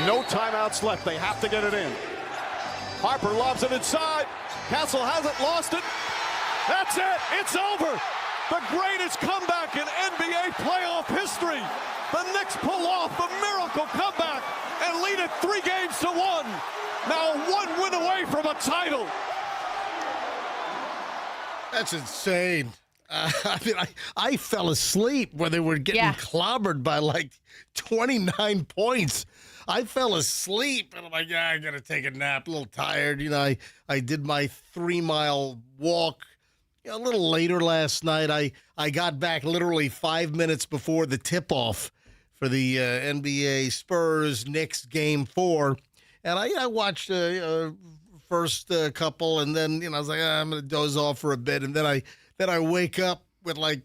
No timeouts left. They have to get it in. Harper lobs it inside. Castle hasn't lost it. That's it. It's over. The greatest comeback in NBA playoff history. The Knicks pull off the miracle comeback and lead it 3-1. Now 1 win away from a title. That's insane. I fell asleep when they were getting clobbered by like 29 points. I fell asleep, and I'm like, I got to take a nap, a little tired. I did my 3-mile walk a little later last night. I got back literally 5 minutes before the tip-off for the NBA Spurs-Knicks Game 4. And I watched the first couple, and then I was like, I'm going to doze off for a bit. And then I wake up with like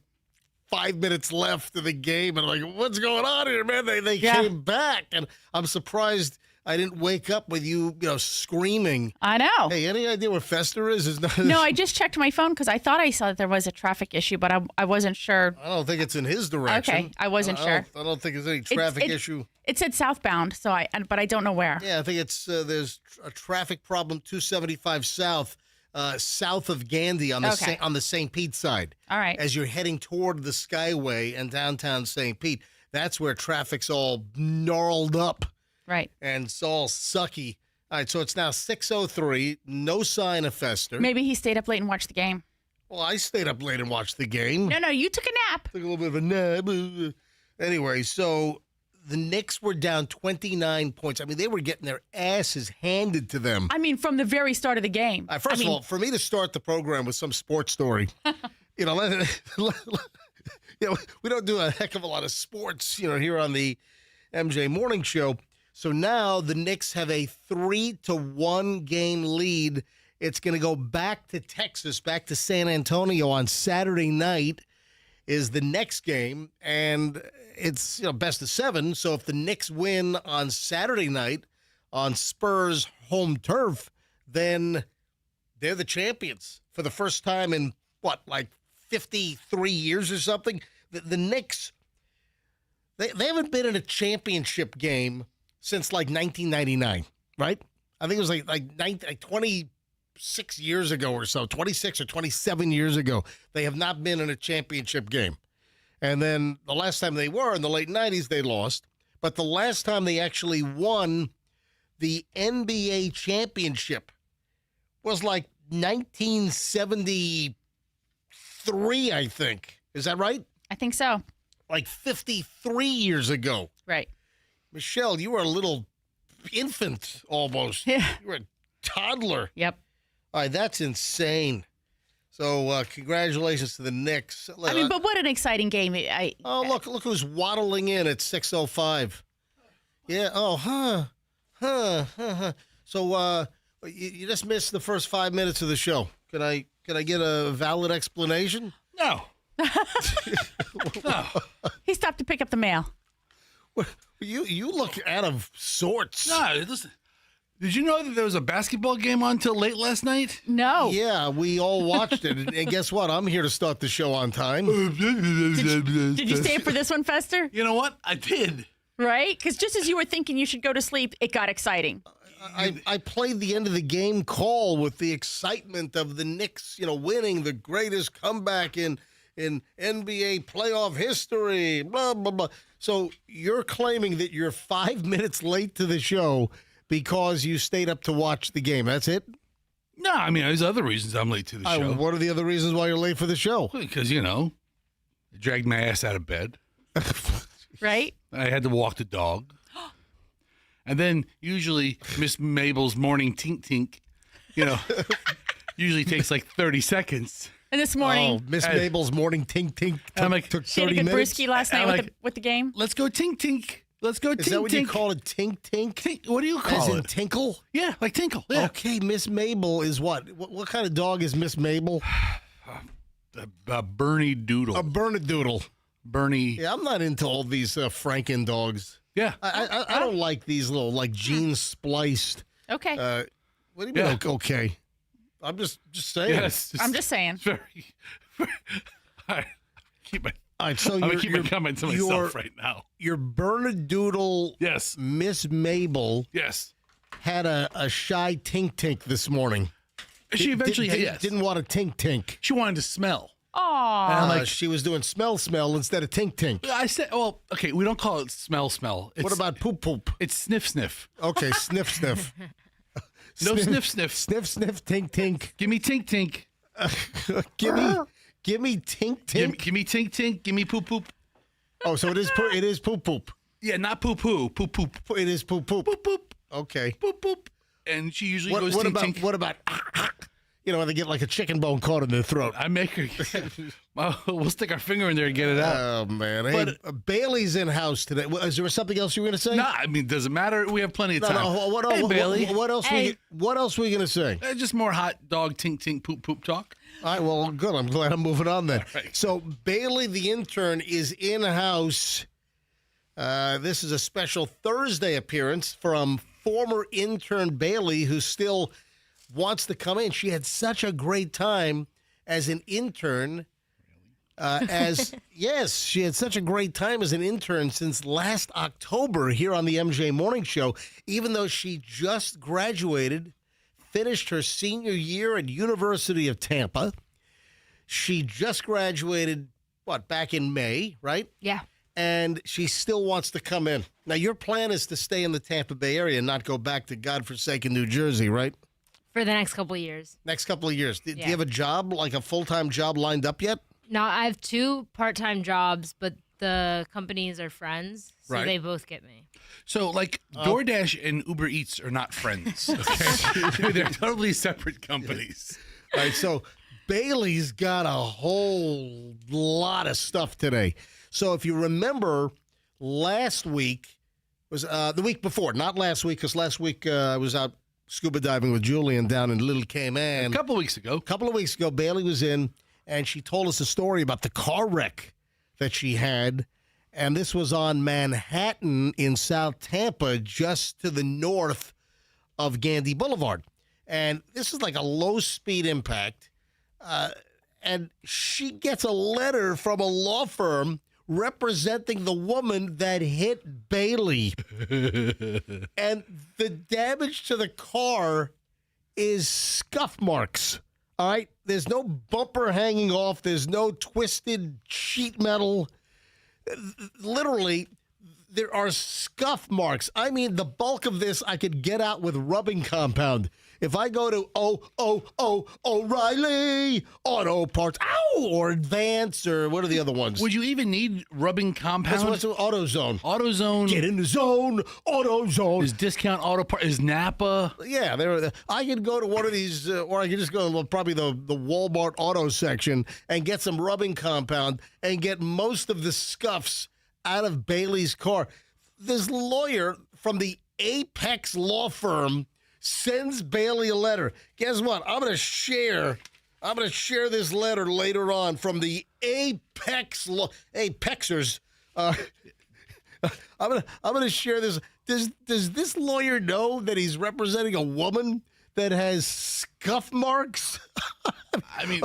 5 minutes left of the game, and I'm like, what's going on here, man? They came back, and I'm surprised I didn't wake up with you screaming. I know. Hey, any idea where Fester is? No, I just checked my phone because I thought I saw that there was a traffic issue, but I wasn't sure. I don't think it's in his direction. Okay, I wasn't sure. I don't think there's any traffic issue. It said southbound, but I don't know where. Yeah, I think it's there's a traffic problem 275 south. South of Gandy on the St. Pete side. All right. As you're heading toward the Skyway and downtown St. Pete, that's where traffic's all gnarled up. Right. And it's all sucky. All right, so it's now 6:03. No sign of Fester. Maybe he stayed up late and watched the game. Well, I stayed up late and watched the game. No, you took a nap. Took a little bit of a nap. Anyway, so the Knicks were down 29 points. I mean, they were getting their asses handed to them. I mean, from the very start of the game. First of all, for me to start the program with some sports story, we don't do a heck of a lot of sports, here on the MJ Morning Show. So now the Knicks have a 3-1 game lead. It's going to go back to Texas, back to San Antonio on Saturday night is the next game, and it's best of 7. So if the Knicks win on Saturday night on Spurs home turf, then they're the champions for the first time in 53 years or something. The Knicks, they haven't been in a championship game since 1999, right? I think it was like 26 years ago or so, 26 or 27 years ago. They have not been in a championship game. And then the last time they were in the late 90s, they lost. But the last time they actually won the NBA championship was 1973, I think. Is that right? I think so. 53 years ago. Right. Michelle, you were a little infant almost. Yeah. You were a toddler. Yep. All right, that's insane. So congratulations to the Knicks. But what an exciting game. Look who's waddling in at 6:05. Yeah, So you just missed the first 5 minutes of the show. Can I get a valid explanation? No. No. He stopped to pick up the mail. You look out of sorts. No, listen. Did you know that there was a basketball game on till late last night? No. Yeah, we all watched it. And guess what? I'm here to start the show on time. Did you stay for this one, Fester? You know what? I did. Right? Because just as you were thinking you should go to sleep, it got exciting. I played the end of the game call with the excitement of the Knicks, winning the greatest comeback in NBA playoff history, blah, blah, blah. So you're claiming that you're 5 minutes late to the show because you stayed up to watch the game. That's it? No, I mean, there's other reasons I'm late to the show. What are the other reasons why you're late for the show? Because, I dragged my ass out of bed. Right? I had to walk the dog. And then usually Miss Mabel's morning tink-tink, usually takes 30 seconds. And this morning, Miss Mabel's morning tink-tink took 30 minutes. She had a good brewski last night with the game. Let's go tink-tink. Let's go tink-tink. Is that what you call it, tink-tink? What do you call it? As in tinkle? Yeah, like tinkle. Yeah. Okay, Miss Mabel is what? What kind of dog is Miss Mabel? A Bernie Doodle. A Bernedoodle. Bernie. Yeah, I'm not into all these Franken dogs. Yeah. I don't like these little, gene spliced. Okay. What do you mean, okay? I'm just saying. Yes. I'm just saying. Very, all right. Keep my All right, so I'm going to keep my comment to myself right now. Your Bernedoodle, Yes. Miss Mabel, Yes. had a shy tink this morning. She eventually yes. Didn't want a tink. She wanted to smell. Aw. And I'm like, She was doing smell instead of tink. I said, well, okay, we don't call it smell. It's, What about poop? It's sniff. Okay, sniff. No sniff. Sniff, tink. Give me tink. Give me tink. Give me tink. Give me poop. Oh, so it is poop. Yeah, not poo. Poop. It is poop. Poop. Okay. Poop. And she usually goes What tink. about when they get like a chicken bone caught in their throat? I make her. We'll stick our finger in there and get it out. Oh man! Hey, Bailey's in house today. Is there something else you were going to say? No, I mean, does it matter? We have plenty of time. Hey, Bailey. What else? What else were you going to say? Just more hot dog tink poop talk. All right. Well, good. I'm glad I'm moving on then. Right. So Bailey, the intern, is in house. This is a special Thursday appearance from former intern Bailey, who still wants to come in. She had such a great time as an intern. She had such a great time as an intern since last October here on the MJ Morning Show, even though she just graduated, finished her senior year at University of Tampa. She just graduated, back in May, right? Yeah. And she still wants to come in. Now, your plan is to stay in the Tampa Bay area and not go back to godforsaken New Jersey, right? For the next couple of years. Next couple of years. Do Yeah. you have a job, like a full-time job lined up yet? No, I have 2 part-time jobs, but the companies are friends, so Right. they both get me. So, like, DoorDash and Uber Eats are not friends. Okay, they're totally separate companies. All right, so Bailey's got a whole lot of stuff today. So if you remember, last week was the week before, not last week, because last week I was out scuba diving with Julian down in Little Cayman. A couple of weeks ago, Bailey was in, and she told us a story about the car wreck that she had. And this was on Manhattan in South Tampa, just to the north of Gandy Boulevard. And this is like a low-speed impact. And she gets a letter from a law firm representing the woman that hit Bailey. And the damage to the car is scuff marks. All right? There's no bumper hanging off. There's no twisted sheet metal. Literally, there are scuff marks. I mean, the bulk of this I could get out with rubbing compound. If I go to O'Reilly Auto Parts, or Advance, or what are the other ones? Would you even need rubbing compound? What's AutoZone? AutoZone. Get in the zone, AutoZone. Is Discount Auto Part? Is Napa? Yeah, I could go to one of these, or I could just go to probably the Walmart auto section and get some rubbing compound and get most of the scuffs out of Bailey's car. This lawyer from the Apex law firm sends Bailey a letter. Guess what? I'm going to share this letter later on from the Apexers. I'm gonna share this. Does this lawyer know that he's representing a woman that has scuff marks? I mean,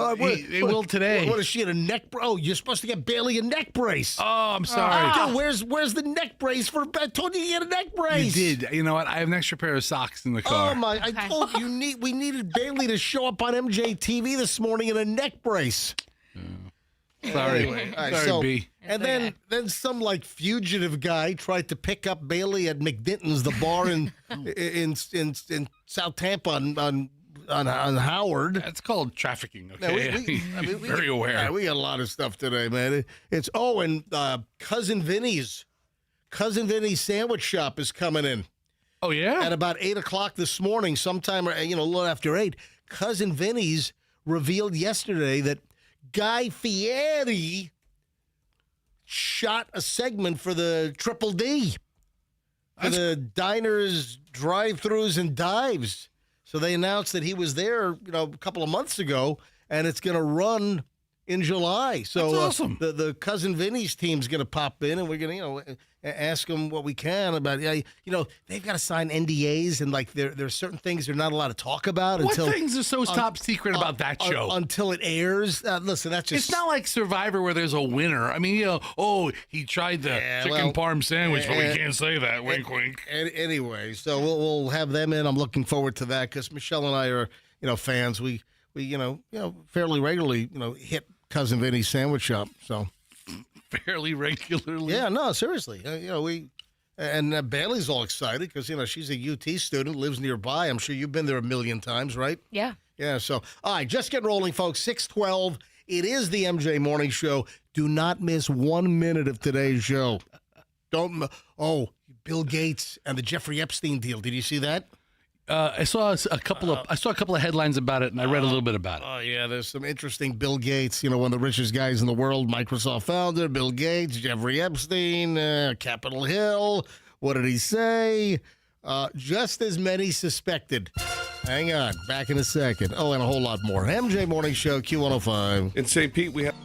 they will today. What is she in a neck? Oh, you're supposed to get Bailey a neck brace. Oh, I'm sorry. Dude, where's the neck brace for? I told you to get a neck brace. You did. You know what? I have an extra pair of socks in the car. Oh my! I told you we needed Bailey to show up on MJTV this morning in a neck brace. Sorry. Anyway, all right, Sorry, B. And then some like fugitive guy tried to pick up Bailey at McDinton's, the bar in South Tampa on Howard. That's called trafficking. Now, Okay, very aware. Yeah, we got a lot of stuff today, man. And Cousin Vinny's sandwich shop is coming in. Oh yeah. At about 8:00 this morning, sometime a little after 8. Cousin Vinny's revealed yesterday that Guy Fieri shot a segment for the Triple D, for the diners, drive-thrus, and dives. So they announced that he was there, a couple of months ago, and it's going to run in July. So That's awesome. The Cousin Vinny's team's going to pop in, and we're going to, ask them what we can about, they've got to sign NDAs, and like there's certain things they're not allowed to talk about What until things are so top secret about that show? until it airs. Listen, that's just. It's not like Survivor where there's a winner. I mean, he tried the chicken parm sandwich, but we can't say that. Wink, wink. Anyway, so we'll have them in. I'm looking forward to that because Michelle and I are, fans. We fairly regularly, hit Cousin Vinny's sandwich shop. So Fairly regularly. yeah, no, seriously, and Bailey's all excited because she's a UT student, lives nearby. I'm sure you've been there a million times, right? Yeah. Yeah. So all right, just get rolling, folks. 6:12. It is the MJ Morning Show. Do not miss 1 minute of today's show. Don't. Bill Gates and the Jeffrey Epstein deal. Did you see that? I saw a couple of headlines about it, and I read a little bit about it. Oh, yeah, there's some interesting Bill Gates, one of the richest guys in the world, Microsoft founder, Bill Gates, Jeffrey Epstein, Capitol Hill. What did he say? Just as many suspected. Hang on, back in a second. Oh, and a whole lot more. MJ Morning Show, Q105. In St. Pete, we have...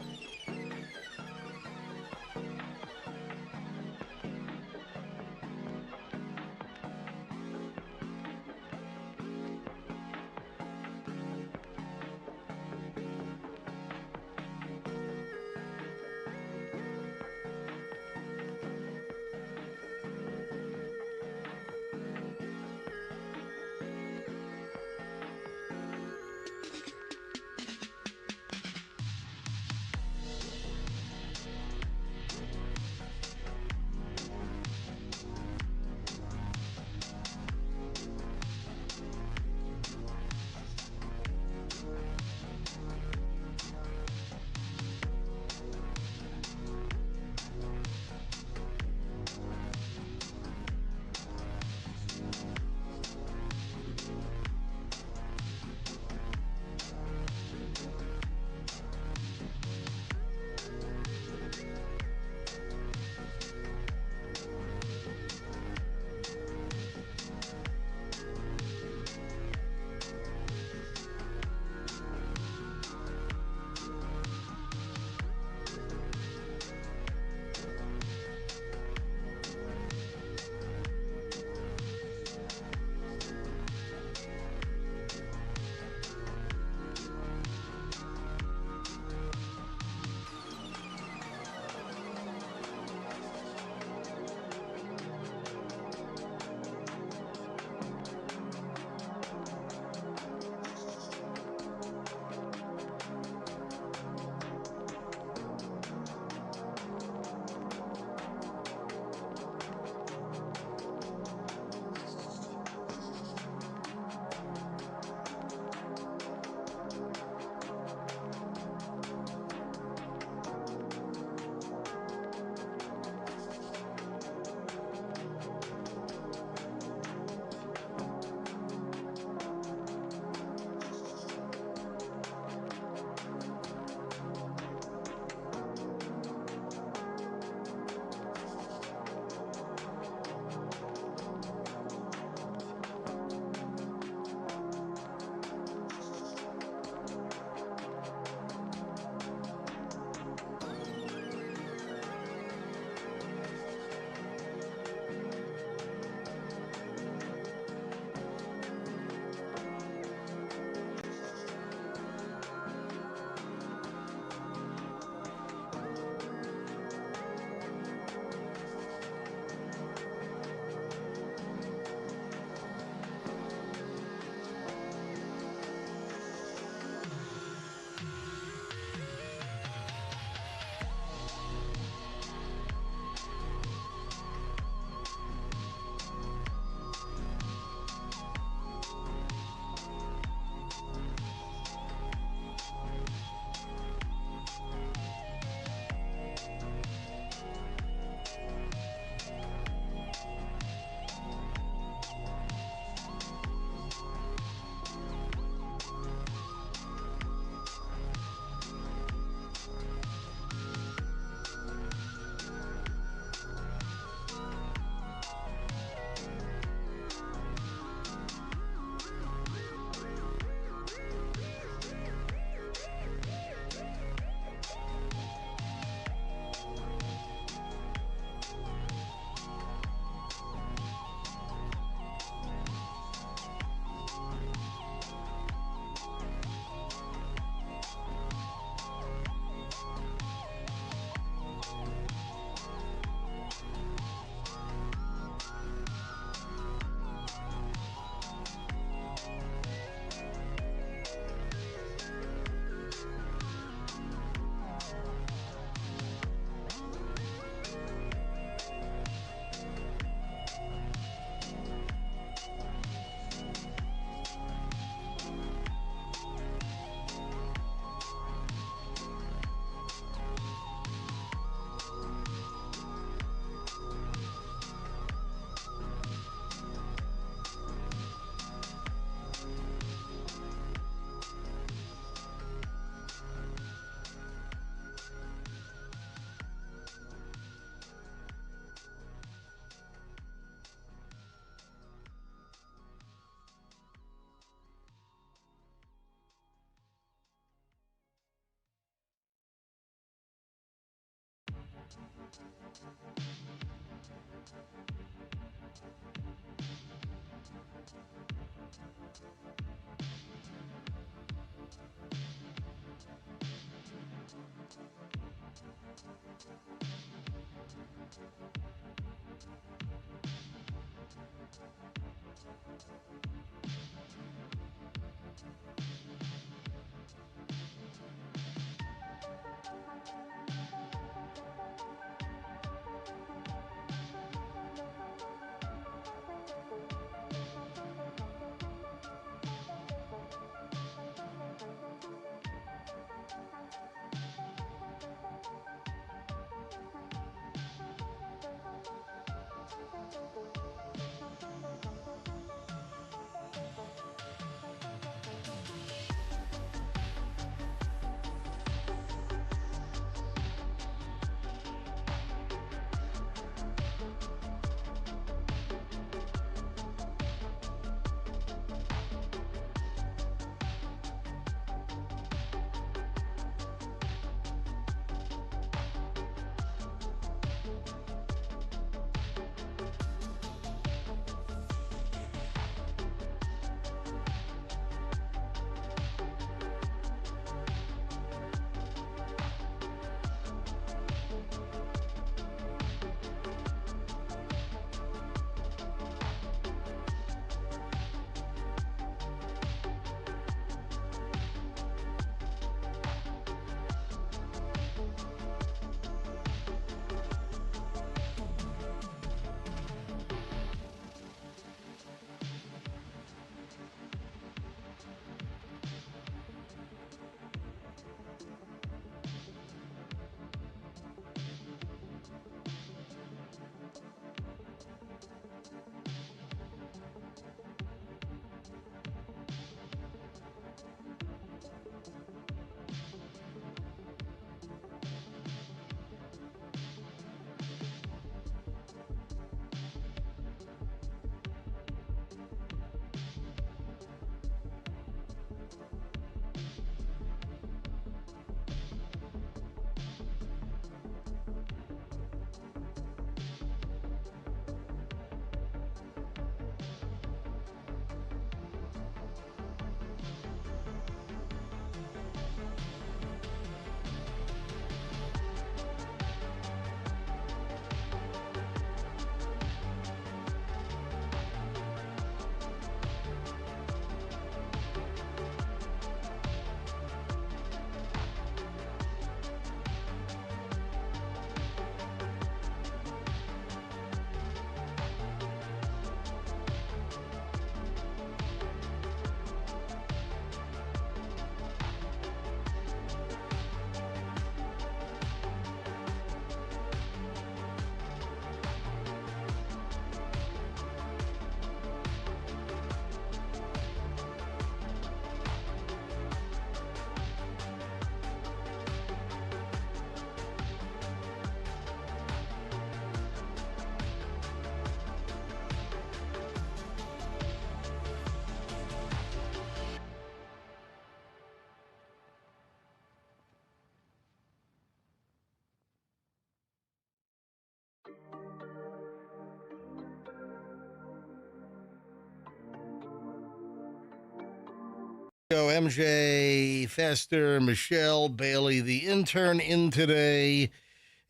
MJ, Fester, Michelle, Bailey, the intern in today,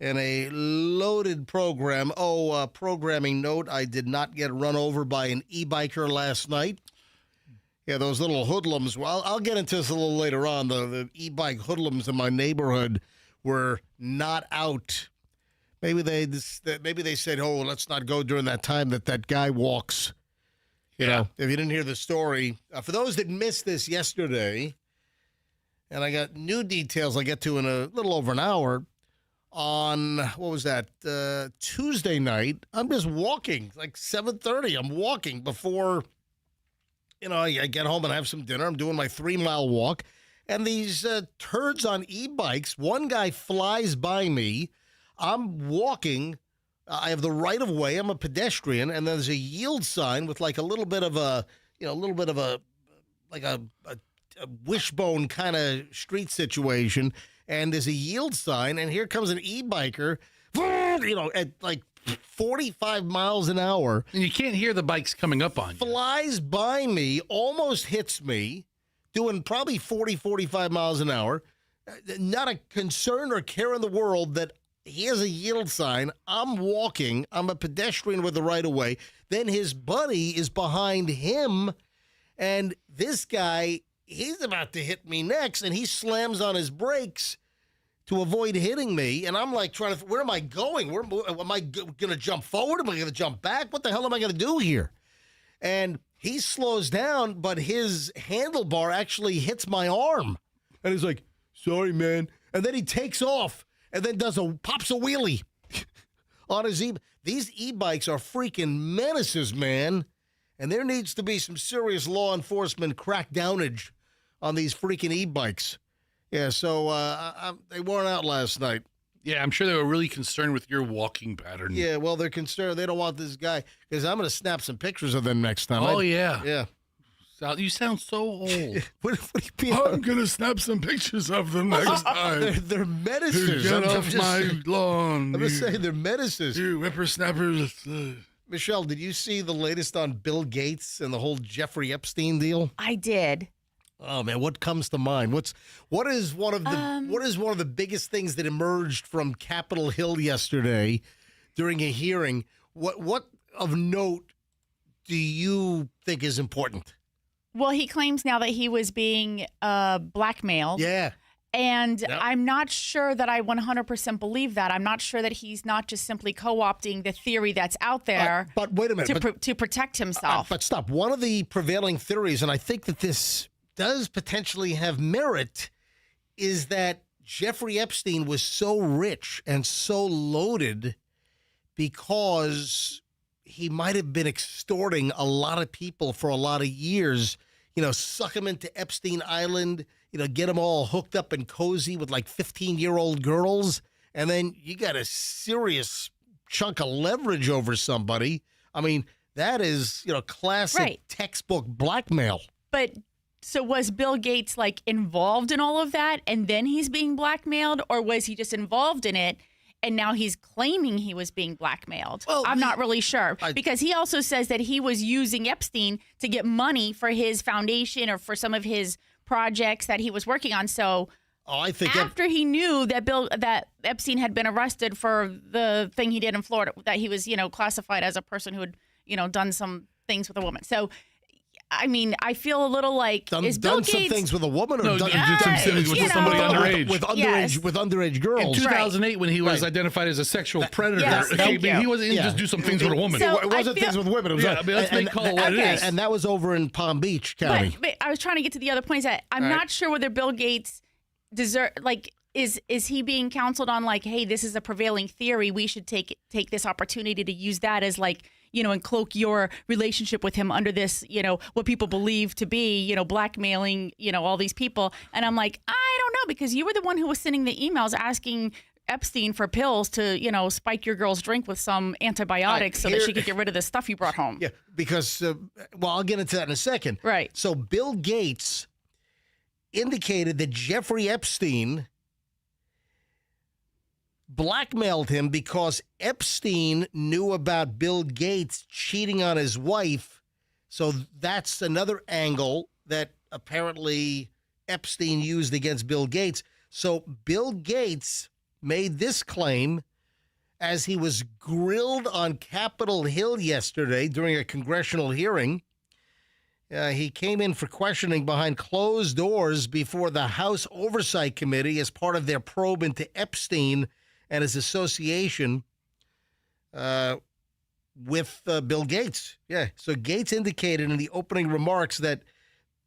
and a loaded program. Programming note, I did not get run over by an e-biker last night. Yeah, those little hoodlums. Well, I'll get into this a little later on. The e-bike hoodlums in my neighborhood were not out. Maybe they said, oh, let's not go during that time that guy walks. You know, if you didn't hear the story. For those that missed this yesterday, and I got new details I'll get to in a little over an hour, on, what was that, Tuesday night, I'm just walking, like 7:30. I'm walking before, I get home and have some dinner. I'm doing my 3-mile walk, and these turds on e-bikes, one guy flies by me. I'm walking. I have the right of way. I'm a pedestrian, and there's a yield sign with like a little bit of a wishbone kind of street situation. And there's a yield sign, and here comes an e-biker, at like 45 miles an hour. And you can't hear the bikes coming up on you. Flies by me, almost hits me, doing probably 40, 45 miles an hour. Not a concern or care in the world that he has a yield sign. I'm walking. I'm a pedestrian with the right of way. Then his buddy is behind him, and this guy, he's about to hit me next, and he slams on his brakes to avoid hitting me. And I'm like trying to, where am I going? Am I going to jump forward? Am I going to jump back? What the hell am I going to do here? And he slows down, but his handlebar actually hits my arm. And he's like, sorry, man. And then he takes off and then pops a wheelie on his These e-bikes are freaking menaces, man. And there needs to be some serious law enforcement crackdownage on these freaking e-bikes. Yeah, so they wore out last night. Yeah, I'm sure they were really concerned with your walking pattern. Yeah, well, they're concerned. They don't want this guy, because I'm going to snap some pictures of them next time. Oh, yeah. Yeah. You sound so old. What do you mean? I'm going to snap some pictures of them next time. They're menaces. Get I'm off my lawn. I'm just saying they're menaces. You whippersnappers. Michelle, did you see the latest on Bill Gates and the whole Jeffrey Epstein deal? I did. Oh man, what comes to mind? What is one of the biggest things that emerged from Capitol Hill yesterday during a hearing? What of note do you think is important? Well, he claims now that he was being blackmailed. Yeah. And Yep. I'm not sure that I 100% believe that. I'm not sure that he's not just simply co-opting the theory that's out there But wait a minute. to protect himself. But stop. One of the prevailing theories, and I think that this does potentially have merit, is that Jeffrey Epstein was so rich and so loaded because he might have been extorting a lot of people for a lot of years, suck them into Epstein Island, get them all hooked up and cozy with like 15-year-old girls. And then you got a serious chunk of leverage over somebody. I mean, that is, classic textbook blackmail. But so was Bill Gates like involved in all of that and then he's being blackmailed, or was he just involved in it and now he's claiming he was being blackmailed? Well, I'm not really sure, because he also says that he was using Epstein to get money for his foundation or for some of his projects that he was working on. So I think after he knew that Epstein had been arrested for the thing he did in Florida, that he was, classified as a person who had, done some things with a woman. So I mean, I feel a little like is Bill done Gates some things with a woman, or No, done, did some things with somebody underage. with underage girls. In 2008, when he was identified as a sexual predator, Yes, thank you. he wasn't just do some things with a woman. So It wasn't things with women. It was let's call it what it is. And that was over in Palm Beach County. But I was trying to get to the other point, is that I'm not sure whether Bill Gates is he being counseled on like, hey, this is a prevailing theory. We should take this opportunity to use that as like, and cloak your relationship with him under this, what people believe to be, blackmailing, all these people. And I'm like, I don't know, because you were the one who was sending the emails asking Epstein for pills to, spike your girl's drink with some antibiotics so that she could get rid of the stuff you brought home. Yeah, because, I'll get into that in a second. Right. So Bill Gates indicated that Jeffrey Epstein blackmailed him because Epstein knew about Bill Gates cheating on his wife. So that's another angle that apparently Epstein used against Bill Gates. So Bill Gates made this claim as he was grilled on Capitol Hill yesterday during a congressional hearing. He came in for questioning behind closed doors before the House Oversight Committee as part of their probe into Epstein and his association with Bill Gates. Yeah, so Gates indicated in the opening remarks that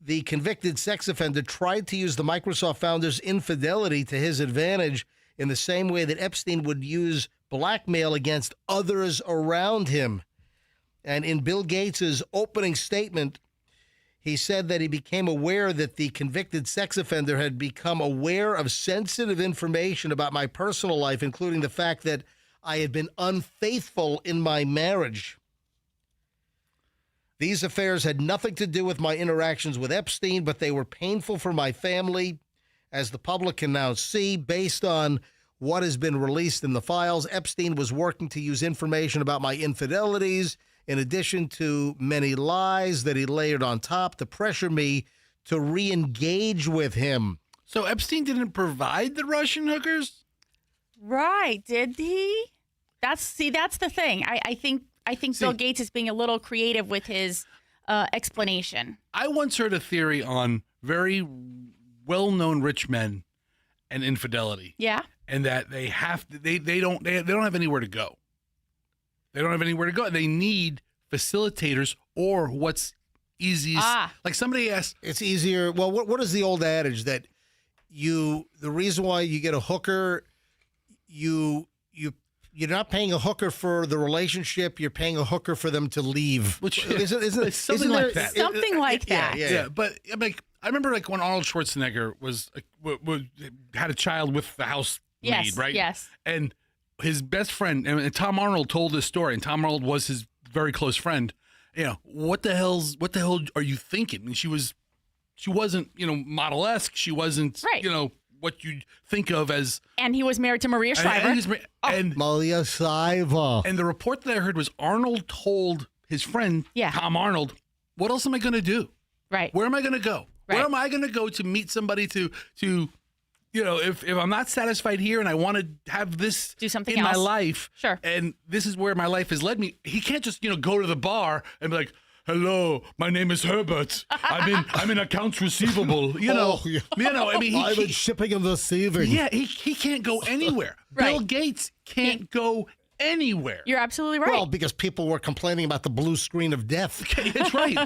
the convicted sex offender tried to use the Microsoft founder's infidelity to his advantage in the same way that Epstein would use blackmail against others around him. And in Bill Gates's opening statement, he said that he became aware that the convicted sex offender had become aware of sensitive information about my personal life, including the fact that I had been unfaithful in my marriage. These affairs had nothing to do with my interactions with Epstein, but they were painful for my family. As the public can now see, based on what has been released in the files, Epstein was working to use information about my infidelities, in addition to many lies that he layered on top to pressure me to re-engage with him. So Epstein didn't provide the Russian hookers? Right. Did he? That's the thing. I think Bill Gates is being a little creative with his explanation. I once heard a theory on very well-known rich men and infidelity. Yeah. And that they don't have anywhere to go. They don't have anywhere to go. They need facilitators or what's easiest. Like somebody asked, It's easier. Well, what is the old adage that the reason why you get a hooker, you're not paying a hooker for the relationship. You're paying a hooker for them to leave. which Isn't something like that. Something like that. Yeah. But I remember like when Arnold Schwarzenegger had a child with the house Yes. lead, right? Yes. And his best friend, and Tom Arnold told this story, and Tom Arnold was his very close friend. You know, what the hell are you thinking? And she wasn't, model-esque. She wasn't, Right. What you think of as. And he was married to Maria Shriver. And Malia Shriver. the report that I heard was Arnold told his friend, Tom Arnold, what else am I going to do? Right. Where am I going to go? Right. Where am I going to go to meet somebody to if I'm not satisfied here and I want to have this Do something in my else. life, Sure. and this is where my life has led me, he can't just go to the bar and be like, hello, my name is Herbert. I'm in accounts receivable. I mean, I've been shipping and receiving. yeah, he can't go anywhere. Right. Bill Gates can't go anywhere. You're absolutely right. Well, because people were complaining about the blue screen of death. It's right.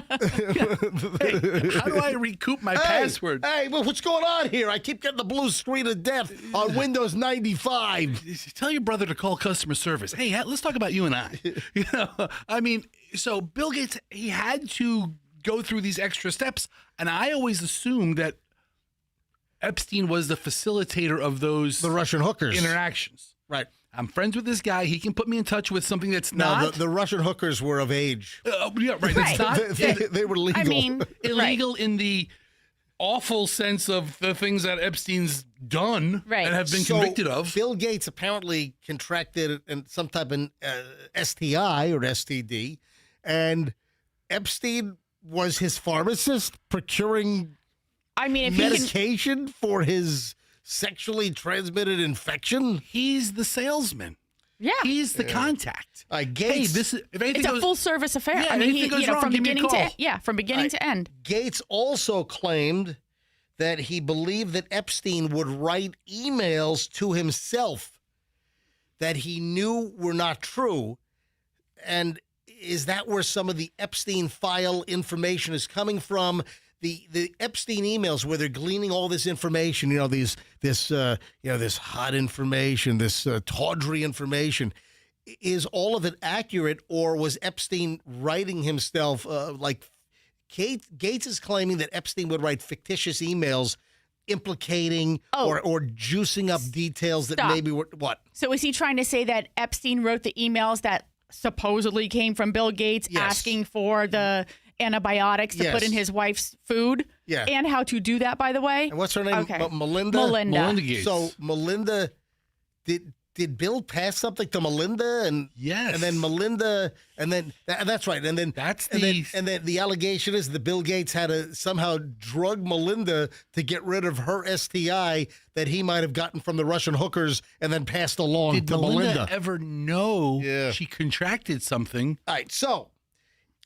Hey, how do I recoup my password? Hey, what's going on here? I keep getting the blue screen of death on Windows 95. Tell your brother to call customer service. Hey, let's talk about you and I. I mean, so Bill Gates, he had to go through these extra steps, and I always assumed that Epstein was the facilitator of those The Russian hookers. interactions. Right. I'm friends with this guy. He can put me in touch with something that's Now, not. the Russian hookers were of age. Yeah, right. Right. It's not They were legal. I mean, illegal in the awful sense of the things that Epstein's done Right. and have been So, convicted of. Bill Gates apparently contracted some type of STI or STD, and Epstein was his pharmacist procuring I mean, if he can, medication for his sexually transmitted infection. He's the salesman. yeah, He's the contact. Hey, Gates, this is if anything it's a goes, full service affair. Yeah, I mean, anything goes wrong, from give me a beginning call. from beginning to end. Gates also claimed that he believed that Epstein would write emails to himself that he knew were not true. And is that where some of the Epstein file information is coming from? The Epstein emails where they're gleaning all this information, this hot information, this tawdry information. Is all of it accurate, or was Epstein writing himself Gates is claiming that Epstein would write fictitious emails implicating or juicing up details that Stop. maybe were what? So is he trying to say that Epstein wrote the emails that supposedly came from Bill Gates Yes. asking for the antibiotics to Yes. put in his wife's food? Yeah. And how to do that, by the way? And what's her name? Okay. Melinda? Melinda Gates. So Melinda, did Bill pass something to Melinda and Yes. and then Melinda and then that's right and then That's and the- then the allegation is that Bill Gates had to somehow drug Melinda to get rid of her STI that he might have gotten from the Russian hookers and then passed along did to Melinda ever know Yeah. she contracted something? All right, so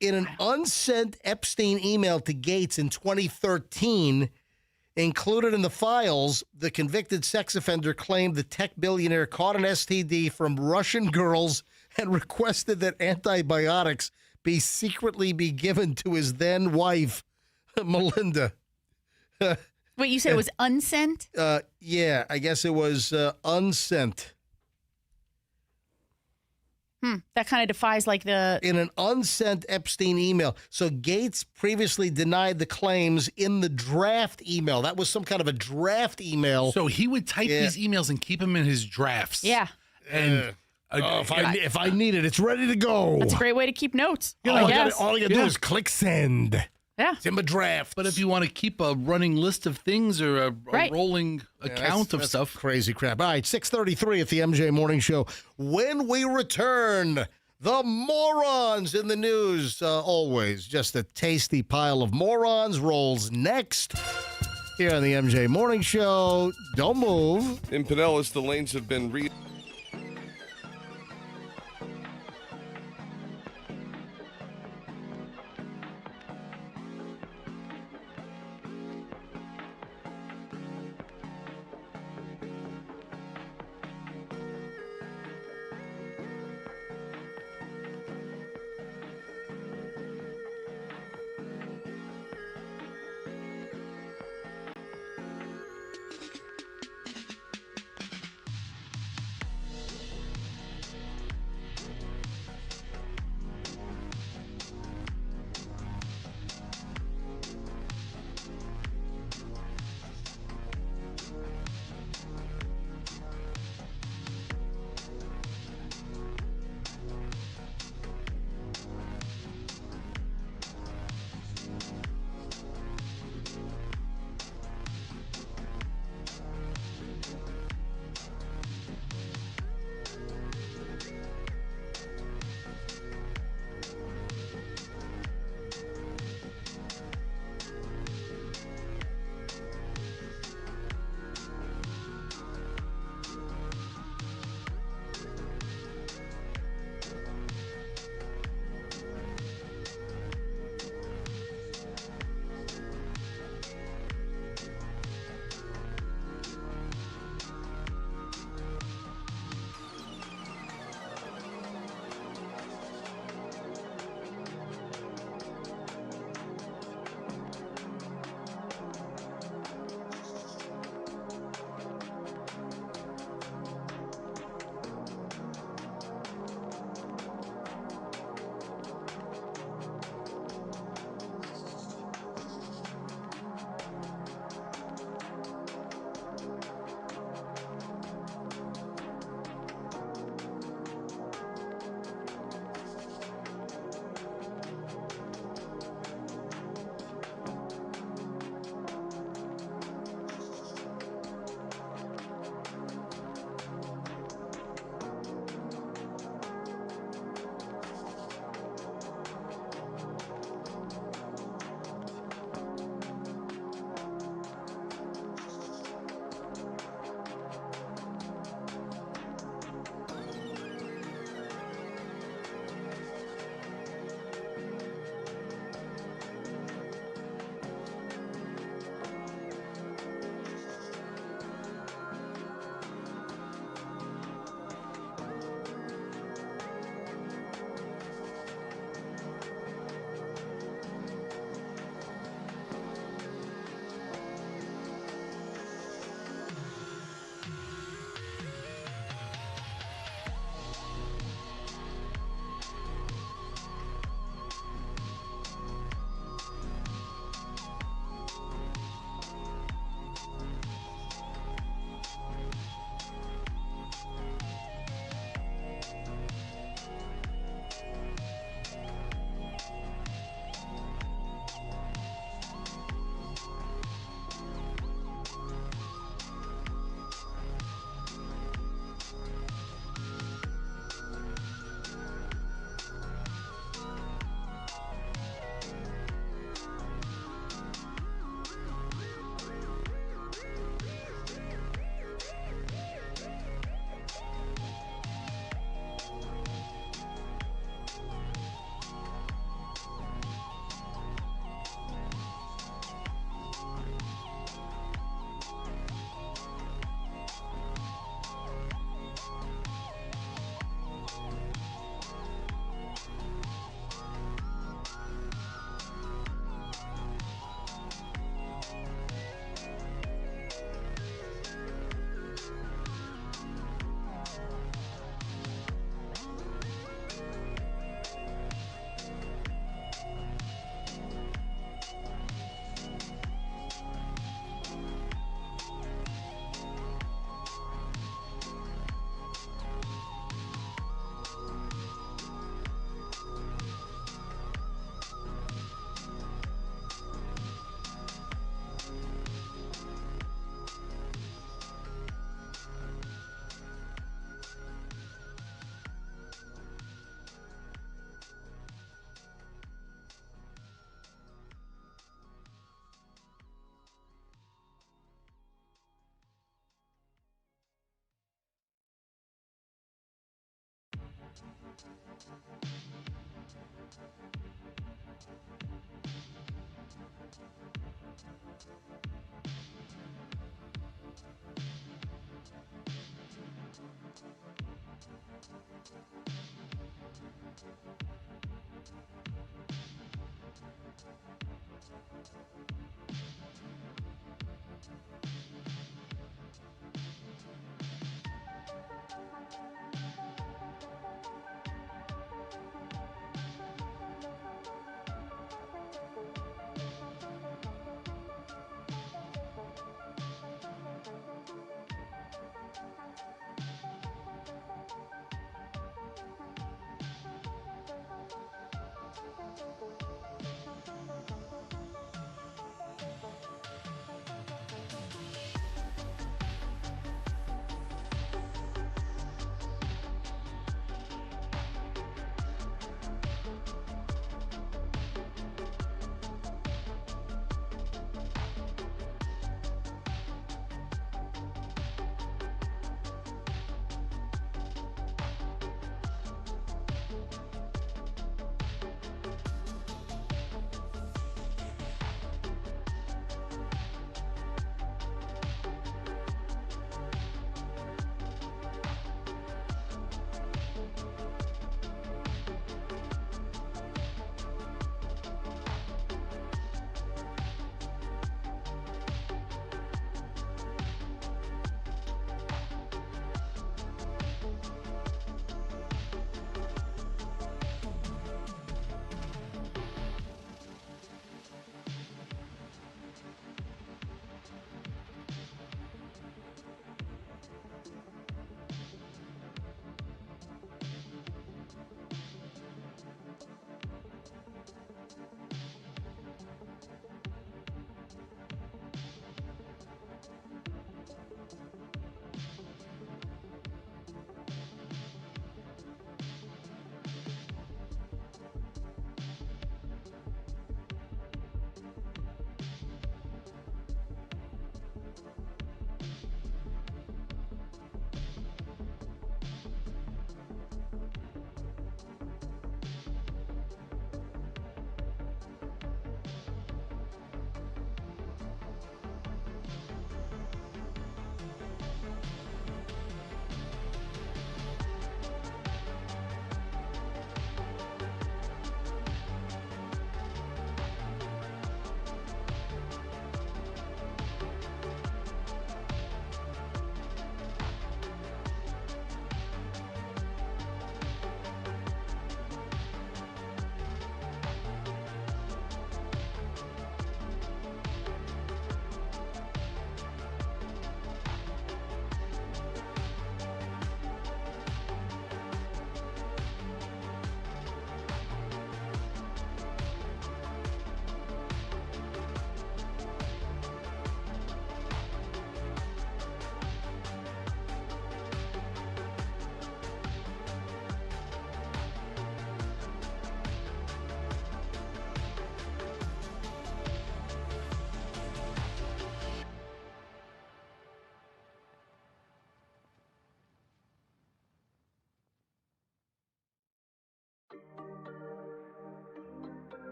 in an unsent Epstein email to Gates in 2013, included in the files, the convicted sex offender claimed the tech billionaire caught an STD from Russian girls and requested that antibiotics secretly be given to his then wife, Melinda. Wait, you said it was unsent? Yeah, I guess it was unsent. That kind of defies like the In an unsent Epstein email. So Gates previously denied the claims in the draft email. That was some kind of a draft email. So he would type Yeah. these emails and keep them in his drafts. yeah. And if I need it, it's ready to go. That's a great way to keep notes. You know, I all guess. you gotta do Yeah. is click send. Yeah. It's in my draft. but if you want to keep a running list of things or a Right. rolling account of That's stuff, crazy crap. All right, 6:33 at the MJ Morning Show. When we return, the morons in the news. Always just a tasty pile of morons rolls next. here on the MJ Morning Show. Don't move. In Pinellas, the lanes have been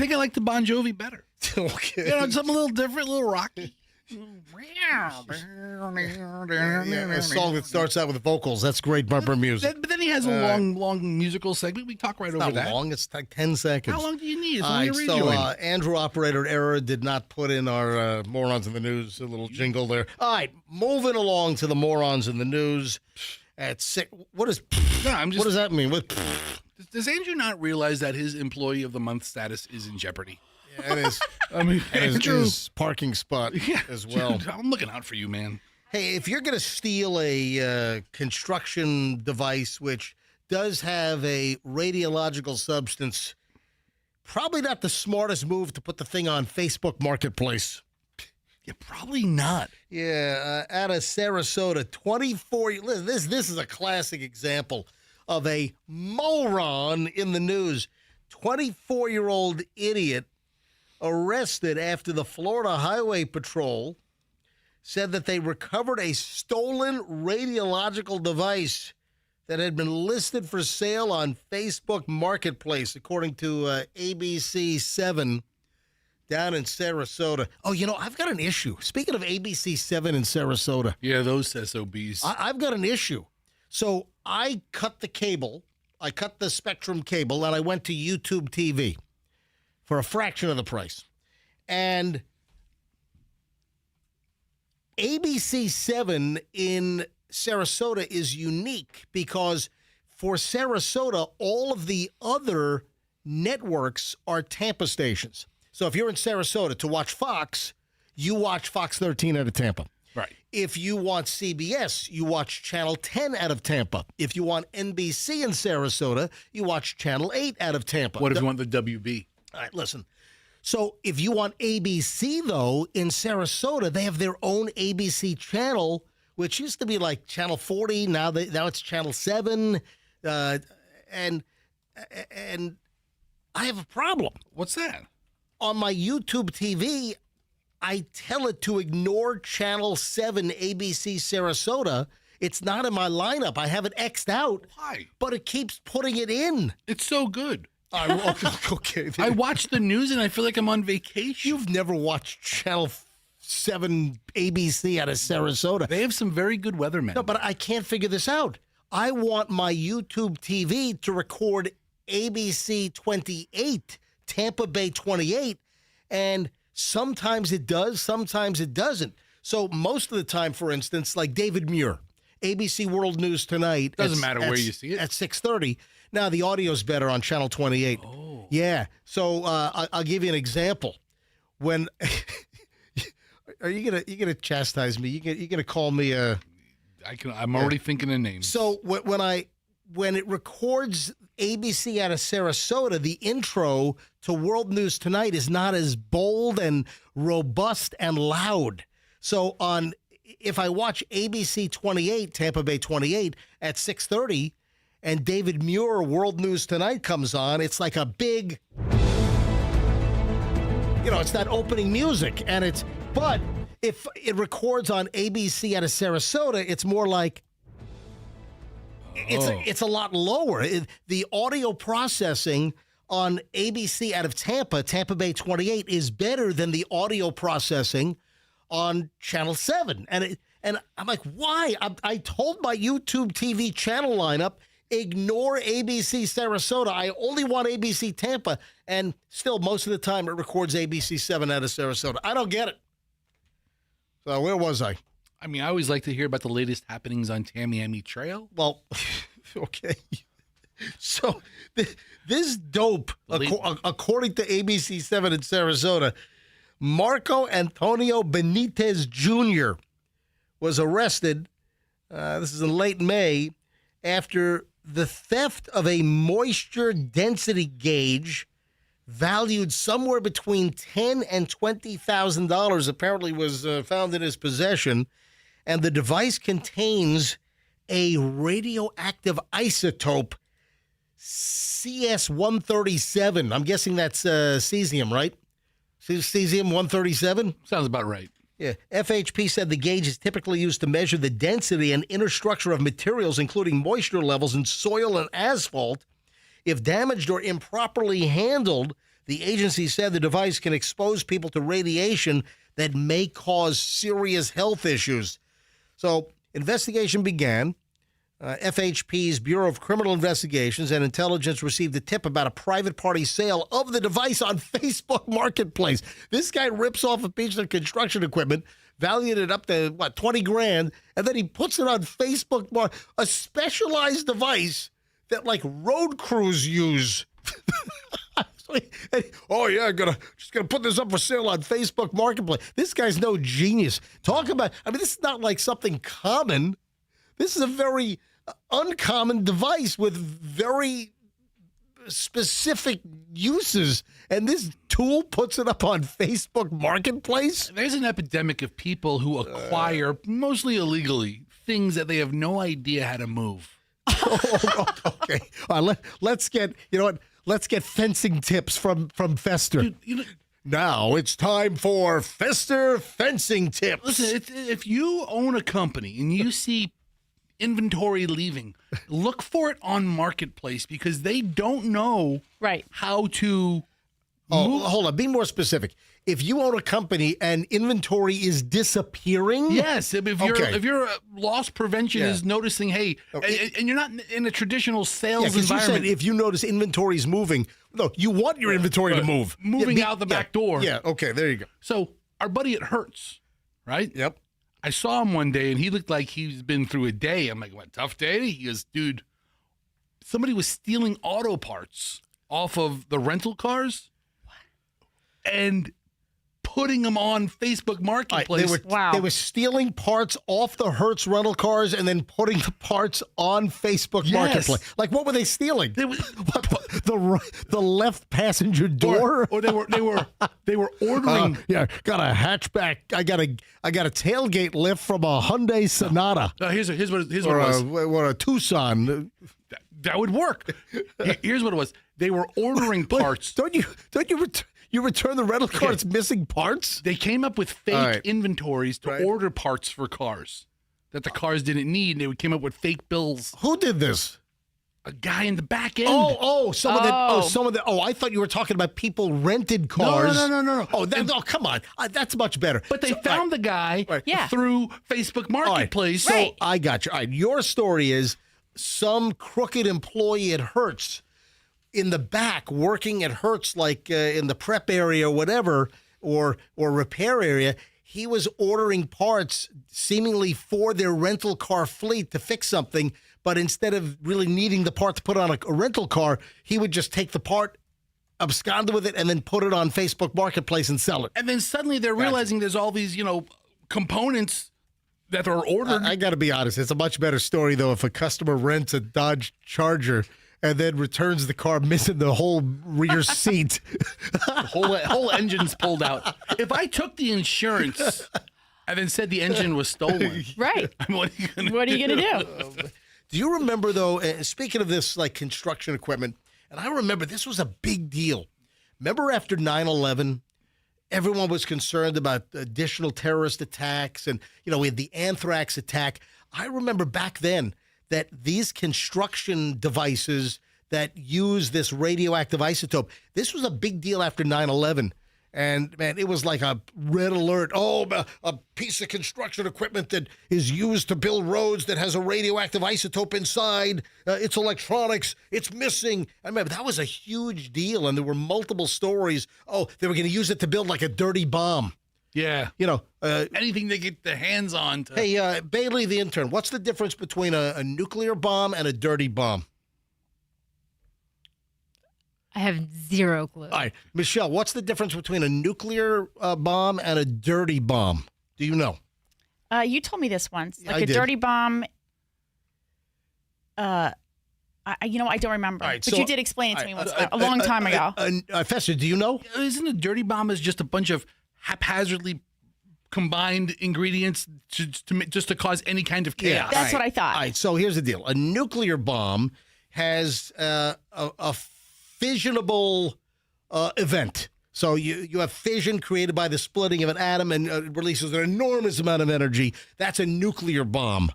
I think I like the Bon Jovi better. Okay. You know, something a little different, a little rocky. A song that starts out with vocals. That's great bumper music. But then he has a long musical segment. We talk right over Not that. long. It's like 10 seconds. How long do you need? It's All only right, a so radio. Andrew operator error did not put in our morons in the news a little jingle there. All right, moving along to the morons in the news at 6. What does that mean? Does Andrew not realize that his employee of the month status is in jeopardy? Yeah, it is. I mean, his parking spot as well. Dude, I'm looking out for you, man. Hey, if you're going to steal a construction device which does have a radiological substance, probably not the smartest move to put the thing on Facebook Marketplace. Yeah, probably not. Yeah, out of Sarasota, 24. This is a classic example of a moron in the news. 24-year-old idiot arrested after the Florida Highway Patrol said that they recovered a stolen radiological device that had been listed for sale on Facebook Marketplace, according to ABC 7 down in Sarasota. Oh, I've got an issue. Speaking of ABC 7 in Sarasota. Yeah, those SOBs. I've got an issue. So I cut the cable. I cut the Spectrum cable, and I went to YouTube TV for a fraction of the price. And ABC 7 in Sarasota is unique because for Sarasota, all of the other networks are Tampa stations. So if you're in Sarasota to watch Fox, you watch Fox 13 out of Tampa. Right. If you want CBS, you watch Channel 10 out of Tampa. If you want NBC in Sarasota, you watch Channel 8 out of Tampa. What if you want the WB? All right, listen. So if you want ABC, though, in Sarasota, they have their own ABC channel, which used to be like Channel 40. Now it's Channel 7. And I have a problem. What's that? On my YouTube TV, I tell it to ignore Channel 7 ABC Sarasota. It's not in my lineup. I have it X'd out. Why? But it keeps putting it in. It's so good. Okay. I watch the news and I feel like I'm on vacation. You've never watched Channel 7 ABC out of Sarasota. They have some very good weathermen. No, but I can't figure this out. I want my YouTube TV to record ABC 28, Tampa Bay 28, and sometimes it does, sometimes it doesn't. So most of the time, for instance, like David Muir, ABC World News Tonight. Doesn't matter where you see it. At 6:30. Now, the audio's better on Channel 28. Oh. Yeah. So I'll give you an example. When are you gonna chastise me? You gonna call me a? I'm already thinking of names. So when it records ABC out of Sarasota, the intro to World News Tonight is not as bold and robust and loud. So if I watch ABC 28, Tampa Bay 28 at 6:30, and David Muir, World News Tonight comes on, it's like a big, it's that opening music, but if it records on ABC out of Sarasota, it's more like, it's a lot lower. The audio processing on ABC out of Tampa Bay 28 is better than the audio processing on Channel 7. And I'm like, why? I told my YouTube TV channel lineup, ignore ABC Sarasota. I only want ABC Tampa. And still, most of the time, it records ABC 7 out of Sarasota. I don't get it. So where was I? I mean, I always like to hear about the latest happenings on Tamiami Trail. Well, okay. So this dope, according to ABC 7 in Sarasota, Marco Antonio Benitez Jr. was arrested, this is in late May, after the theft of a moisture density gauge valued somewhere between $10,000 and $20,000 apparently was found in his possession. And the device contains a radioactive isotope, CS-137. I'm guessing that's cesium, right? Cesium-137? Sounds about right. Yeah. FHP said the gauge is typically used to measure the density and inner structure of materials, including moisture levels in soil and asphalt. If damaged or improperly handled, the agency said the device can expose people to radiation that may cause serious health issues. So, investigation began. FHP's Bureau of Criminal Investigations and Intelligence received a tip about a private party sale of the device on Facebook Marketplace. This guy rips off a piece of construction equipment, valued it up to, $20,000, and then he puts it on Facebook, a specialized device that, like, road crews use. Oh, yeah, just gonna put this up for sale on Facebook Marketplace. This guy's no genius. Talk about, this is not like something common. This is a very uncommon device with very specific uses, and this tool puts it up on Facebook Marketplace? There's an epidemic of people who acquire, mostly illegally, things that they have no idea how to move. Okay. All right, let's get, let's get fencing tips from Fester. Dude, Now it's time for Fester fencing tips. listen, if you own a company and you see inventory leaving, look for it on Marketplace because they don't know Right. how to Oh, hold on. Be more specific. If you own a company and inventory is disappearing, Yes, if Okay. your loss prevention is noticing, hey, and you're not in a traditional sales because you said environment, if you notice inventory is moving, no, you want your inventory to move, moving out the back door. Yeah. Okay. There you go. So our buddy at Hertz, right? Yep. I saw him one day and he looked like he's been through a day. I'm like, what, tough day? He goes, dude, somebody was stealing auto parts off of the rental cars and putting them on Facebook Marketplace. They were stealing parts off the Hertz rental cars and then putting the parts on Facebook Yes. Marketplace. Like, what were they stealing? They were- The left passenger door. or they were ordering. Got a hatchback. I got a tailgate lift from a Hyundai Sonata Here's what it or was. a Tucson. That would work. Here's what it was. They were ordering parts. Don't you return the rental car? It's missing parts. They came up with fake All right. inventories to Right. order parts for cars that the cars didn't need. They came up with fake bills. Who did this? A guy in the back end. Someone that. Oh, I thought you were talking about people rented cars. No. Oh, come on. That's much better. But they found the guy Yeah. through Facebook Marketplace. So Right. I got you. All right, your story is some crooked employee at Hertz in the back working at Hertz, like in the prep area or whatever, or repair area. He was ordering parts seemingly for their rental car fleet to fix something, but instead of really needing the part to put on a rental car, he would just take the part, abscond with it, and then put it on Facebook Marketplace and sell it. And then suddenly they're realizing there's all these, components that are ordered. I got to be honest. It's a much better story, though, if a customer rents a Dodge Charger and then returns the car missing the whole rear seat. The whole engine's pulled out. If I took the insurance and then said the engine was stolen, Right. what are you What are gonna you going to do? Do you remember, though, speaking of this, like construction equipment, and I remember this was a big deal. Remember after 9/11, everyone was concerned about additional terrorist attacks, and, we had the anthrax attack. I remember back then that these construction devices that use this radioactive isotope, this was a big deal after 9/11. And, man, it was like a red alert. Oh, a piece of construction equipment that is used to build roads that has a radioactive isotope inside. It's electronics. It's missing. I remember that was a huge deal, and there were multiple stories. Oh, they were going to use it to build like a dirty bomb. Yeah. Anything they get their hands on. Hey, Bailey, the intern, what's the difference between a nuclear bomb and a dirty bomb? I have zero clue. All right, Michelle, what's the difference between a nuclear bomb and a dirty bomb? Do you know? You told me this once. Like I a did. dirty bomb. I don't remember. All right, but so- you did explain it to me all once, right, a long time ago. Fester, do you know? Isn't a dirty bomb is just a bunch of haphazardly combined ingredients just to cause any kind of chaos? That's what I thought. All right, so here's the deal. A nuclear bomb has a fissionable event. So you have fission created by the splitting of an atom and it releases an enormous amount of energy. That's a nuclear bomb.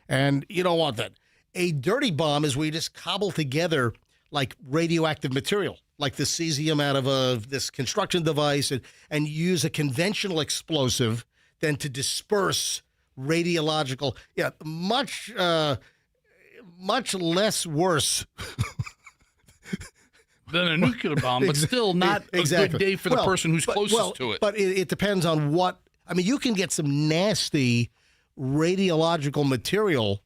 And you don't want that. A dirty bomb is where you just cobble together like radioactive material. like the cesium out of this construction device and use a conventional explosive than to disperse radiological, much less worse than a nuclear bomb, but still not a good day for the person who's closest to it. But it depends on what, I mean, you can get some nasty radiological material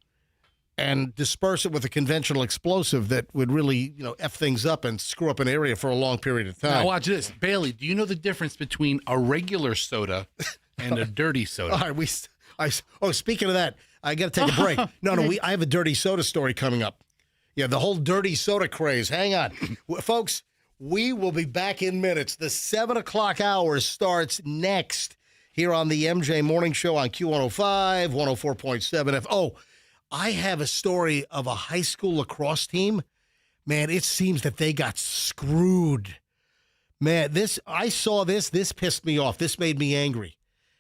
and disperse it with a conventional explosive that would really, F things up and screw up an area for a long period of time. Now watch this. Bailey, do you know the difference between a regular soda and a dirty soda? All right, speaking of that, I got to take a break. I have a dirty soda story coming up. Yeah, the whole dirty soda craze. Hang on. Folks, we will be back in minutes. The 7 o'clock hour starts next here on the MJ Morning Show on Q105, 104.7 F. Oh, I have a story of a high school lacrosse team. Man, it seems that they got screwed. Man, I saw this. This pissed me off. This made me angry.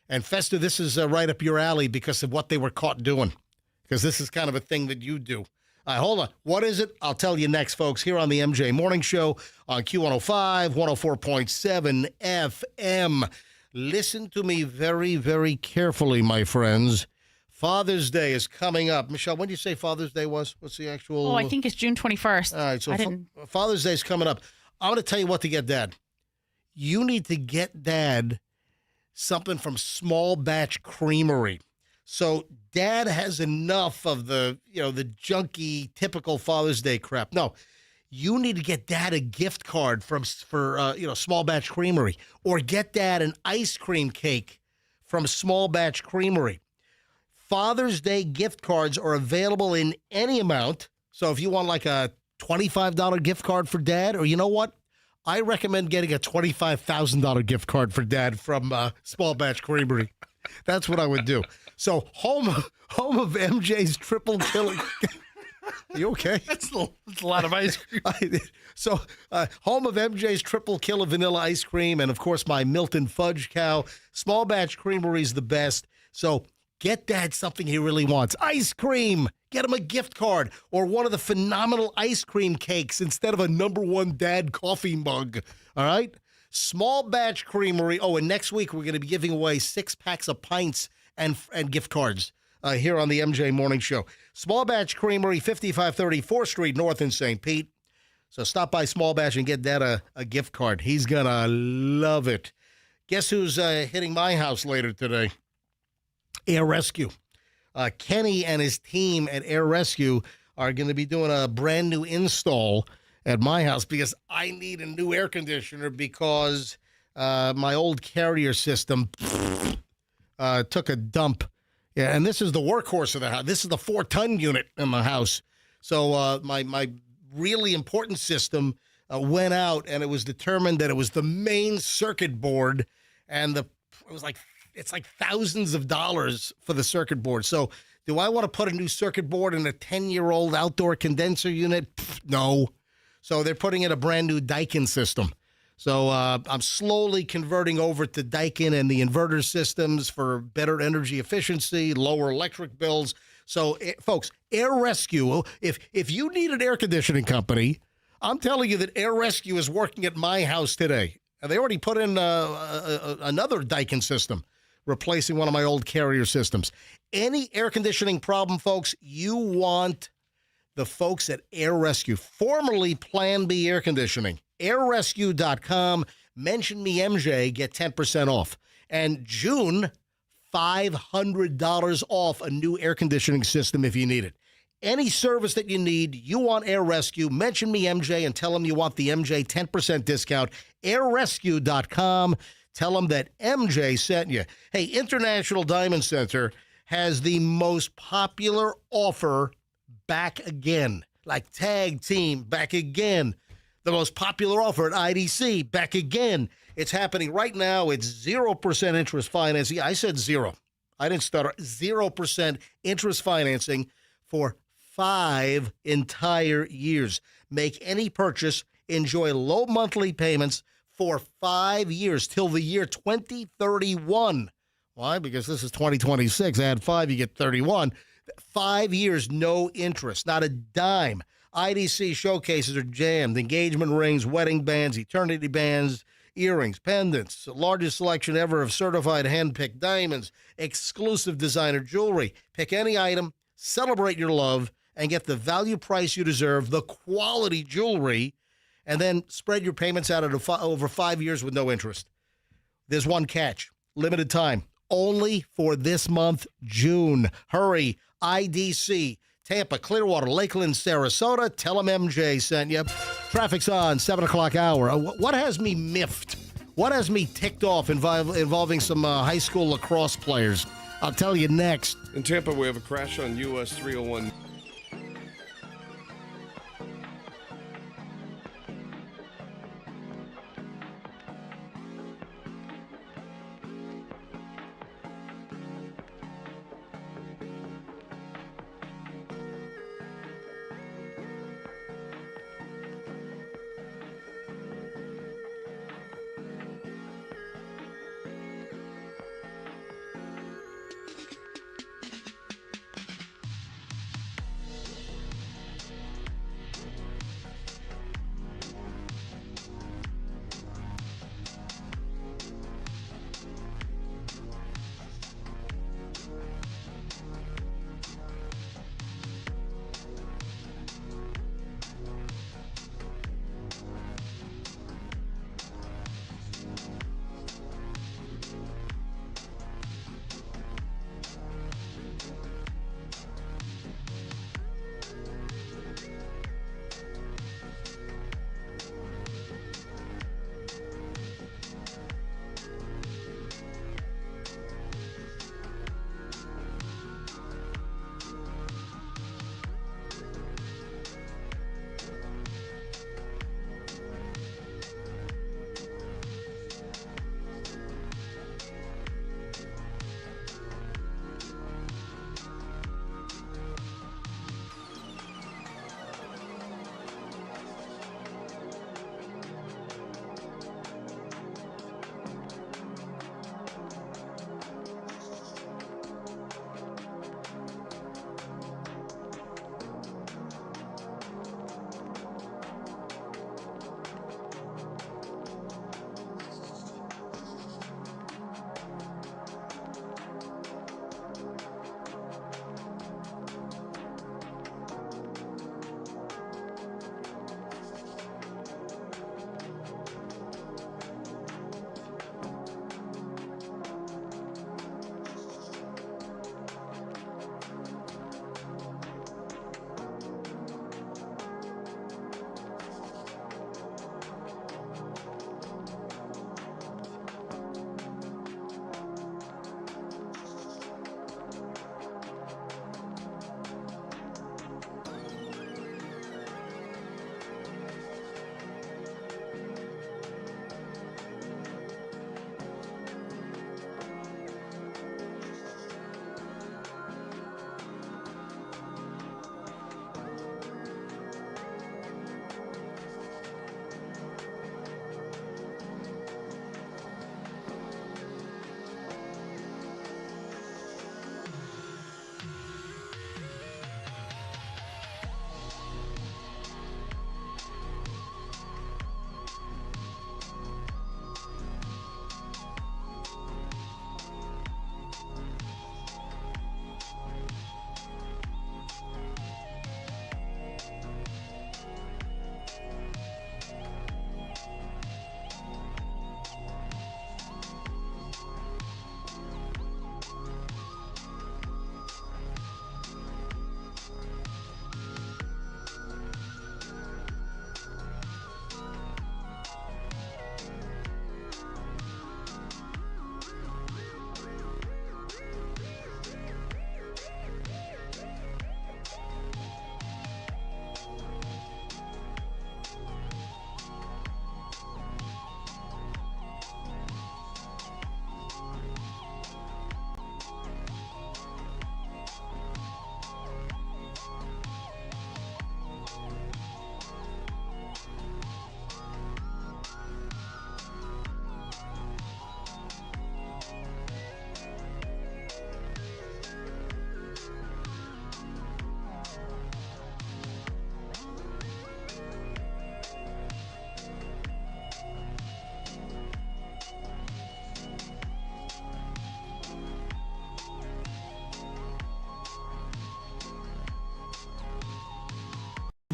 And Fester, this is right up your alley because of what they were caught doing. Because this is kind of a thing that you do. Hold on. What is it? I'll tell you next, folks, here on the MJ Morning Show on Q105, 104.7 FM. Listen to me very, very carefully, my friends. Father's Day is coming up. Michelle, when did you say Father's Day was? What's the actual? Oh, I think it's June 21st. All right, so Father's Day is coming up. I'm going to tell you what to get Dad. You need to get Dad something from Small Batch Creamery. So Dad has enough of the junky, typical Father's Day crap. No, you need to get Dad a gift card for Small Batch Creamery, or get Dad an ice cream cake from Small Batch Creamery. Father's Day gift cards are available in any amount. So if you want like a $25 gift card for Dad, or you know what? I recommend getting a $25,000 gift card for Dad from Small Batch Creamery. That's what I would do. So home of MJ's triple kill. Are you okay? That's a lot of ice cream. So home of MJ's triple kill of vanilla ice cream, and of course my Milton Fudge Cow. Small Batch Creamery is the best. So get Dad something he really wants. Ice cream. Get him a gift card or one of the phenomenal ice cream cakes instead of a #1 Dad coffee mug. All right? Small Batch Creamery. Oh, and next week we're going to be giving away 6 packs of pints and gift cards here on the MJ Morning Show. Small Batch Creamery, 5530 4th Street North in St. Pete. So stop by Small Batch and get Dad a gift card. He's going to love it. Guess who's hitting my house later today? Air Rescue. Kenny and his team at Air Rescue are going to be doing a brand new install at my house because I need a new air conditioner because my old Carrier system took a dump. Yeah, and this is the workhorse of the house. This is the 4-ton unit in my house. So my really important system went out, and it was determined that it was the main circuit board, and it's like thousands of dollars for the circuit board. So do I want to put a new circuit board in a 10-year-old outdoor condenser unit? No. So they're putting in a brand new Daikin system. So I'm slowly converting over to Daikin and the inverter systems for better energy efficiency, lower electric bills. So, folks, Air Rescue, if you need an air conditioning company, I'm telling you that Air Rescue is working at my house today. And they already put in another Daikin system, replacing one of my old Carrier systems. Any air conditioning problem, folks, you want the folks at Air Rescue, formerly Plan B Air Conditioning. airrescue.com. Mention me, MJ, get 10% off. And June, $500 off a new air conditioning system if you need it. Any service that you need, you want Air Rescue, mention me, MJ, and tell them you want the MJ 10% discount. airrescue.com. Tell them that MJ sent you. Hey, International Diamond Center has the most popular offer back again. Like tag team, back again. The most popular offer at IDC, back again. It's happening right now. It's 0% interest financing. I said zero. I didn't stutter. 0% interest financing for 5 entire years. Make any purchase. Enjoy low monthly payments for 5 years till the year 2031. Why? Because this is 2026. Add 5, you get 31. 5 years, no interest, not a dime. IDC showcases are jammed. Engagement rings, wedding bands, eternity bands, earrings, pendants, the largest selection ever of certified hand-picked diamonds, exclusive designer jewelry. Pick any item, celebrate your love, and get the value price you deserve, the quality jewelry, and then spread your payments out over 5 years with no interest. There's one catch. Limited time. Only for this month, June. Hurry. IDC. Tampa, Clearwater, Lakeland, Sarasota. Tell them MJ sent you. Traffic's on, 7 o'clock hour. What has me miffed? What has me ticked off involving some high school lacrosse players? I'll tell you next. In Tampa, we have a crash on US 301.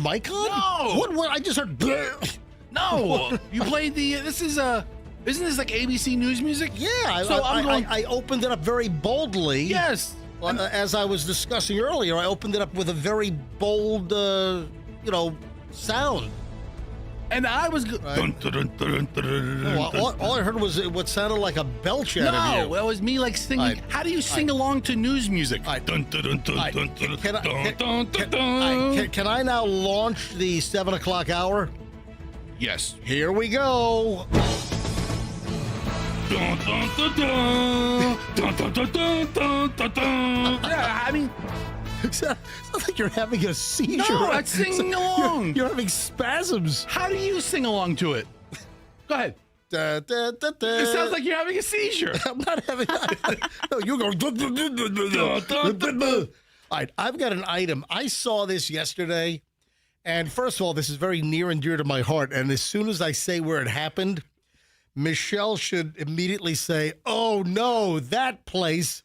mic on? No. What? I just heard. No, you played the. This is Isn't this like ABC News music? Yeah. So I opened it up very boldly. Yes. As I was discussing earlier, I opened it up with a very bold, sound. And I was. Right. All I heard was what sounded like a belch out of you. No, that was me like singing. Right. How do you sing along to news music? Can I now launch the 7 o'clock hour? Yes. Here we go. Yeah, I mean, It's not like you're having a seizure. no, that's singing along. You're having spasms. How do you sing along to it? Go ahead. It sounds like you're having a seizure. I'm not having. No, you're going. All right, I've got an item. I saw this yesterday, and first of all, this is very near and dear to my heart. And as soon as I say where it happened, Michelle should immediately say, "Oh no, that place,"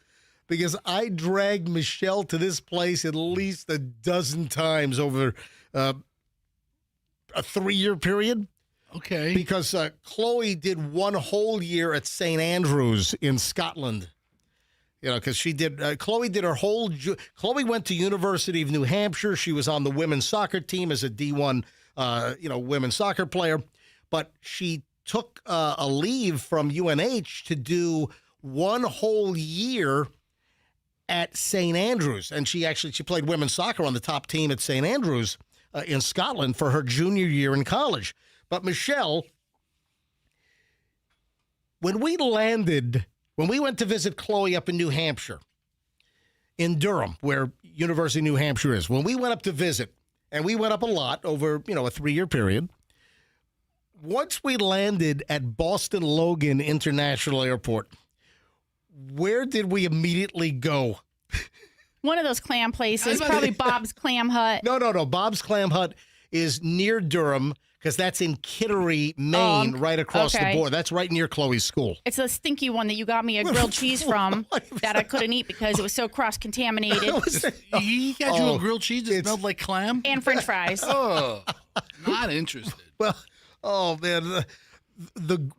because I dragged Michelle to this place at least a dozen times over a 3-year period. Okay. Because Chloe did one whole year at St. Andrews in Scotland. You know, because she did, Chloe did her whole, Chloe went to University of New Hampshire. She was on the women's soccer team as a D1, women's soccer player. But she took a leave from UNH to do one whole year at St. Andrews. And she played women's soccer on the top team at St. Andrews in Scotland for her junior year in college. But Michelle, when we went to visit Chloe up in New Hampshire, in Durham, where University of New Hampshire is, when we went up to visit, and we went up a lot over, a 3-year period, once we landed at Boston Logan International Airport, where did we immediately go? One of those clam places, probably Bob's Clam Hut. No. Bob's Clam Hut is near Durham, because that's in Kittery, Maine, right across the board. That's right near Chloe's school. It's the stinky one that you got me a grilled cheese from that I couldn't eat because it was so cross-contaminated. He got you a grilled cheese that smelled like clam? And French fries. Oh, not interested. Well, oh, man,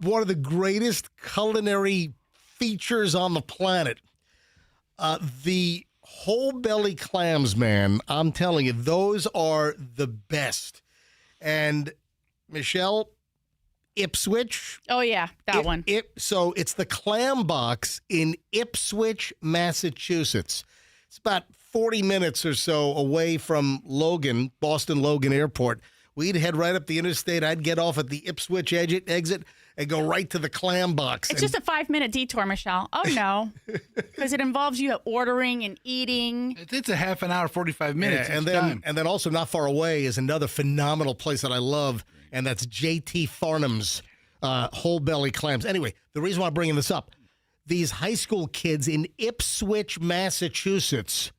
one of the greatest culinary features on the planet. The whole belly clams, man, I'm telling you, those are the best. And Michelle, Ipswich. Oh, yeah, that one. So it's the Clam Box in Ipswich, Massachusetts. It's about 40 minutes or so away from Boston Logan Airport. We'd head right up the interstate. I'd get off at the Ipswich exit and go right to the Clam Box. It's just a 5-minute detour, Michelle. Oh, no. Because it involves you ordering and eating. It's a half an hour, 45 minutes. Yeah, and then also not far away is another phenomenal place that I love, and that's J.T. Farnham's whole belly clams. Anyway, the reason why I'm bringing this up, these high school kids in Ipswich, Massachusetts,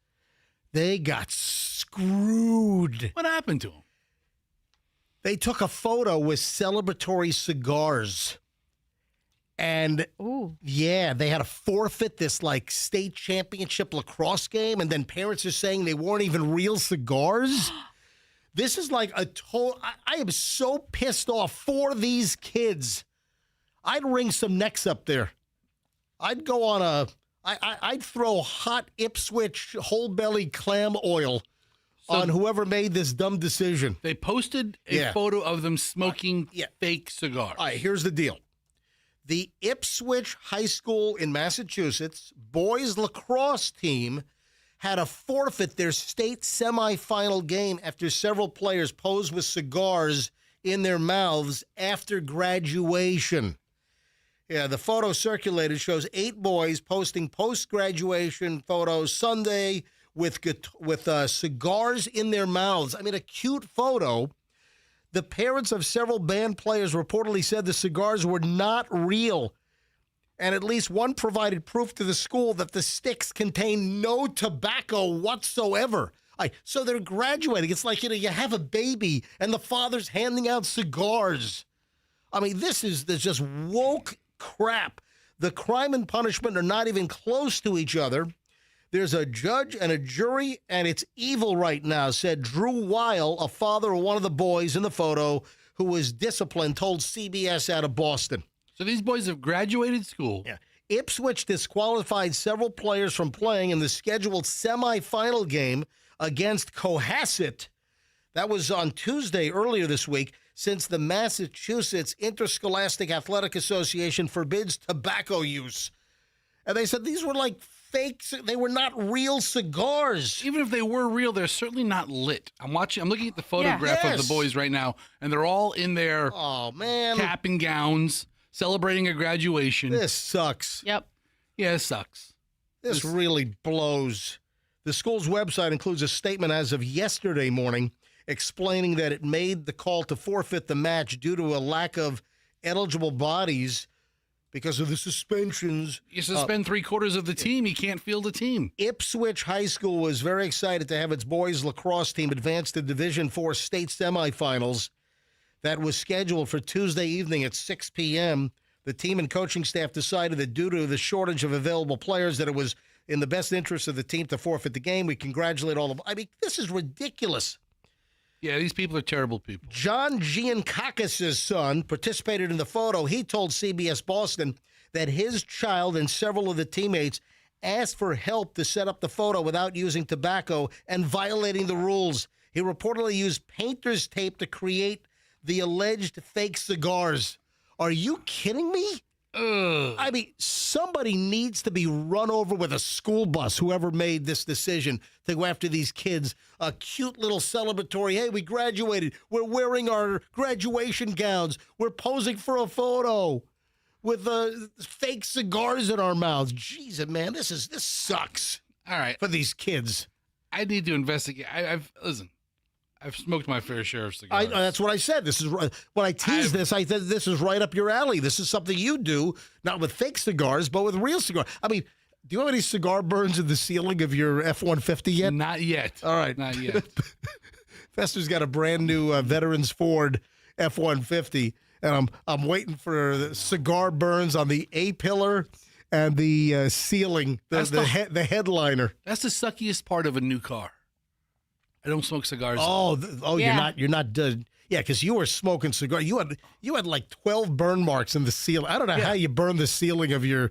they got screwed. What happened to them? They took a photo with celebratory cigars. And, yeah, they had to forfeit this, state championship lacrosse game. And then parents are saying they weren't even real cigars. This is like a total... I am so pissed off for these kids. I'd wring some necks up there. I'd go on I'd throw hot Ipswich whole belly clam oil on whoever made this dumb decision. They posted a photo of them smoking fake cigars. All right, here's the deal. The Ipswich High School in Massachusetts boys lacrosse team had to forfeit their state semifinal game after several players posed with cigars in their mouths after graduation. Yeah, the photo circulated shows 8 boys posting post-graduation photos Sunday with cigars in their mouths. I mean, a cute photo. The parents of several band players reportedly said the cigars were not real. And at least one provided proof to the school that the sticks contain no tobacco whatsoever. So they're graduating. It's like, you have a baby and the father's handing out cigars. I mean, this is just woke crap. The crime and punishment are not even close to each other. There's a judge and a jury, and it's evil right now, said Drew Weil, a father of one of the boys in the photo who was disciplined, told CBS out of Boston. So these boys have graduated school. Yeah. Ipswich disqualified several players from playing in the scheduled semifinal game against Cohasset. That was on Tuesday earlier this week, since the Massachusetts Interscholastic Athletic Association forbids tobacco use. And they said these were like fakes. They were not real cigars. Even if they were real, they're certainly not lit. I'm looking at the photograph of Yes. the boys right now, and they're all in their Oh, man. cap and gowns, celebrating a graduation. This sucks. Yep. Yeah, it sucks. This really blows. The school's website includes a statement as of yesterday morning explaining that it made the call to forfeit the match due to a lack of eligible bodies because of the suspensions. You suspend 3/4 of the team, you can't field a team. Ipswich High School was very excited to have its boys lacrosse team advance to Division IV state semifinals. That was scheduled for Tuesday evening at 6 p.m. The team and coaching staff decided that due to the shortage of available players that it was in the best interest of the team to forfeit the game. We congratulate all of them. I mean, this is ridiculous. Yeah, these people are terrible people. John Giancakis' son participated in the photo. He told CBS Boston that his child and several of the teammates asked for help to set up the photo without using tobacco and violating the rules. He reportedly used painter's tape to create the alleged fake cigars. Are you kidding me? Ugh. I mean, somebody needs to be run over with a school bus, whoever made this decision to go after these kids. A cute little celebratory, hey, we graduated. We're wearing our graduation gowns. We're posing for a photo with fake cigars in our mouths. Jeez, man, this sucks All right, for these kids. I need to investigate. I've smoked my fair share of cigars. That's what I said. This is when I teased this. I said this is right up your alley. This is something you do, not with fake cigars, but with real cigars. I mean, do you have any cigar burns in the ceiling of your F-150 yet? Not yet. All right, Not yet. Fester's got a brand new Veterans Ford F-150, and I'm waiting for the cigar burns on the A-pillar and the ceiling, the headliner. That's the suckiest part of a new car. I don't smoke cigars. Yeah. You're not. Yeah, because you were smoking cigars. You had like 12 burn marks in the ceiling. I don't know how you burned the ceiling of your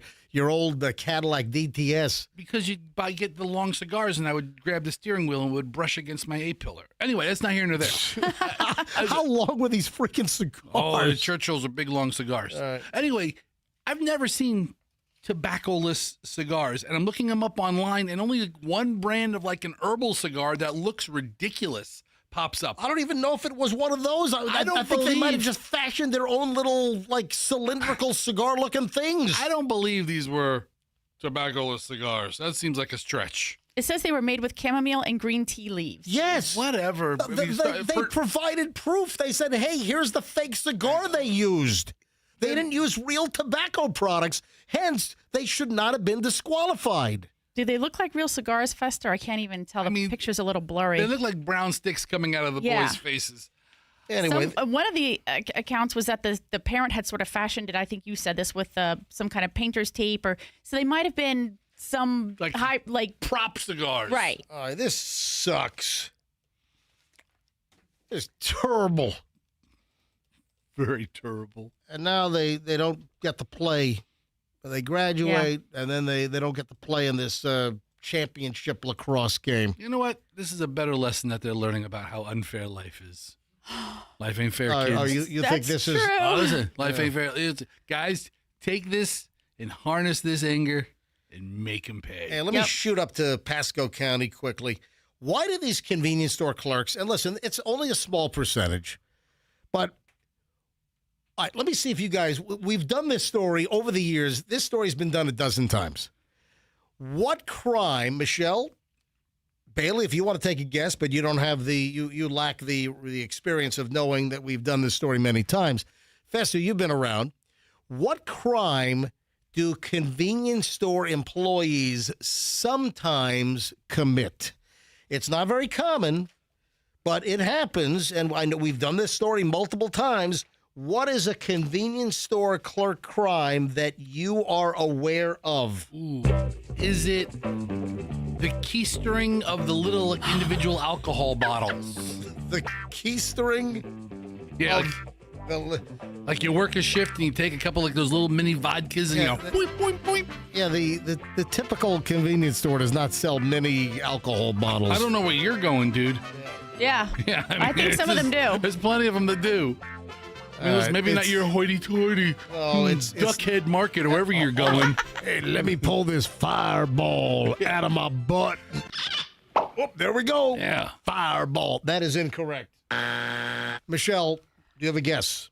old Cadillac DTS. Because get the long cigars, and I would grab the steering wheel and would brush against my A-pillar. Anyway, that's not here nor there. How long were these freaking cigars? Oh, the Churchills are big, long cigars. right. Anyway, I've never seen tobacco-less cigars, and I'm looking them up online, and only one brand of like an herbal cigar that looks ridiculous pops up. I don't even know if it was one of those. I don't think they might have believe- just fashioned their own little like cylindrical cigar-looking things. I don't believe these were tobacco-less cigars. That seems like a stretch. It says they were made with chamomile and green tea leaves. Yes. Whatever. They provided proof. They said, hey, here's the fake cigar they used. They didn't use real tobacco products. Hence, they should not have been disqualified. Do they look like real cigars, Fester? I can't even tell. The picture's a little blurry. They look like brown sticks coming out of the boys' faces. Anyway, One of the accounts was that the parent had sort of fashioned it. I think you said this with some kind of painter's tape, so they might have been some Prop cigars. right. this sucks. It's terrible. Very terrible. And now they don't get to play. They graduate, and then they don't get to play in this championship lacrosse game. You know what? This is a better lesson that they're learning about how unfair life is. Life ain't fair, kids. You think this is... true. Oh, listen, life ain't fair. Guys, take this and harness this anger and make them pay. Hey, let me shoot up to Pasco County quickly. Why do these convenience store clerks, and listen, it's only a small percentage, but all right, let me see if you guys, we've done this story over the years. This story's been done a dozen times. What crime, Michelle, Bailey, if you want to take a guess, but you don't have you lack the experience of knowing that we've done this story many times. Fester, you've been around. What crime do convenience store employees sometimes commit? It's not very common, but it happens, and I know we've done this story multiple times. What is a convenience store clerk crime that you are aware of? Ooh. Is it the keystering of the little individual alcohol bottles? The keystering? Yeah, like you work a shift and you take a couple of those little mini vodkas and you go, boing, boing, boing. Yeah, the typical convenience store does not sell mini alcohol bottles. I don't know where you're going, dude. Yeah. Yeah, I think some of them do. There's plenty of them that do. I mean, right, maybe not your hoity-toity Duckhead Market or wherever you're going. Hey, let me pull this fireball out of my butt. Oh, there we go. Yeah. Fireball. That is incorrect. Michelle, do you have a guess?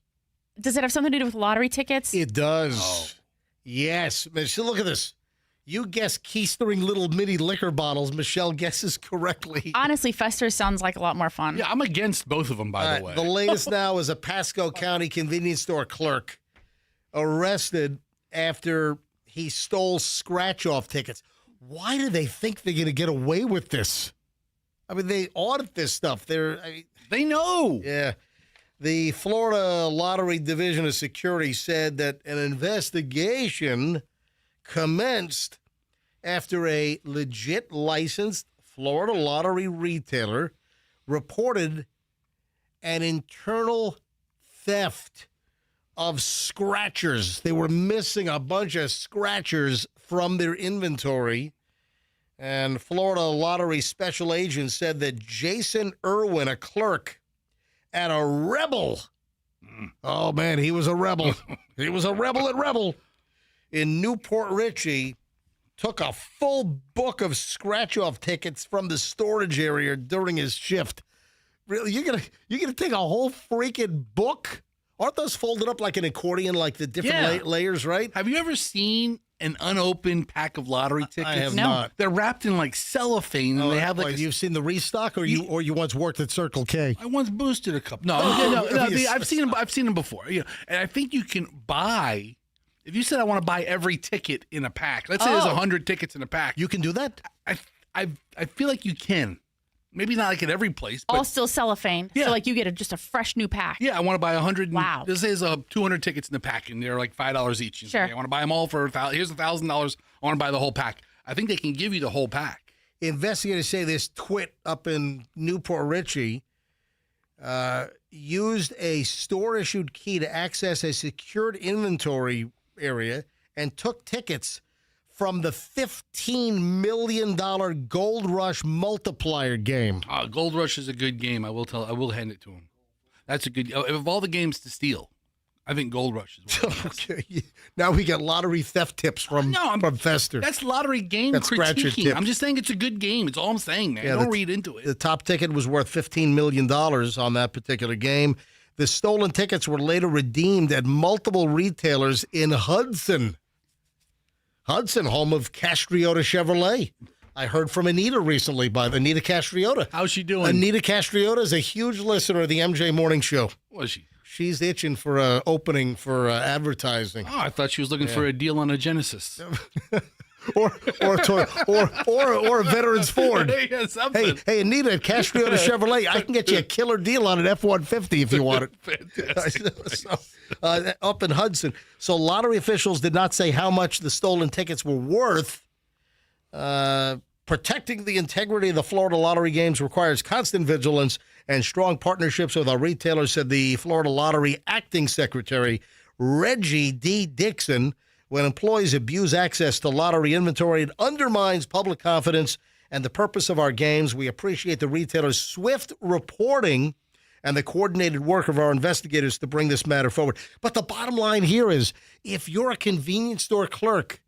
Does it have something to do with lottery tickets? It does. Yes. Michelle, look at this. You guess keystering little mini liquor bottles. Michelle guesses correctly. Honestly, Fester sounds like a lot more fun. Yeah, I'm against both of them, by the way. The latest now is a Pasco County convenience store clerk arrested after he stole scratch-off tickets. Why do they think they're going to get away with this? I mean, they audit this stuff. They know. Yeah. The Florida Lottery Division of Security said that an investigation commenced after a legit licensed Florida lottery retailer reported an internal theft of scratchers. They were missing a bunch of scratchers from their inventory. And Florida Lottery Special Agent said that Jason Irwin, a clerk at a Rebel. Oh, man, he was a rebel. He was a rebel at Rebel. In Newport Richey, took a full book of scratch-off tickets from the storage area during his shift. Really, you're gonna take a whole freaking book? Aren't those folded up like an accordion, like the different layers, right? Have you ever seen an unopened pack of lottery tickets? I have No. not. They're wrapped in like cellophane, and they have like. You've seen the restock, or you once worked at Circle K? I once boosted a couple. No, I've seen them. I've seen them before. You know, and I think you can buy. If you said I want to buy every ticket in a pack, let's say there's 100 tickets in a pack. You can do that? I feel like you can. Maybe not like at every place, but All still cellophane. Yeah. So like you get just a fresh new pack. yeah, I want to buy 100. Wow. Let's say there's 200 tickets in the pack, and they're like $5 each. You Sure. say, I want to buy them all for here's $1,000. I want to buy the whole pack. I think they can give you the whole pack. Investigators say this twit up in Newport Richey used a store-issued key to access a secured inventory area and took tickets from the $15 million Gold Rush multiplier game. Gold Rush is a good game. I will hand it to him. That's a good. Of all the games to steal, I think Gold Rush is one of the best. Okay. Now we get lottery theft tips from Fester. That's lottery game That's scratcher critiquing. tips. I'm just saying it's a good game. It's all I'm saying, man. Yeah, Don't read into The it. top ticket was worth $15 million on that particular game. The stolen tickets were later redeemed at multiple retailers in Hudson. Hudson, home of Castriota Chevrolet. I heard from Anita recently by Anita Castriota. How's she doing? Anita Castriota is a huge listener of the MJ Morning Show. Was she? She's itching for an opening for advertising. Oh, I thought she was looking for a deal on a Genesis. or a Veterans Ford. Yeah, something. Hey, Anita at Castriota Chevrolet, I can get you a killer deal on an F-150 if you want it. Fantastic. Up in Hudson. So lottery officials did not say how much the stolen tickets were worth. Protecting the integrity of the Florida lottery games requires constant vigilance and strong partnerships with our retailers, said the Florida Lottery Acting Secretary, Reggie D. Dixon. When employees abuse access to lottery inventory, it undermines public confidence and the purpose of our games. We appreciate the retailers' swift reporting and the coordinated work of our investigators to bring this matter forward. But the bottom line here is, if you're a convenience store clerk,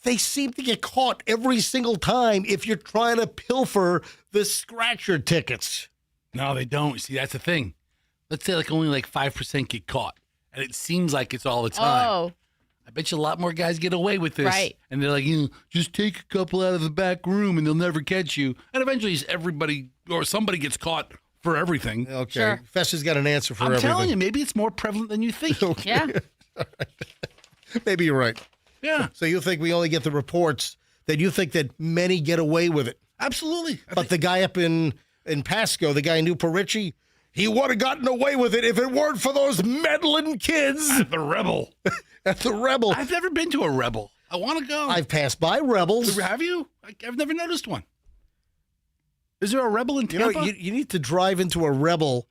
they seem to get caught every single time if you're trying to pilfer the scratcher tickets. No, they don't. See, that's the thing. Let's say only 5% get caught. And it seems like it's all the time. Oh, I bet you a lot more guys get away with this. Right. And they're like, just take a couple out of the back room and they'll never catch you. And eventually everybody or somebody gets caught for everything. Okay. Sure. Fester's got an answer for I'm everything. telling you, maybe it's more prevalent than you think. yeah. Maybe you're right. Yeah, So you think we only get the reports that you think that many get away with it. absolutely. But the guy up in Pasco, the guy in Newport Richey, He would have gotten away with it if it weren't for those meddling kids The Rebel. at the Rebel. I've never been to a Rebel. I want to go. I've passed by Rebels. Have you? I've never noticed one. Is there a Rebel in You know, Tampa? you need to drive into a Rebel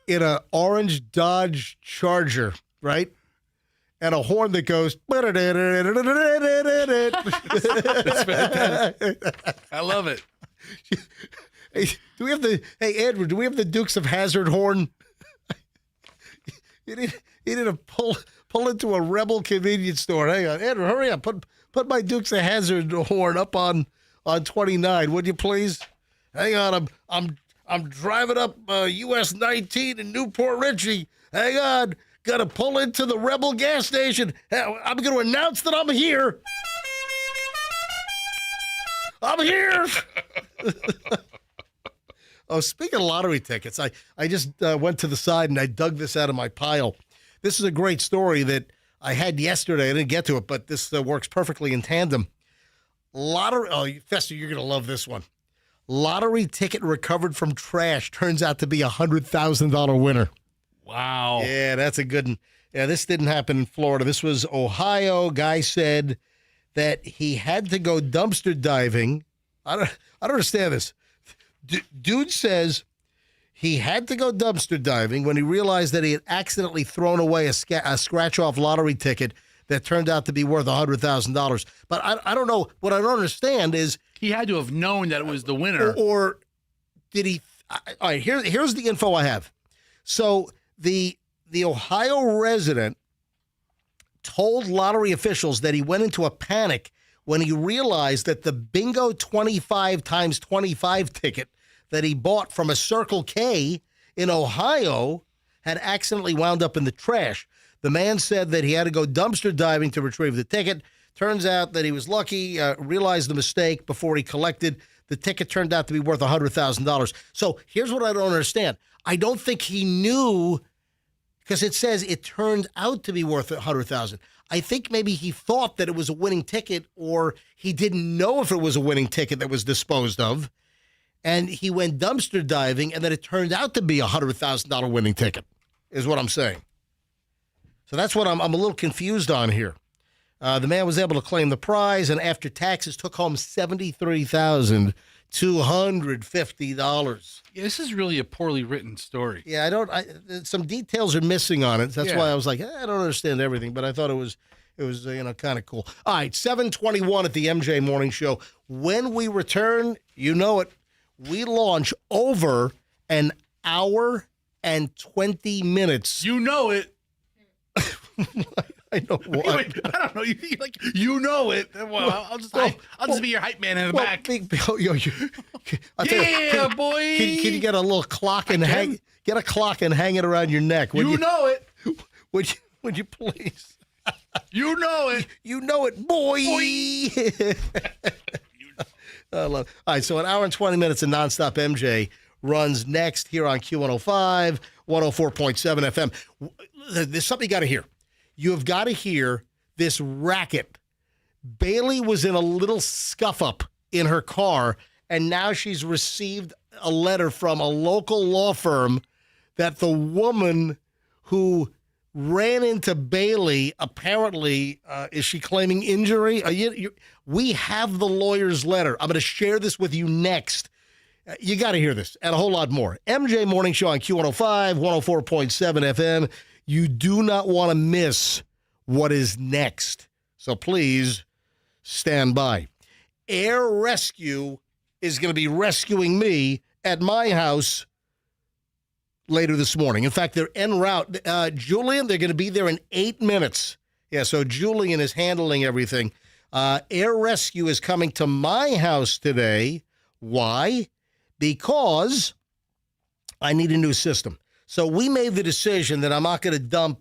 in an orange Dodge Charger, right? And a horn that goes. That's fantastic. I love it. Hey, Andrew, do we have the Dukes of Hazzard horn? you need to pull into a Rebel convenience store. Hang on, Andrew, hurry up. Put my Dukes of Hazzard horn up on 29, would you please? Hang on, I'm driving up US 19 in Newport Richie. Hang on, gotta pull into the Rebel gas station. I'm going to announce that I'm here. I'm here. Oh, speaking of lottery tickets, I just went to the side and I dug this out of my pile. This is a great story that I had yesterday. I didn't get to it, but this works perfectly in tandem. Fester, you're going to love this one. Lottery ticket recovered from trash turns out to be a $100,000 winner. Wow. Yeah, that's a good one. Yeah, this didn't happen in Florida. This was Ohio. Guy said that he had to go dumpster diving. I don't understand this. Dude says he had to go dumpster diving when he realized that he had accidentally thrown away a scratch-off lottery ticket that turned out to be worth $100,000. But I don't know. What I don't understand is He had to have known that it was the winner. or did he? All right, here's the info I have. So the Ohio resident told lottery officials that he went into a panic when he realized that the bingo 25 times 25 ticket that he bought from a Circle K in Ohio had accidentally wound up in the trash. The man said that he had to go dumpster diving to retrieve the ticket. Turns out that he was lucky, realized the mistake before he collected. The ticket turned out to be worth $100,000. So here's what I don't understand. I don't think he knew, because it says it turned out to be worth $100,000. I think maybe he thought that it was a winning ticket, or he didn't know if it was a winning ticket that was disposed of. And he went dumpster diving, and then it turned out to be a $100,000 winning ticket, is what I'm saying. So that's what I'm a little confused on here. The man was able to claim the prize, and after taxes, took home $73,250. Yeah, this is really a poorly written story. Yeah, some details are missing on it. That's Yeah. why I was like, I don't understand everything, but I thought it was kind of cool. All right, 7:21 at the MJ Morning Show. When we return, you know it, we launch over an hour and 20 minutes. You know it. I know why. Wait, I don't know. You know it. Well, I'll just be your hype man in the back. Boy. Can you get a little clock and hang it around your neck? You know it. Would you please? You know it. You know it, boy. I love it. All right, so an hour and 20 minutes of nonstop MJ runs next here on Q105, 104.7 FM. There's something you got to hear. You have got to hear this racket. Bailey was in a little scuff-up in her car, and now she's received a letter from a local law firm that the woman who ran into Bailey, apparently, is she claiming injury? We have the lawyer's letter. I'm going to share this with you next. You got to hear this and a whole lot more. MJ Morning Show on Q105, 104.7 FM. You do not want to miss what is next. So please stand by. Air Rescue is going to be rescuing me at my house later this morning. In fact, they're en route. Julian, they're going to be there in 8 minutes. Yeah, so Julian is handling everything. Air Rescue is coming to my house today. Why? Because I need a new system. So we made the decision that I'm not going to dump,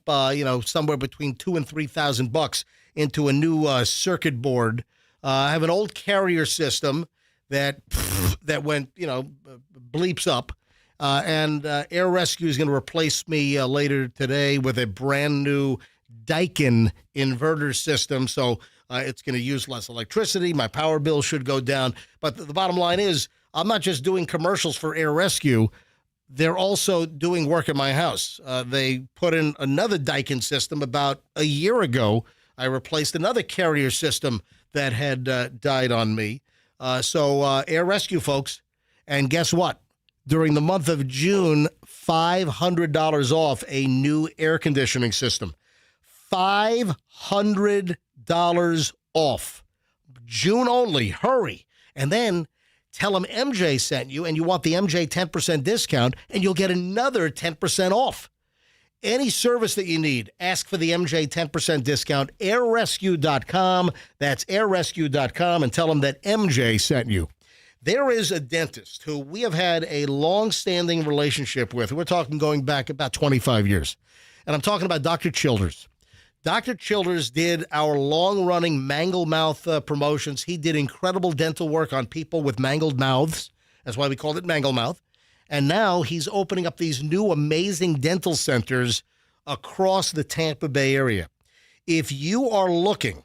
somewhere between $2,000 and $3,000 into a new circuit board. I have an old carrier system that went, bleeps up. And Air Rescue is going to replace me later today with a brand new Daikin inverter system. So it's going to use less electricity. My power bill should go down. But the bottom line is, I'm not just doing commercials for Air Rescue. they're also doing work at my house. They put in another Daikin system about a year ago. I replaced another carrier system that had died on me. So Air Rescue, folks. And guess what? During the month of June, $500 off a new air conditioning system. $500 off. June only. Hurry. And then tell them MJ sent you, and you want the MJ 10% discount, and you'll get another 10% off. Any service that you need, ask for the MJ 10% discount, airrescue.com. That's airrescue.com, and tell them that MJ sent you. There is a dentist who we have had a long-standing relationship with. We're talking going back about 25 years. And I'm talking about Dr. Childers. Dr. Childers did our long-running mangled mouth promotions. He did incredible dental work on people with mangled mouths. That's why we called it mangled mouth. And now he's opening up these new amazing dental centers across the Tampa Bay area. If you are looking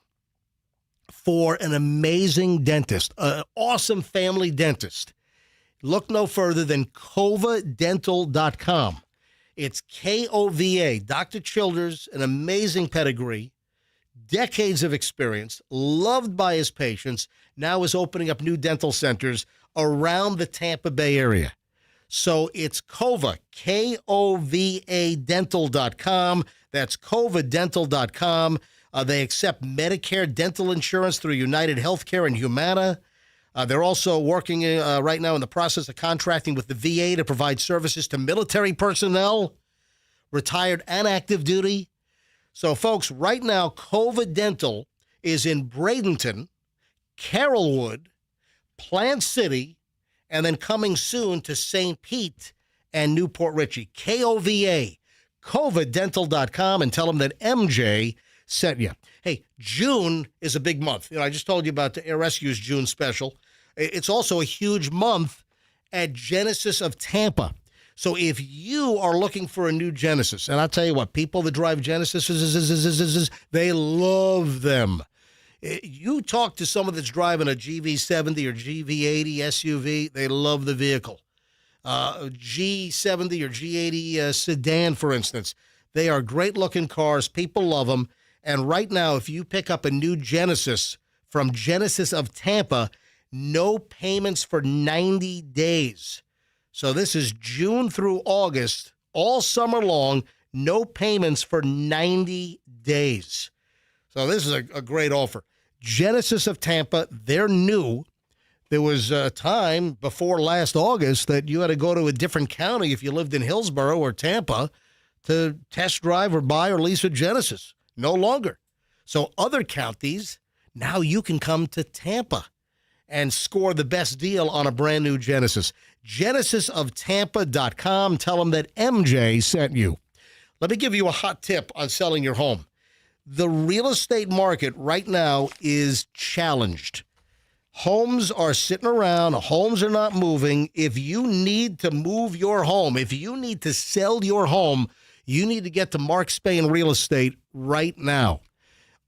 for an amazing dentist, an awesome family dentist, look no further than covadental.com. It's K-O-V-A. Dr. Childers, an amazing pedigree, decades of experience, loved by his patients, now is opening up new dental centers around the Tampa Bay area. So it's Kova, K-O-V-A dental.com. That's covadental.com. They accept Medicare dental insurance through United Healthcare and Humana. They're also working right now in the process of contracting with the VA to provide services to military personnel, retired and active duty. So, folks, right now, Kova Dental is in Bradenton, Carrollwood, Plant City, and then coming soon to St. Pete and Newport Richey. K-O-V-A, covadental.com, and tell them that MJ sent you. Hey, June is a big month. You know, I just told you about the Air Rescue's June special. It's also a huge month at Genesis of Tampa. So if you are looking for a new Genesis, and I'll tell you what, people that drive Genesis, they love them. You talk to someone that's driving a GV70 or GV80 SUV, they love the vehicle. G70 or G80 sedan, for instance, they are great-looking cars. People love them. And right now, if you pick up a new Genesis from Genesis of Tampa, no payments for 90 days. So this is June through August, all summer long, no payments for 90 days. So this is a great offer. Genesis of Tampa, they're new. There was a time before last August that you had to go to a different county if you lived in Hillsborough or Tampa to test drive or buy or lease a Genesis. No longer. So other counties, now you can come to Tampa and score the best deal on a brand new Genesis. GenesisofTampa.com. Tell them that MJ sent you. Let me give you a hot tip on selling your home. The real estate market right now is challenged. Homes are sitting around. Homes are not moving. If you need to move your home, if you need to sell your home, you need to get to Mark Spain Real Estate right now.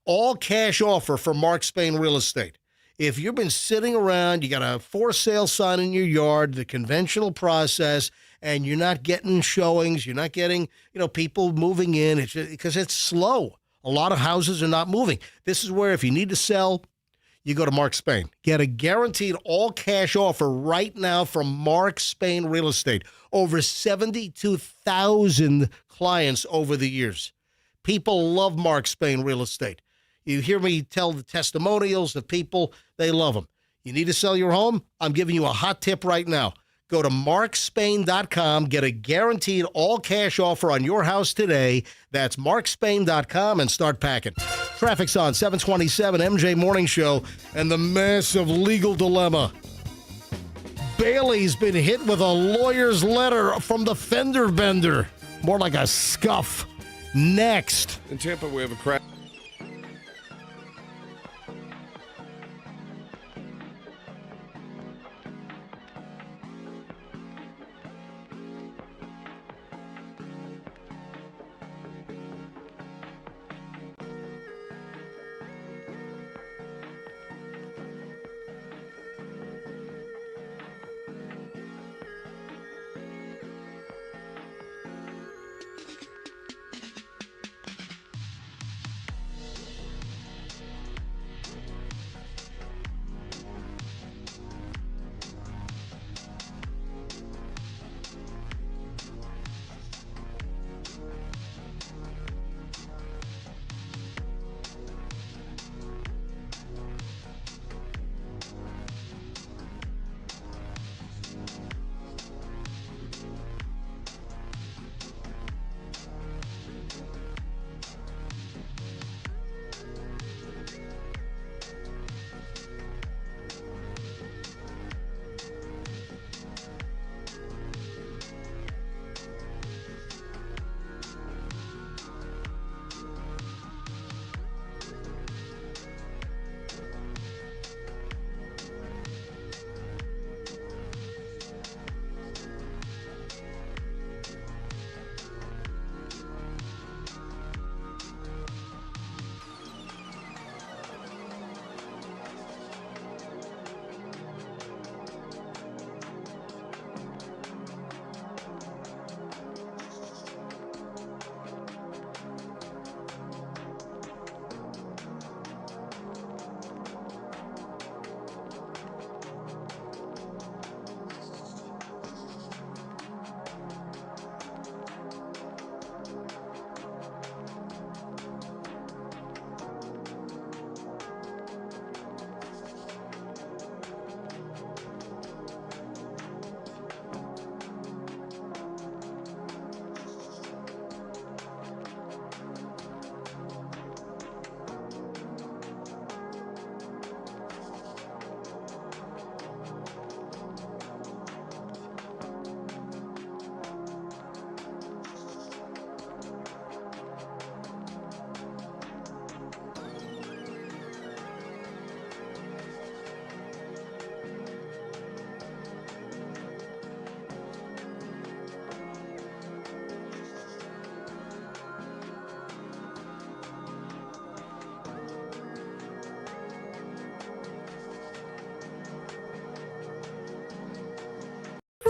All cash offer for Mark Spain Real Estate. If you've been sitting around, you got a for sale sign in your yard, the conventional process, and you're not getting showings, you're not getting, people moving in, because it's slow. A lot of houses are not moving. This is where if you need to sell, you go to Mark Spain. Get a guaranteed all-cash offer right now from Mark Spain Real Estate. Over 72,000 clients over the years. People love Mark Spain Real Estate. You hear me tell the testimonials of people, they love them. You need to sell your home? I'm giving you a hot tip right now. Go to markspain.com, get a guaranteed all-cash offer on your house today. That's markspain.com, and start packing. Traffic's on 727 MJ Morning Show and the massive legal dilemma. Bailey's been hit with a lawyer's letter from the fender bender. More like a scuff. Next. In Tampa, we have a crash.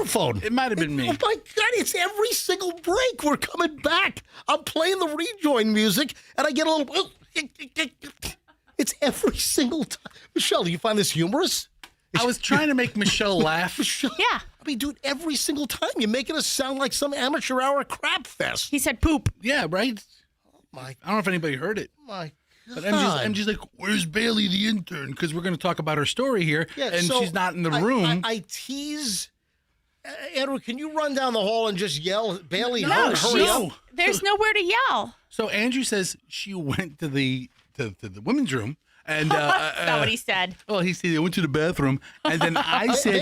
microphone. It might have been me. Oh, my God, it's every single break. We're coming back. I'm playing the rejoin music, and I get a little... It's every single time. Michelle, do you find this humorous? I was trying to make Michelle laugh. Michelle, Yeah. I mean, dude, every single time. You're making us sound like some amateur hour crap fest. He said poop. Yeah, right? My, I don't know if anybody heard it. my God. But MJ's like, where's Bailey, the intern? Because we're going to talk about her story here, Yeah, and so she's not in the room. I tease... Andrew, can you run down the hall and just yell, Bailey, No, hurry up? There's nowhere to yell. So Andrew says she went to the women's room, and That's not what he said. well, he said they went to the bathroom, and then I said,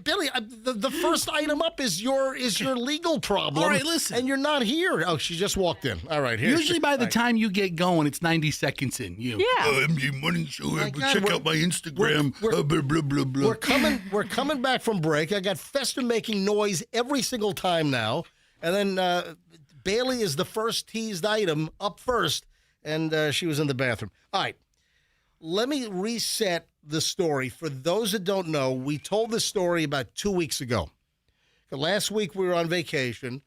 Bailey, the first item up is your legal problem. All right, listen. And you're not here. Oh, she just walked in. All right, here. usually by the time you get going, it's 90 seconds in. Yeah. MJ Morning Show. My God, check we're- out my Instagram. we're- blah blah blah blah. We're coming back from break. I got Fester making noise every single time now, and then Bailey is the first teased item up first, and she was in the bathroom. All right, let me reset the story for those that don't know. We told this story about 2 weeks ago. Last week we were on vacation.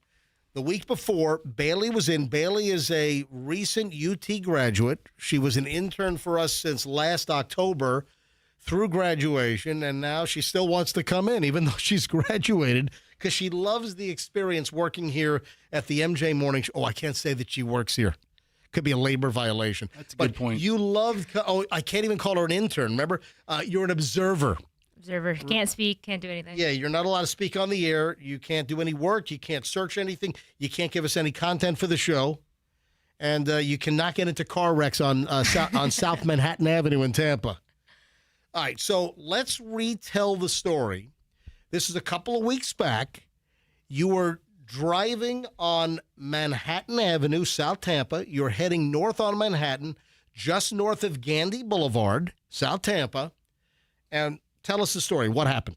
The week before, Bailey was in. Bailey is a recent UT graduate. She was an intern for us since last October through graduation, and now she still wants to come in, even though she's graduated, because she loves the experience working here at the MJ Morning Show. Oh, I can't say that she works here. Could be a labor violation. That's a good But point. You love, oh, I can't even call her an intern. Remember, you're an observer. Observer. Can't speak, can't do anything. Yeah, you're not allowed to speak on the air. You can't do any work. You can't search anything. You can't give us any content for the show. And you cannot get into car wrecks on South Manhattan Avenue in Tampa. All right, so let's retell the story. This is a couple of weeks back. You were driving on Manhattan Avenue, South Tampa. You're heading north on Manhattan, just north of Gandy Boulevard, South Tampa. And tell us the story. What happened?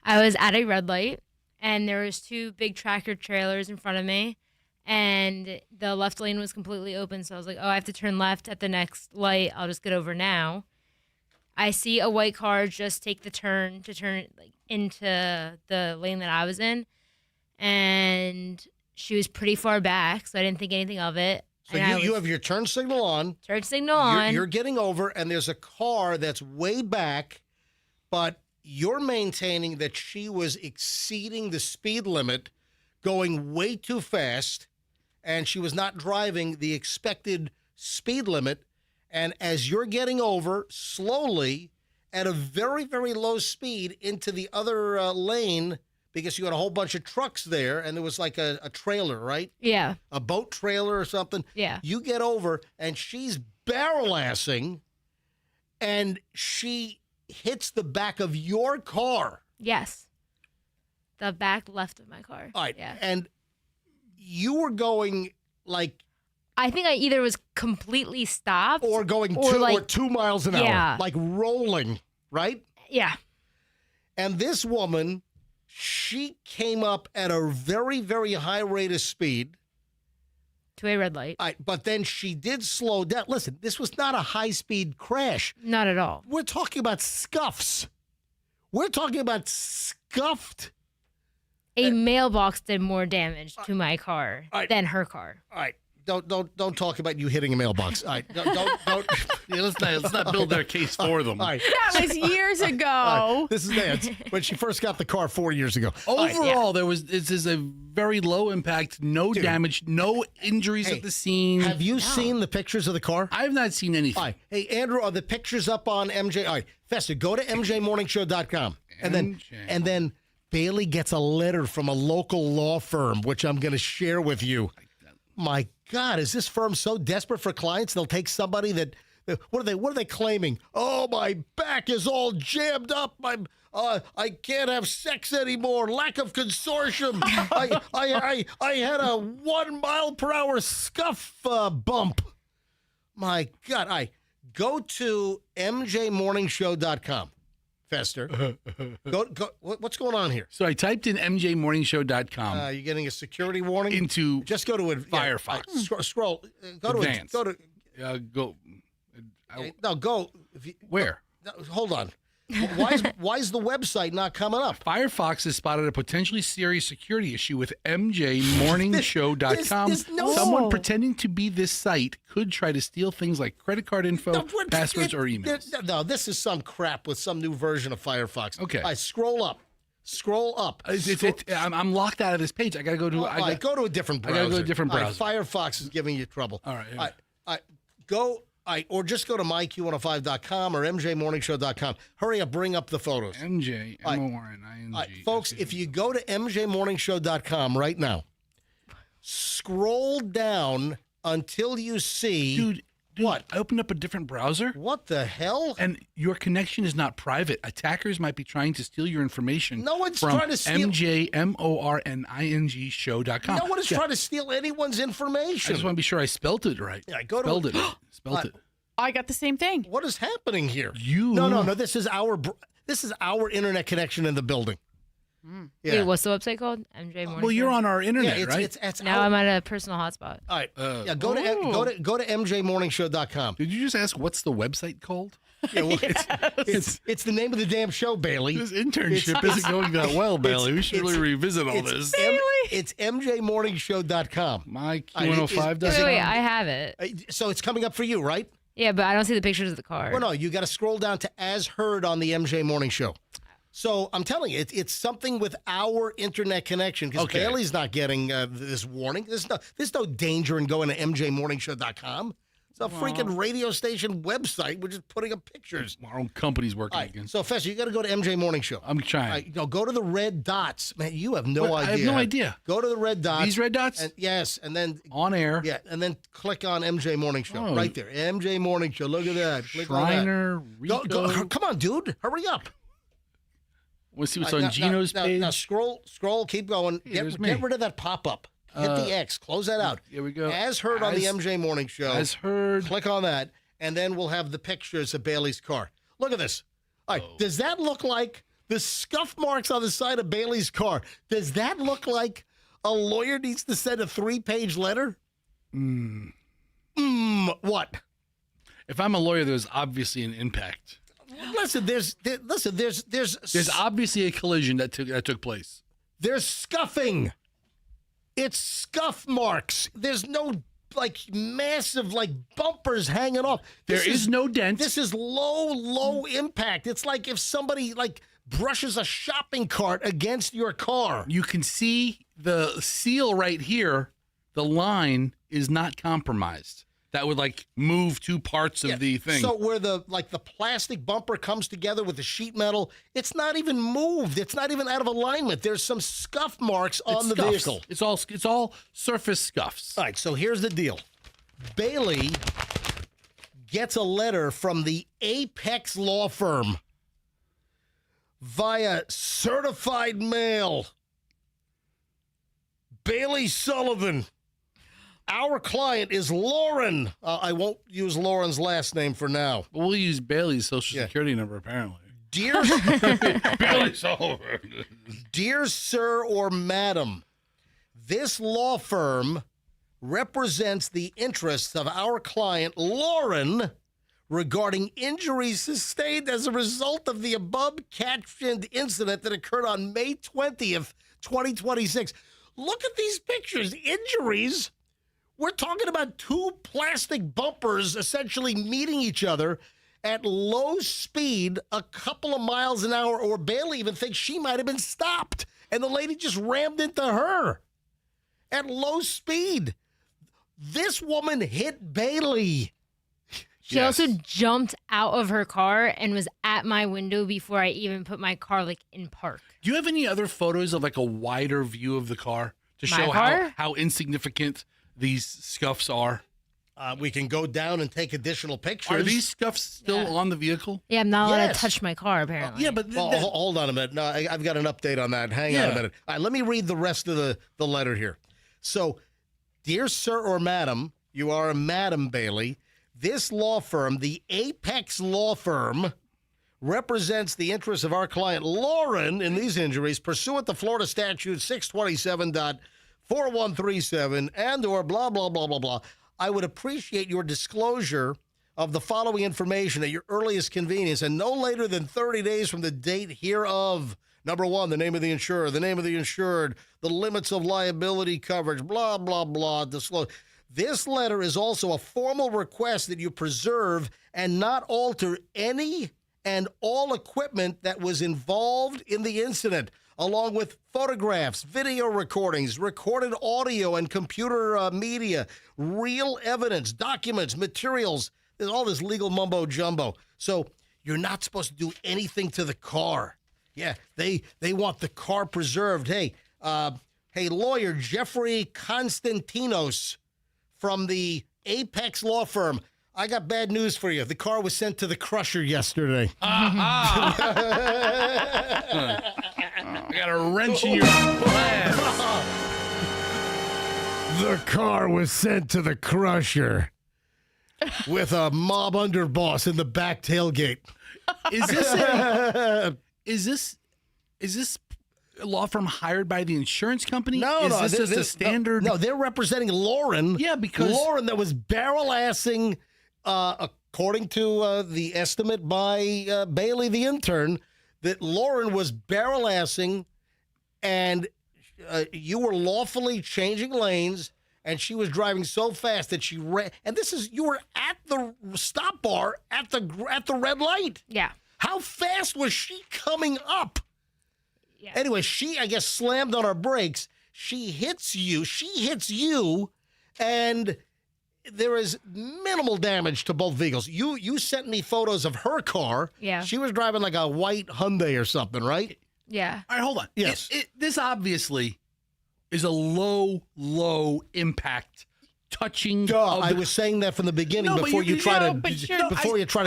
I was at a red light, and there was two big tractor trailers in front of me, and the left lane was completely open. So I was like, oh, I have to turn left at the next light. I'll just get over now. I see a white car just take the turn to turn like into the lane that I was in, and she was pretty far back, so I didn't think anything of it. So And you have your turn signal on. turn signal on. You're getting over, and there's a car that's way back, but you're maintaining that she was exceeding the speed limit, going way too fast, and she was not driving the expected speed limit. And as you're getting over slowly at a very, very low speed into the other lane, because you had a whole bunch of trucks there, and there was like a trailer, right? Yeah. A boat trailer or something. Yeah. You get over, and she's barrel-assing, and she hits the back of your car. Yes. The back left of my car. All right. Yeah. And you were going like... I think I either was completely stopped Or going or 2 miles an Yeah. hour. Like rolling, right? Yeah. And this woman, she came up at a very, very high rate of speed. To a red light. But then she did slow down. Listen, this was not a high-speed crash. Not at all. We're talking about scuffs. We're talking about scuffed. A mailbox did more damage to my car all right. than her car. All right. Don't talk about you hitting a mailbox. All right. Don't. Yeah, let's not build their case for them. All right. That was years ago. All right. This is Nance when she first got the car 4 years ago. All right. Overall, this is a very low impact, no damage, no injuries Hey, at the scene. Have you seen the pictures of the car? I have not seen anything. All right. Hey, Andrew, are the pictures up on MJ? All right. Fester, go to mjmorningshow.com. And then Bailey gets a letter from a local law firm, which I'm going to share with you. My God, is this firm so desperate for clients they'll take somebody that what are they claiming? Oh, my back is all jammed up. I can't have sex anymore. Lack of consortium. I had a 1 mile per hour scuff bump. My God, I go to mjmorningshow.com. Fester, go. What's going on here? So I typed in mjmorningshow.com You're getting a security warning. into Just go to it. Firefox. Scroll. Go Advanced. to. go. No, go. Where? No, hold on. Why is the website not coming up? Firefox has spotted a potentially serious security issue with MJMorningshow.com. Someone pretending to be this site could try to steal things like credit card info, passwords, or emails. No, this is some crap with some new version of Firefox. Okay. All right, scroll up. I'm locked out of this page. I got to go to. Go to a different browser. I got to go to a different browser. All right, Firefox is giving you trouble. All right. Or just go to myq105.com or mjmorningshow.com. Hurry up, bring up the photos. MJMorning. Folks, if you go to mjmorningshow.com right now, scroll down until you see. Dude, what? I opened up a different browser. What the hell? And your connection is not private. Attackers might be trying to steal your information. No one's from trying to steal. MJMorning show.com. No one is trying to steal anyone's information. I just want to be sure I spelled it right. Yeah, Spelled it. I got the same thing. What is happening here? No. This is our internet connection in the building. Yeah. Wait, what's the website called? MJ Morning. Well, you're Show? on our internet, right? Now I'm at a personal hotspot. All right. Go to mjmorningshow.com. Did you just ask what's the website called? Yeah, well, it's the name of the damn show, Bailey. This internship isn't going that well, Bailey. We should really revisit all this. It's mjmorningshow.com. My Q105 does Wait, I have it. So it's coming up for you, right? Yeah, but I don't see the pictures of the car. Well, no, you got to scroll down to As Heard on the MJ Morning Show. So I'm telling you, it's something with our internet connection because Bailey's not getting this warning. There's no danger in going to mjmorningshow.com. It's a freaking radio station website. We're just putting up pictures. Our own company's working again. So, Fester, you got to go to MJ Morning Show. I'm trying. Go to the red dots. Man, you have no idea. I have no idea. Go to the red dots. These red dots? Yes, and then on air. Yeah, and then click on MJ Morning Show right there. MJ Morning Show. Look at that. Click Shriner, on that. Go, come on, dude. Hurry up. Let's see what's on Gino's page. Now scroll, keep going. Get rid of that pop-up. Hit the X. Close that out. Here we go. As Heard on the MJ Morning Show. As Heard. Click on that, and then we'll have the pictures of Bailey's car. Look at this. All right, does that look like the scuff marks on the side of Bailey's car? Does that look like a lawyer needs to send a 3-page letter? What? If I'm a lawyer, there's obviously an impact. Listen, there's obviously a collision that took place. There's scuffing. It's scuff marks. There's no massive bumpers hanging off. There is no dent. This is low impact. It's like if somebody brushes a shopping cart against your car. You can see the seal right here. The line is not compromised. That would move two parts of the thing. So where the plastic bumper comes together with the sheet metal, it's not even moved. It's not even out of alignment. There's some scuff marks on the vehicle. It's all surface scuffs. All right, so here's the deal. Bailey gets a letter from the Apex Law Firm via certified mail. Bailey Sullivan. Our client is Lauren. I won't use Lauren's last name for now. But we'll use Bailey's social security number, apparently. Dear, Bailey Sullivan. Dear Sir or Madam, this law firm represents the interests of our client, Lauren, regarding injuries sustained as a result of the above-captioned incident that occurred on May 20th, 2026. Look at these pictures. Injuries. We're talking about two plastic bumpers essentially meeting each other at low speed, a couple of miles an hour, or Bailey even thinks she might have been stopped, and the lady just rammed into her at low speed. This woman hit Bailey. She also jumped out of her car and was at my window before I even put my car in park. Do you have any other photos of a wider view of the car to My show car? how insignificant these scuffs are? We can go down and take additional pictures. Are these scuffs still on the vehicle? Yeah, I'm not allowed to touch my car, apparently. Yeah, but hold on a minute. No, I've got an update on that. Hang on a minute. All right, let me read the rest of the letter here. So, dear Sir or Madam, you are a Madam Bailey. This law firm, the Apex Law Firm, represents the interests of our client Lauren in these injuries pursuant to Florida Statute 627.4137 and or blah, blah, blah, blah, blah. I would appreciate your disclosure of the following information at your earliest convenience and no later than 30 days from the date hereof. Number one, the name of the insurer, the name of the insured, the limits of liability coverage, blah, blah, blah, disclose. This letter is also a formal request that you preserve and not alter any and all equipment that was involved in the incident, along with photographs, video recordings, recorded audio and computer media, real evidence, documents, materials. There's all this legal mumbo jumbo. So you're not supposed to do anything to the car. Yeah, they want the car preserved. Hey, lawyer Jeffrey Constantinos from the Apex Law Firm. I got bad news for you. The car was sent to the crusher yesterday. I got a wrench in your plans. The car was sent to the crusher with a mob underboss in the back tailgate. Is this a law firm hired by the insurance company? No, is this just a standard? No, they're representing Lauren. Yeah, because Lauren that was barrel-assing, according to the estimate by Bailey, the intern, that Lauren was barrel-assing and you were lawfully changing lanes and she was driving so fast that she ran. And you were at the stop bar at the red light. Yeah. How fast was she coming up? Yeah. Anyway, she, I guess, slammed on her brakes. She hits you, and there is minimal damage to both vehicles. You sent me photos of her car. Yeah. She was driving like a white Hyundai or something, right? Yeah. All right, hold on. Yes. This obviously is a low impact touching. I was saying that from the beginning No, but before you try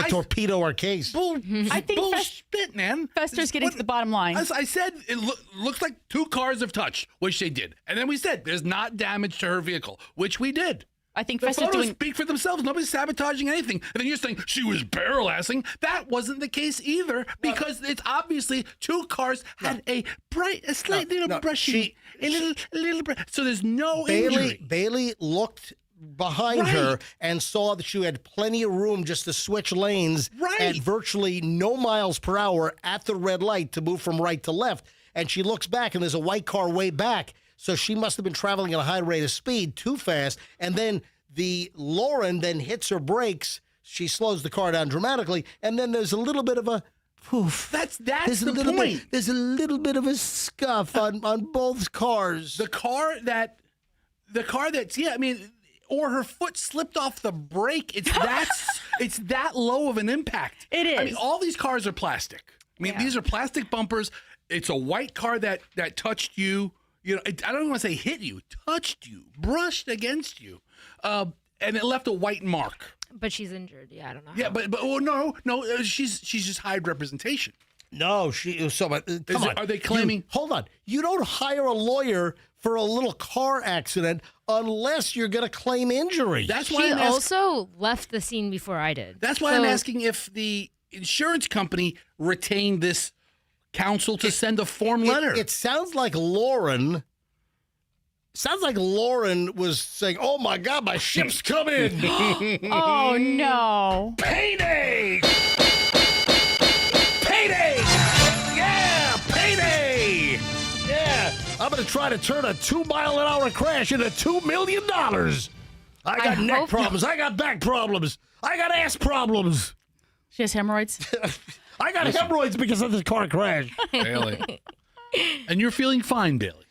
to torpedo our case. I think bullshit, man. Fester's getting to the bottom line. As I said, it looks like two cars have touched, which they did. And then we said there's not damage to her vehicle, which we did. I think The Fester's photos doing. speak for themselves. Nobody's sabotaging anything. And then you're saying she was barrel-assing. That wasn't the case either, because it's obviously two cars had a slight little brushy. So there's no injury. Bailey looked behind her and saw that she had plenty of room just to switch lanes at virtually no miles per hour at the red light to move from right to left. And she looks back and there's a white car way back. So she must have been traveling at a high rate of speed, too fast. And then Lauren then hits her brakes. She slows the car down dramatically. And then there's a little bit of a poof. That's there's the point. There's a little bit of a scuff on both cars. The car that's, yeah, I mean, or her foot slipped off the brake. It's that low of an impact. It is. I mean, all these cars are plastic. I mean, these are plastic bumpers. It's a white car that touched you. You know, I don't even want to say hit you, touched you, brushed against you, and it left a white mark. But she's injured. Yeah, I don't know. Yeah, but no, she's just hired representation. No, come on. Are they claiming? Hold on. You don't hire a lawyer for a little car accident unless you're going to claim injury. That's why She I'm asking. also left the scene before I did. That's why I'm asking if the insurance company retained this counsel to send a form letter. It sounds like Lauren. Was saying, "Oh my God, my ship's coming! Oh no! Payday! Payday! Yeah, payday! Yeah, I'm gonna try to turn a 2-mile-an-hour crash into $2 million. I got neck hope problems. I got back problems. I got ass problems. She has hemorrhoids. I got hemorrhoids because of this car crash." Bailey. And you're feeling fine, Bailey.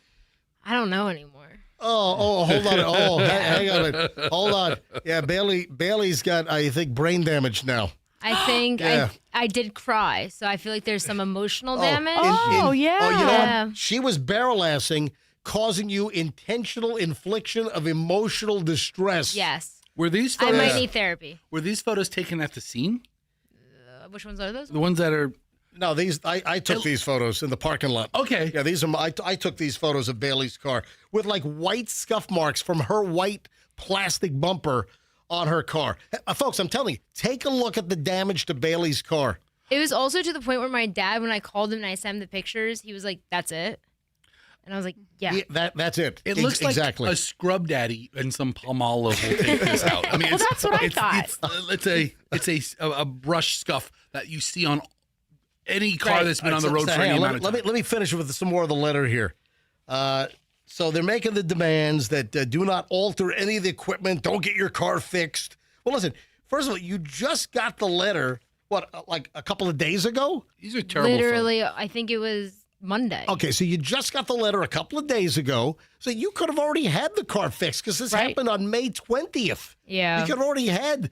I don't know anymore. Oh, hold on. Oh, hang on a minute. Hold on. Yeah, Bailey's got, I think, brain damage now. I think Yeah. I did cry, so I feel like there's some emotional damage. Oh, yeah. Oh, you know Yeah. what? She was barrel-assing, causing you intentional infliction of emotional distress. Yes. Were these I photos, might need therapy. were these photos taken at the scene? Which ones are those? The ones that are No, I took these photos in the parking lot. okay. Yeah, these are I took these photos of Bailey's car with like white scuff marks from her white plastic bumper on her car. Folks, I'm telling you, take a look at the damage to Bailey's car. It was also to the point where my dad, when I called him and I sent him the pictures, he was like, "That's it." And I was like, yeah. That's it. It looks like exactly. a scrub daddy and some Palmolive will take this out. I mean, Well, that's what I thought. It's a brush scuff that you see on any car that's been on the road for any amount of time. Let me finish with some more of the letter here. So they're making the demands that do not alter any of the equipment. Don't get your car fixed. Well, listen, first of all, you just got the letter, like a couple of days ago? These are terrible. Literally, I think it was Monday. Okay, so you just got the letter a couple of days ago, so you could have already had the car fixed because this happened on May 20th. Yeah. You could have already had,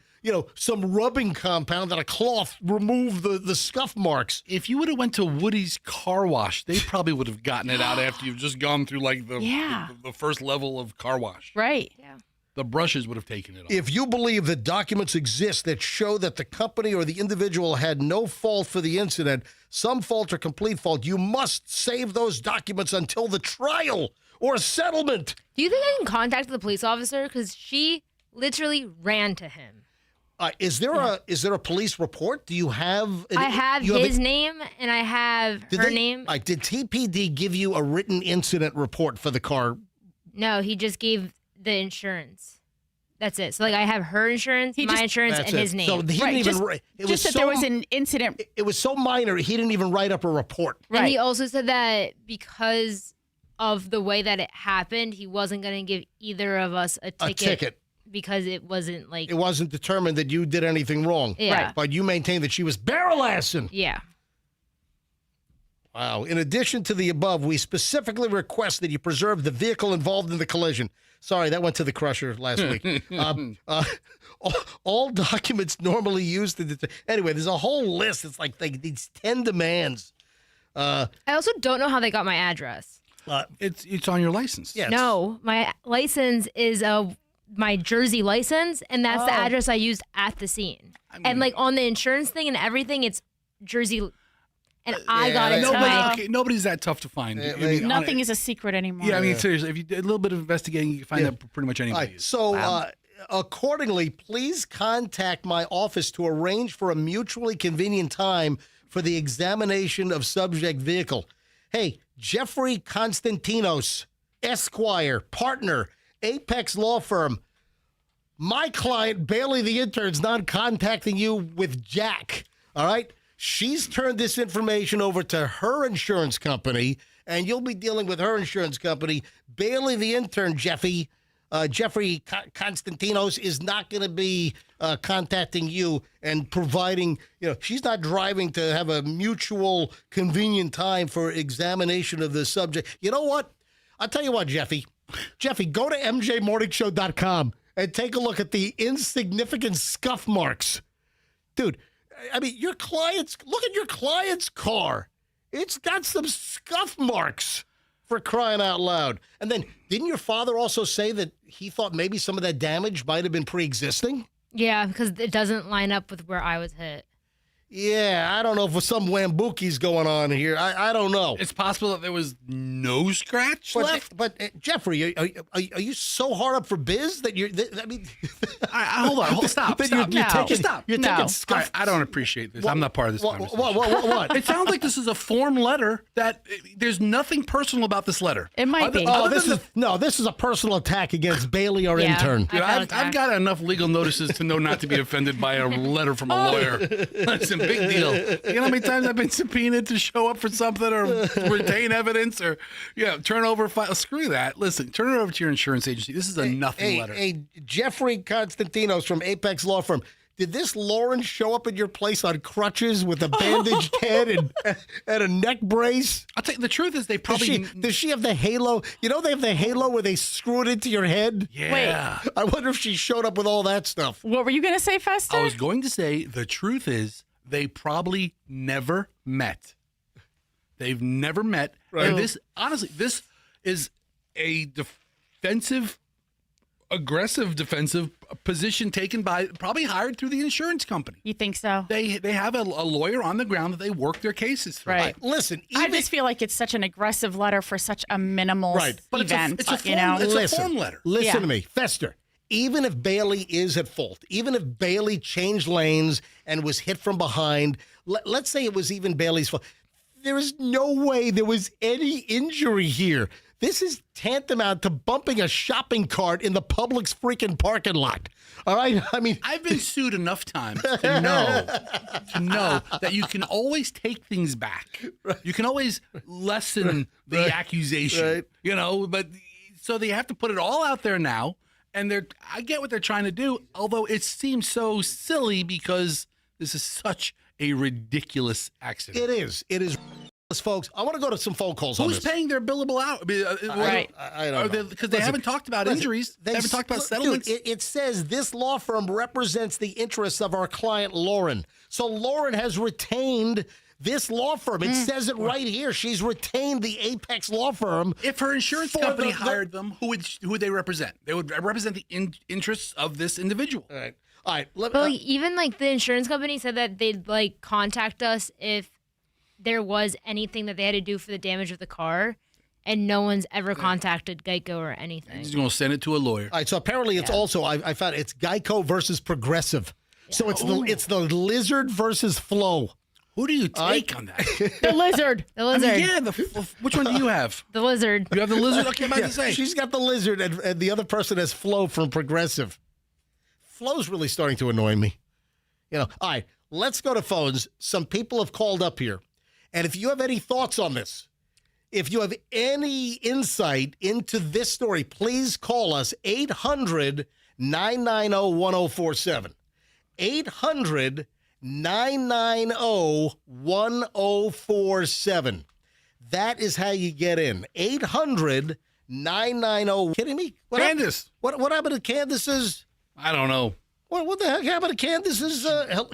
some rubbing compound and a cloth remove the scuff marks. If you would have went to Woody's car wash, they probably would have gotten it out after you've just gone through like the first level of car wash. Right. Yeah. The brushes would have taken it off. If you believe that documents exist that show that the company or the individual had no fault for the incident, some fault or complete fault, you must save those documents until the trial or settlement. Do you think I can contact the police officer? Because she literally ran to him. Is there a police report? Do you have? I have his name and I have her name. Did TPD give you a written incident report for the car? No, he just gave the insurance. That's it. So, I have her insurance, my insurance, and his name. So he didn't even. There was an incident. It was so minor, he didn't even write up a report. Right. And he also said that because of the way that it happened, he wasn't going to give either of us a ticket. Because it wasn't It wasn't determined that you did anything wrong. Yeah. Right. But you maintained that she was barrel-assing. Yeah. Wow. In addition to the above, we specifically request that you preserve the vehicle involved in the collision. Sorry, that went to the crusher last week. All documents normally used to anyway, there's a whole list. It's like these 10 demands. I also don't know how they got my address. It's on your license. Yeah. No, my license is my Jersey license, and that's the address I used at the scene. And on the insurance thing and everything, it's Jersey. And I got it today. Nobody's that tough to find. Nothing is a secret anymore. Yeah, I mean, seriously, if you did a little bit of investigating, you can find that pretty much anybody. Right. So, accordingly, please contact my office to arrange for a mutually convenient time for the examination of subject vehicle. Hey, Jeffrey Constantinos, Esquire, partner, Apex Law Firm. My client, Bailey the intern's not contacting you with Jack, all right? She's turned this information over to her insurance company, and you'll be dealing with her insurance company. Bailey the intern, Jeffrey Constantinos, is not going to be contacting you and providing, she's not driving to have a mutual convenient time for examination of the subject. You know what? I'll tell you what, Jeffy, go to mjmorningshow.com and take a look at the insignificant scuff marks. Dude, I mean, look at your client's car. It's got some scuff marks, for crying out loud. And then, didn't your father also say that he thought maybe some of that damage might have been pre-existing? Yeah, because it doesn't line up with where I was hit. Yeah, I don't know if some Wambuki's going on here. I don't know. It's possible that there was no scratch left. But Jeffrey, are you so hard up for biz that you're? I mean, hold on, stop. You're taking No. scuff. I don't appreciate this. I'm not part of this conversation. What? It sounds like this is a form letter that there's nothing personal about this letter. It might be. Oh, this is a personal attack against Bailey, our intern. Dude, I've got enough legal notices to know not to be offended by a letter from a lawyer. Listen, big deal. You know how many times I've been subpoenaed to show up for something or retain evidence or turn over file? Screw that. Listen, turn it over to your insurance agency. This is a nothing letter. Hey, Jeffrey Constantinos from Apex Law Firm. Did this Lauren show up at your place on crutches with a bandaged head and a neck brace? I'll tell you, the truth is they probably... Does she have the halo? You know they have the halo where they screw it into your head? Yeah. Wait. I wonder if she showed up with all that stuff. What were you going to say, Fester? I was going to say the truth is they probably never met. They've never met. Right. And this is a aggressive defensive position taken by, probably hired through the insurance company. You think so? They have a lawyer on the ground that they work their cases through. Right. Listen, I just feel like it's such an aggressive letter for such a minimal event. It's a form letter. Listen to me, Fester. Even if Bailey is at fault, even if Bailey changed lanes and was hit from behind, let's say it was even Bailey's fault, there is no way there was any injury here. This is tantamount to bumping a shopping cart in the Publix freaking parking lot. All right? I mean, I've been sued enough times to know that you can always take things back. Right. You can always lessen the accusation, but so they have to put it all out there now. And I get what they're trying to do, although it seems so silly because this is such a ridiculous accident. It is. It is. Folks, I want to go to some phone calls on this. Who's paying their billable out? Right. I don't know. Because they haven't talked about injuries. They haven't talked about settlements. Dude, it says this law firm represents the interests of our client, Lauren. So Lauren has retained this law firm. It says it right here. She's retained the Apex law firm. If her insurance company hired them, who would they represent? They would represent the interests of this individual. All right. But even like the insurance company said that they'd like contact us if there was anything that they had to do for the damage of the car, and no one's ever contacted Geico or anything. He's going to send it to a lawyer. All right, so apparently it's also, I found it's Geico versus Progressive. Yeah. So it's the Lizard versus Flo. Who do you take on that? The Lizard. The Lizard. I mean, which one do you have? The Lizard. You have the Lizard? Okay, I'm about to say. She's got the Lizard, and the other person has Flo from Progressive. Flo's really starting to annoy me. All right, let's go to phones. Some people have called up here. And if you have any thoughts on this, if you have any insight into this story, please call us 800-990-1047. 800-990-1047. That is how you get in. 800-990. Kidding me? Candace. What happened to Candace's? I don't know. What the heck happened to Candace's?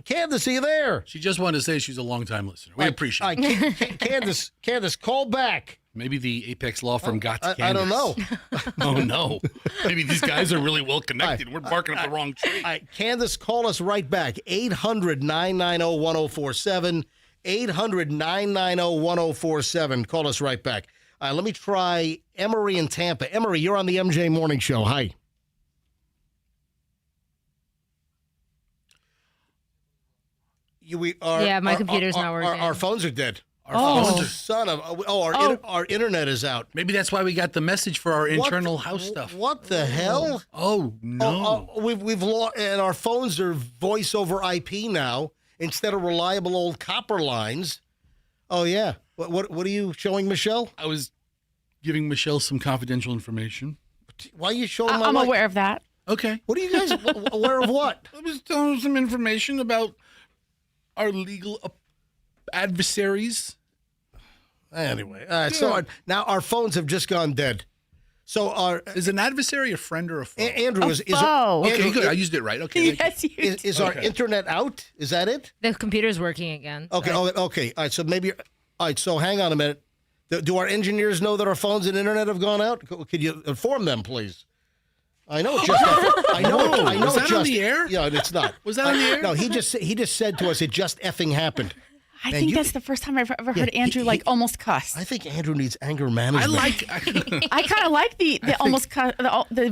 Candace, are you there? She just wanted to say she's a longtime listener. We appreciate it. Candace, call back. Maybe the Apex law firm got to Candace. I don't know. Oh, no. Maybe these guys are really well connected. We're barking up the wrong tree. All right, Candace, call us right back. 800-990-1047. 800-990-1047. Call us right back. All right, let me try Emery in Tampa. Emery, you're on the MJ Morning Show. Hi. My computer's not working. Our phones are dead. Our internet is out. Maybe that's why we got the message for our internal house stuff. What the hell? Oh no! We've lost, and our phones are voice over IP now instead of reliable old copper lines. Oh yeah. What are you showing, Michelle? I was giving Michelle some confidential information. Why are you showing? I'm aware of that. Okay. What are you guys aware of? What? I was telling her some information about our legal adversaries. Anyway, so now our phones have just gone dead. So is an adversary a friend or a foe? Andrew is okay, Andrew, good. I used it right. Okay. Yes, you did. Is our internet out? Is that it? The computer's working again. Okay. Right. Okay. All right. So maybe. All right. So hang on a minute. Do our engineers know that our phones and internet have gone out? Could you inform them, please? I know it just. I know. Was that just, on the air? Yeah, it's not. Was that on the air? No, he just said to us it just effing happened. I think that's the first time I've ever heard Andrew almost cuss. I think Andrew needs anger management. I kind of like the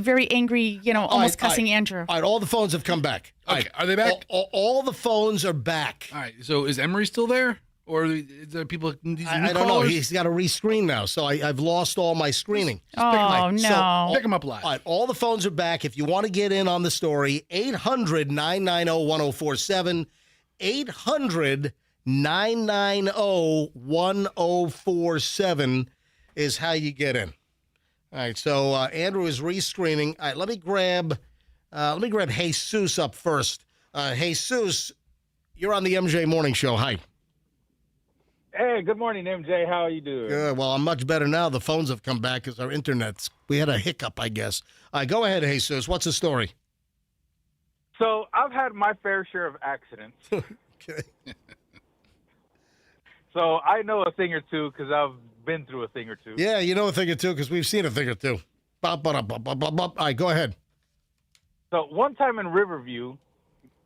very angry, almost cussing Andrew. All right, all the phones have come back. Okay, are they back? All the phones are back. All right, so is Emery still there? Or is there people, these I don't know. He's got to rescreen now, so I've lost all my screening. Oh, no. Pick him up live. All right, all the phones are back. If you want to get in on the story, 800-990-1047, 800-990-1047 is how you get in. All right, so Andrew is rescreening. All right, let me grab Jesus up first. Jesus, you're on the MJ Morning Show. Hi. Hey, good morning, MJ. How are you doing? Good. Well, I'm much better now. The phones have come back because our internet's. We had a hiccup, I guess. All right, go ahead, Jesus. What's the story? So I've had my fair share of accidents. Okay. So I know a thing or two because I've been through a thing or two. Yeah, you know a thing or two because we've seen a thing or two. Bop, bop, bop, bop, bop, bop. All right, go ahead. So one time in Riverview,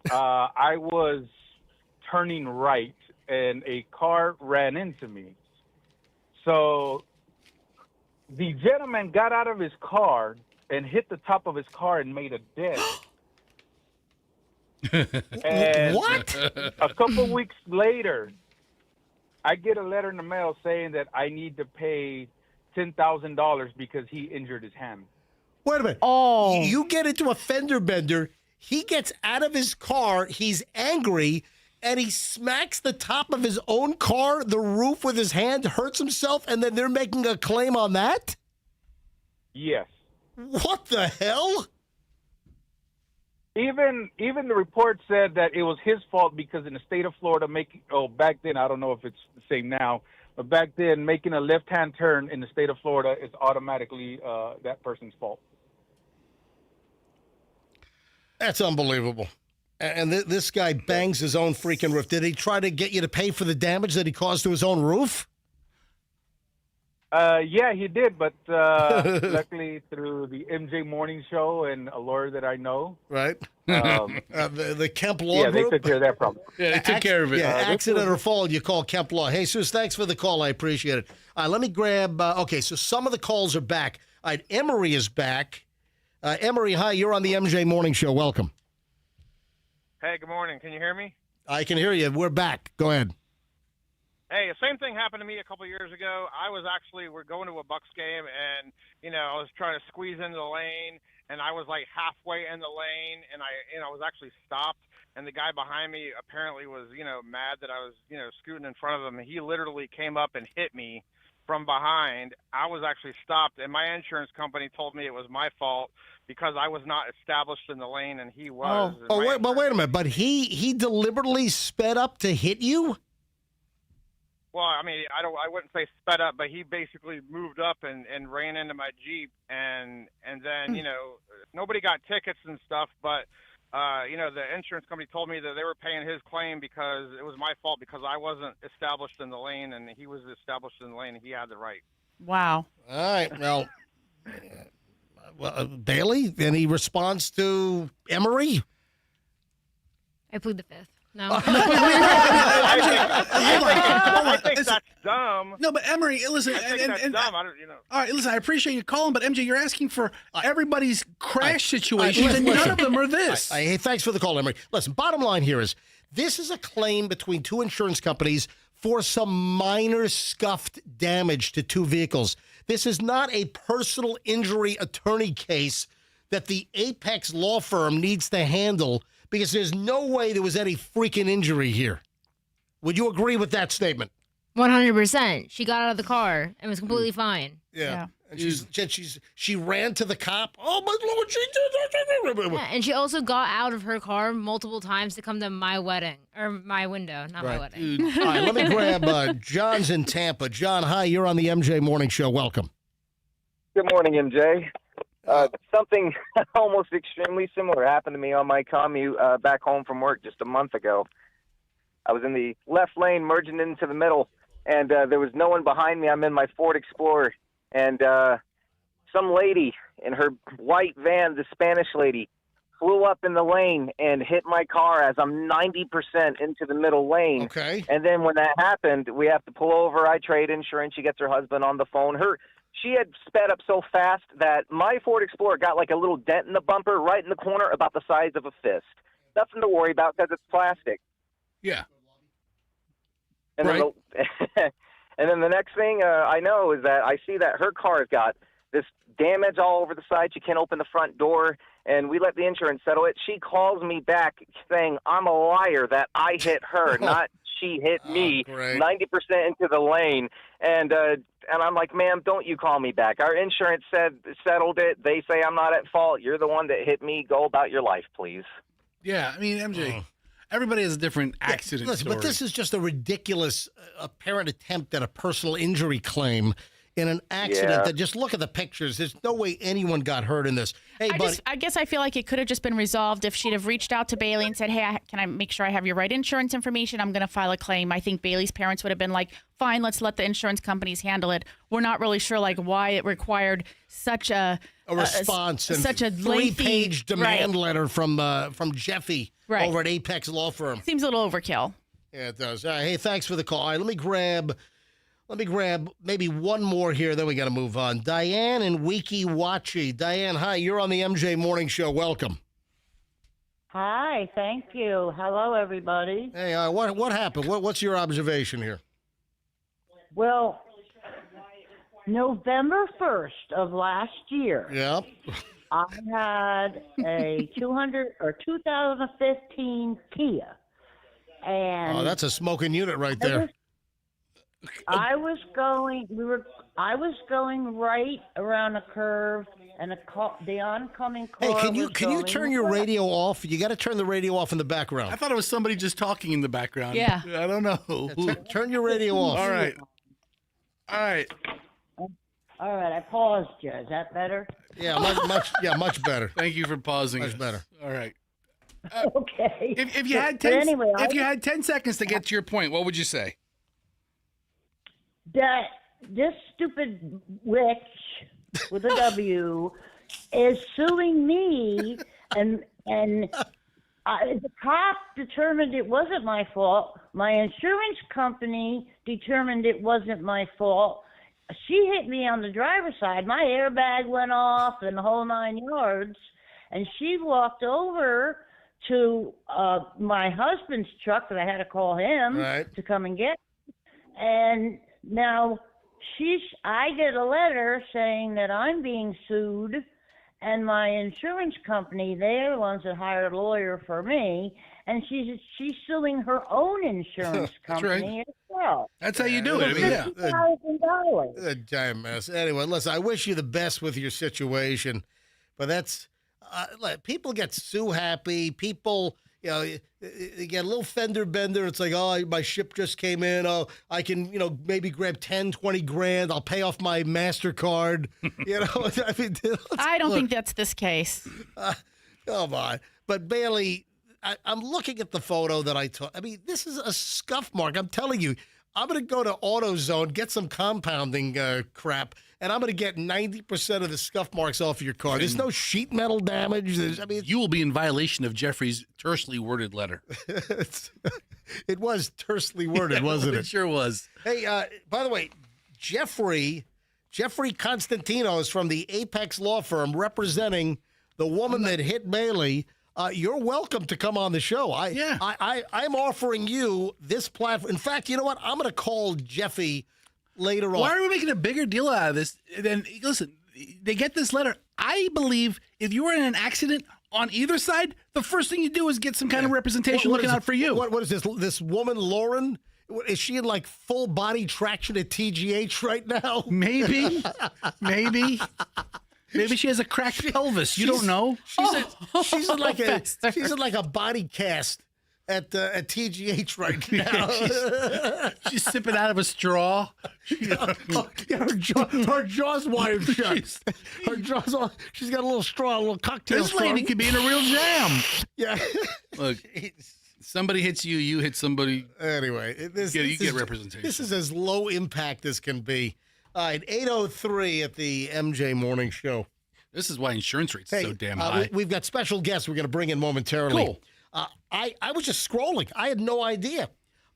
I was turning right, and a car ran into me. So the gentleman got out of his car and hit the top of his car and made a dent. And what? A couple weeks later, I get a letter in the mail saying that I need to pay $10,000 because he injured his hand. Wait a minute. Oh. You get into a fender bender. He gets out of his car. He's angry, and he smacks the top of his own car, the roof, with his hand, hurts himself, and then they're making a claim on that? Yes. What the hell? Even the report said that it was his fault because in the state of Florida, back then, I don't know if it's the same now, but back then, making a left-hand turn in the state of Florida is automatically that person's fault. That's unbelievable. And this guy bangs his own freaking roof. Did he try to get you to pay for the damage that he caused to his own roof? Yeah, he did, but luckily through the MJ Morning Show and a lawyer that I know, Right. The Kemp Law yeah, they Group? took care of that problem. Yeah, they took care of it. Yeah, accident or fall, you call Kemp Law. Hey, Sus, thanks for the call. I appreciate it. Let me grab, okay, so some of the calls are back. All right, Emery is back. Emery, hi, you're on the MJ Morning Show. Welcome. Hey, good morning. Can you hear me? I can hear you. We're back. Go ahead. Hey, the same thing happened to me a couple of years ago. We're going to a Bucks game, and, I was trying to squeeze into the lane, and I was like halfway in the lane, and I was actually stopped, and the guy behind me apparently was, mad that I was, scooting in front of him, and he literally came up and hit me from behind. I was actually stopped, and my insurance company told me it was my fault because I was not established in the lane, and he was. Wait a minute. But he deliberately sped up to hit you? Well, I mean, I wouldn't say sped up, but he basically moved up and ran into my Jeep, and then, nobody got tickets and stuff, but, the insurance company told me that they were paying his claim because it was my fault because I wasn't established in the lane, and he was established in the lane, and he had the right. Wow. All right. Well, Bailey, any response to Emery? I plead the fifth. No. I think that's dumb. No, but Emery, listen. I think that's dumb. All right, listen, I appreciate you calling, but MJ, you're asking for everybody's crash situations, listen, and none of them are this. Hey, thanks for the call, Emery. Listen, bottom line here is this is a claim between two insurance companies for some minor scuffed damage to two vehicles. This is not a personal injury attorney case that the Apex law firm needs to handle because there's no way there was any freaking injury here. Would you agree with that statement? 100%. She got out of the car and was completely fine. Yeah. And she ran to the cop. Oh, my Lord, she did. Yeah, and she also got out of her car multiple times to come to my wedding, or my window, not my wedding. All right, let me grab John's in Tampa. John, hi, you're on the MJ Morning Show. Welcome. Good morning, MJ. Something almost extremely similar happened to me on my commute back home from work just a month ago. I was in the left lane merging into the middle, and there was no one behind me. I'm in my Ford Explorer, and some lady in her white van, the Spanish lady, flew up in the lane and hit my car as I'm 90% into the middle lane. Okay. And then when that happened, we have to pull over. I trade insurance. She gets her husband on the phone. She had sped up so fast that my Ford Explorer got like a little dent in the bumper right in the corner about the size of a fist. Nothing to worry about because it's plastic. Yeah. And then and then the next thing I know is that I see that her car's got this damage all over the side. She can't open the front door, and we let the insurance settle it. She calls me back saying I'm a liar, that I hit her, not she hit me, 90% into the lane. And I'm like, ma'am, don't you call me back. Our insurance settled it. They say I'm not at fault. You're the one that hit me. Go about your life, please. Yeah, I mean, MJ, everybody has a different accident listen, story. but this is just a ridiculous apparent attempt at a personal injury claim in an accident that just look at the pictures. There's no way anyone got hurt in this. Hey, buddy. I guess I feel like it could have just been resolved if she'd have reached out to Bailey and said, hey, can I make sure I have your right insurance information? I'm going to file a claim. I think Bailey's parents would have been like, fine, let's let the insurance companies handle it. We're not really sure like why it required such a response and such a 3-page demand letter from Jeffy over at Apex Law Firm. Seems a little overkill. Yeah, it does. Hey, thanks for the call. All right, let me grab maybe one more here, then we got to move on. Diane and Weeki-Wachi. Diane, hi, you're on the MJ Morning Show. Welcome. Hi, thank you. Hello, everybody. Hey, what happened? What's your observation here? Well, November 1st of last year, Yep. I had a 2015 Kia. And Oh, that's a smoking unit right there. I was going right around a curve, and the oncoming car. Hey, can you turn your radio off? You got to turn the radio off in the I background. thought it was somebody just talking in the background. Yeah. I don't know. Turn your radio off. All right. All right. All right, I paused you. Is that better? Yeah, much better. Thank you for pausing. Much us. better. All right. Okay. If you had But 10 anyway, if you had 10 seconds to get to your point, what would you say? That this stupid witch with a W is suing me, and the cop determined it wasn't my fault. My insurance company determined it wasn't my fault. She hit me on the driver's side. My airbag went off and the whole 9 yards. And she walked over to my husband's truck, that I had to call him to come and get. And now I get a letter saying that I'm being sued, and my insurance company, they're the ones that hired a lawyer for me, and she's suing her own insurance company as well. That's how you do it. I mean, yeah. $50,000. A giant mess. Anyway, listen, I wish you the best with your situation, but that's people get sue happy. People, you get a little fender bender. It's like, oh, my ship just came in. Oh, I can, maybe grab 10, 20 grand. I'll pay off my MasterCard. I mean, I don't think that's this case. Come on. But Bailey, I'm looking at the photo that I took. I mean, this is a scuff mark. I'm telling you, I'm going to go to AutoZone, get some compounding crap, and I'm going to get 90% of the scuff marks off of your car. There's no sheet metal damage. You will be in violation of Jeffrey's tersely worded letter. It was tersely worded, wasn't it? It sure was. Hey, by the way, Jeffrey Constantino is from the Apex Law Firm representing the woman that hit Bailey. You're welcome to come on the show. I'm offering you this platform. In fact, you know what? I'm going to call Jeffy later on. Why are we making a bigger deal out of this? Then listen, they get this letter. I believe if you were in an accident on either side, the first thing you do is get some kind of representation looking out for you. What is this? This woman, Lauren? Is she in like full body traction at TGH right now? Maybe. Maybe she has a cracked pelvis. You don't know. She's in like a body cast at TGH right now. She's sipping out of a straw. Her jaw's wired shut. Her jaw's on. She's got a little straw, a little cocktail straw. This lady could be in a real jam. Yeah. Look, somebody hits you, you hit somebody. Anyway, you get representation. This is as low impact as can be. All right, 8:03 at the MJ Morning Show. This is why insurance rates are so damn high. We've got special guests we're going to bring in momentarily. Cool. I was just scrolling. I had no idea.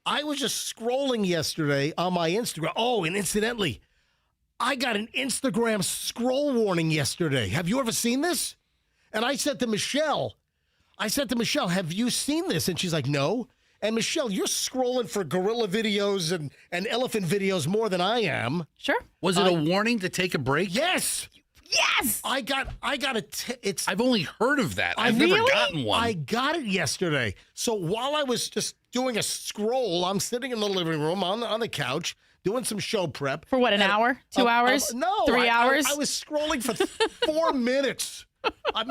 I was just scrolling yesterday on my Instagram. Oh, and incidentally, I got an Instagram scroll warning yesterday. Have you ever seen this? And I said to Michelle, have you seen this? And she's like, no. And Michelle, you're scrolling for gorilla videos and elephant videos more than I am. Sure. Was it a warning to take a break? Yes. Yes. I got it's. I've only heard of that. I've never gotten one. I got it yesterday. So while I was just doing a scroll, I'm sitting in the living room on the couch doing some show prep. For what, an hour? 2 hours? No. 3 hours? I was scrolling for 4 minutes.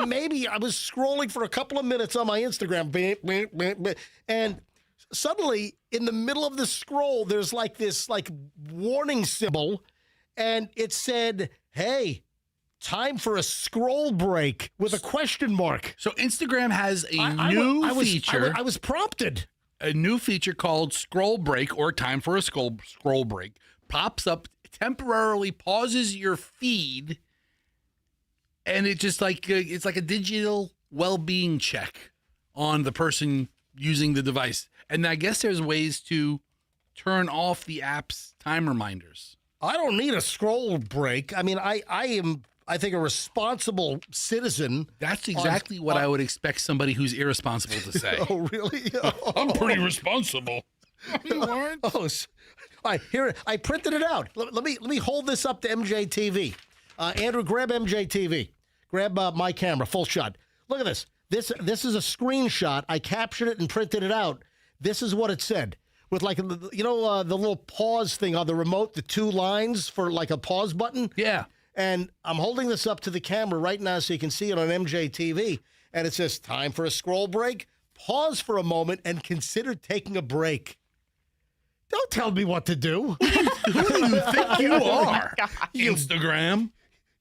Maybe I was scrolling for a couple of minutes on my Instagram. And suddenly, in the middle of the scroll, there's like this warning symbol. And it said, hey, time for a scroll break with a question mark. So Instagram has a new feature. I was prompted. A new feature called scroll break, or time for a scroll break, pops up, temporarily pauses your feed, and it just it's like a digital well-being check on the person using the device. And I guess there's ways to turn off the app's time reminders. I don't need a scroll break. I mean, I am, I think, a responsible citizen. That's exactly what I would expect somebody who's irresponsible to say. Oh, really? I'm pretty responsible. You aren't? Oh, All right, here I printed it out. Let me hold this up to MJTV. Andrew, grab MJTV. Grab my camera, full shot. Look at this. This is a screenshot. I captured it and printed it out. This is what it said. With like, the little pause thing on the remote, the 2 lines for like a pause button. Yeah. And I'm holding this up to the camera right now so you can see it on MJTV. And it says, time for a scroll break. Pause for a moment and consider taking a break. Don't tell me what to do. Who do you think you are? Instagram.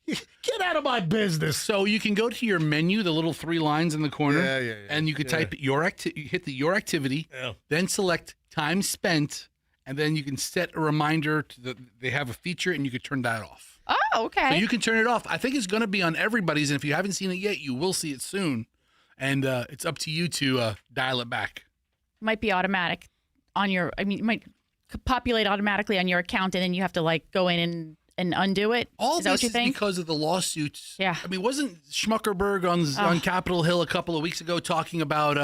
Get out of my business. So you can go to your menu, the little 3 lines in the corner, and you could type hit your activity, then select time spent, and then you can set a reminder they have a feature, and you could turn that off. Oh, okay. So you can turn it off. I think it's going to be on everybody's, and if you haven't seen it yet, you will see it soon. And it's up to you to dial it back. Might be automatic on your. I mean, it might populate automatically on your account, and then you have to like go in and undo it. All is that this what you is think? because of the lawsuits. Yeah. I mean, wasn't Schmuckerberg on Capitol Hill a couple of weeks ago talking about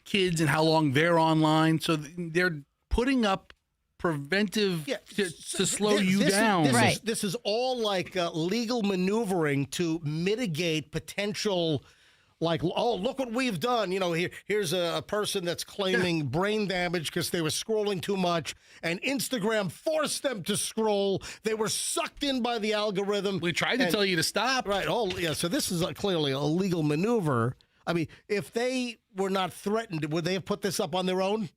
kids and how long they're online? So they're putting up preventive to slow you down. This is all like legal maneuvering to mitigate potential. Like, oh, look what we've done. Here's a person that's claiming brain damage because they were scrolling too much, and Instagram forced them to scroll. They were sucked in by the algorithm. We tried to tell you to stop. Right. Oh, yeah. So this is clearly a legal maneuver. I mean, if they were not threatened, would they have put this up on their own?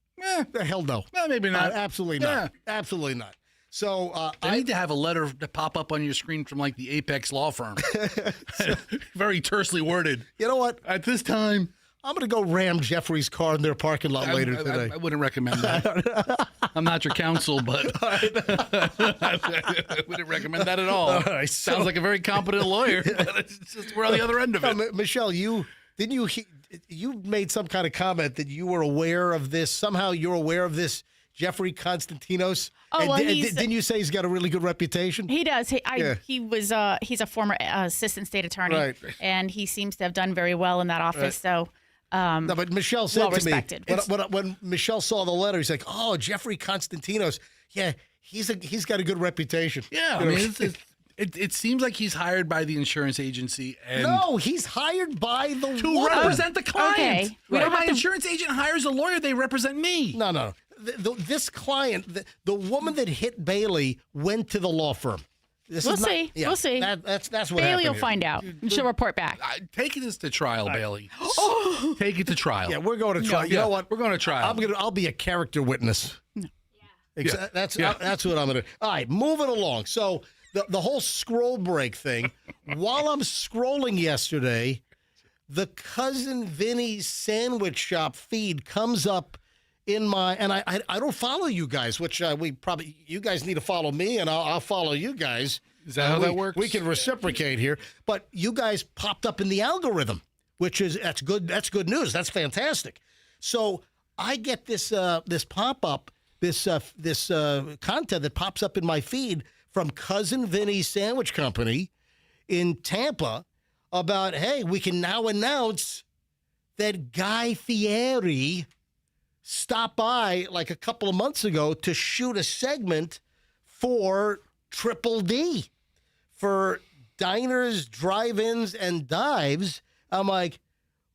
Hell no. Maybe not. Absolutely not. Absolutely not. So I need to have a letter to pop up on your screen from like the Apex law firm. Very tersely worded. You know what? At this time, I'm going to go ram Jeffrey's car in their parking lot later today. I wouldn't recommend that. I'm not your counsel, but I wouldn't recommend that at all. Right, Sounds like a very competent lawyer, but it's just we're on the other end of it. Michelle, you made some kind of comment that you were aware of this. Somehow you're aware of this Jeffrey Constantinos. Oh, well, didn't you say he's got a really good reputation? He does. He's a former assistant state attorney, right. And he seems to have done very well in that office. Right. So, no, but Michelle said well to me respected. when Michelle saw the letter, he's like, "Oh, Jeffrey Constantinos, yeah, he's got a good reputation." Yeah, I mean, it seems like he's hired by the insurance agency. And no, he's hired by the to represent the client. Okay. My insurance agent hires a lawyer; they represent me. No. This client, the woman that hit Bailey, went to the law firm. We'll see. Yeah, we'll see. That's what Bailey happened will here. find out. And she'll report back. Take this to trial, Bailey. Take it to trial. Yeah, we're going to trial. You know what? We're going to trial. I'll be a character witness. Yeah. That's what I'm going to do. All right, moving along. So the whole scroll break thing. While I'm scrolling yesterday, the Cousin Vinny's Sandwich Shop feed comes up in my, and I don't follow you guys, which you guys need to follow me, and I'll follow you guys. Is that how that works? We can reciprocate here, but you guys popped up in the algorithm, that's good. That's good news. That's fantastic. So I get this pop up, this content that pops up in my feed from Cousin Vinny's Sandwich Company in Tampa about, hey, we can now announce that Guy Fieri stopped by like a couple of months ago to shoot a segment for Triple D, for diners, drive-ins, and dives. I'm like,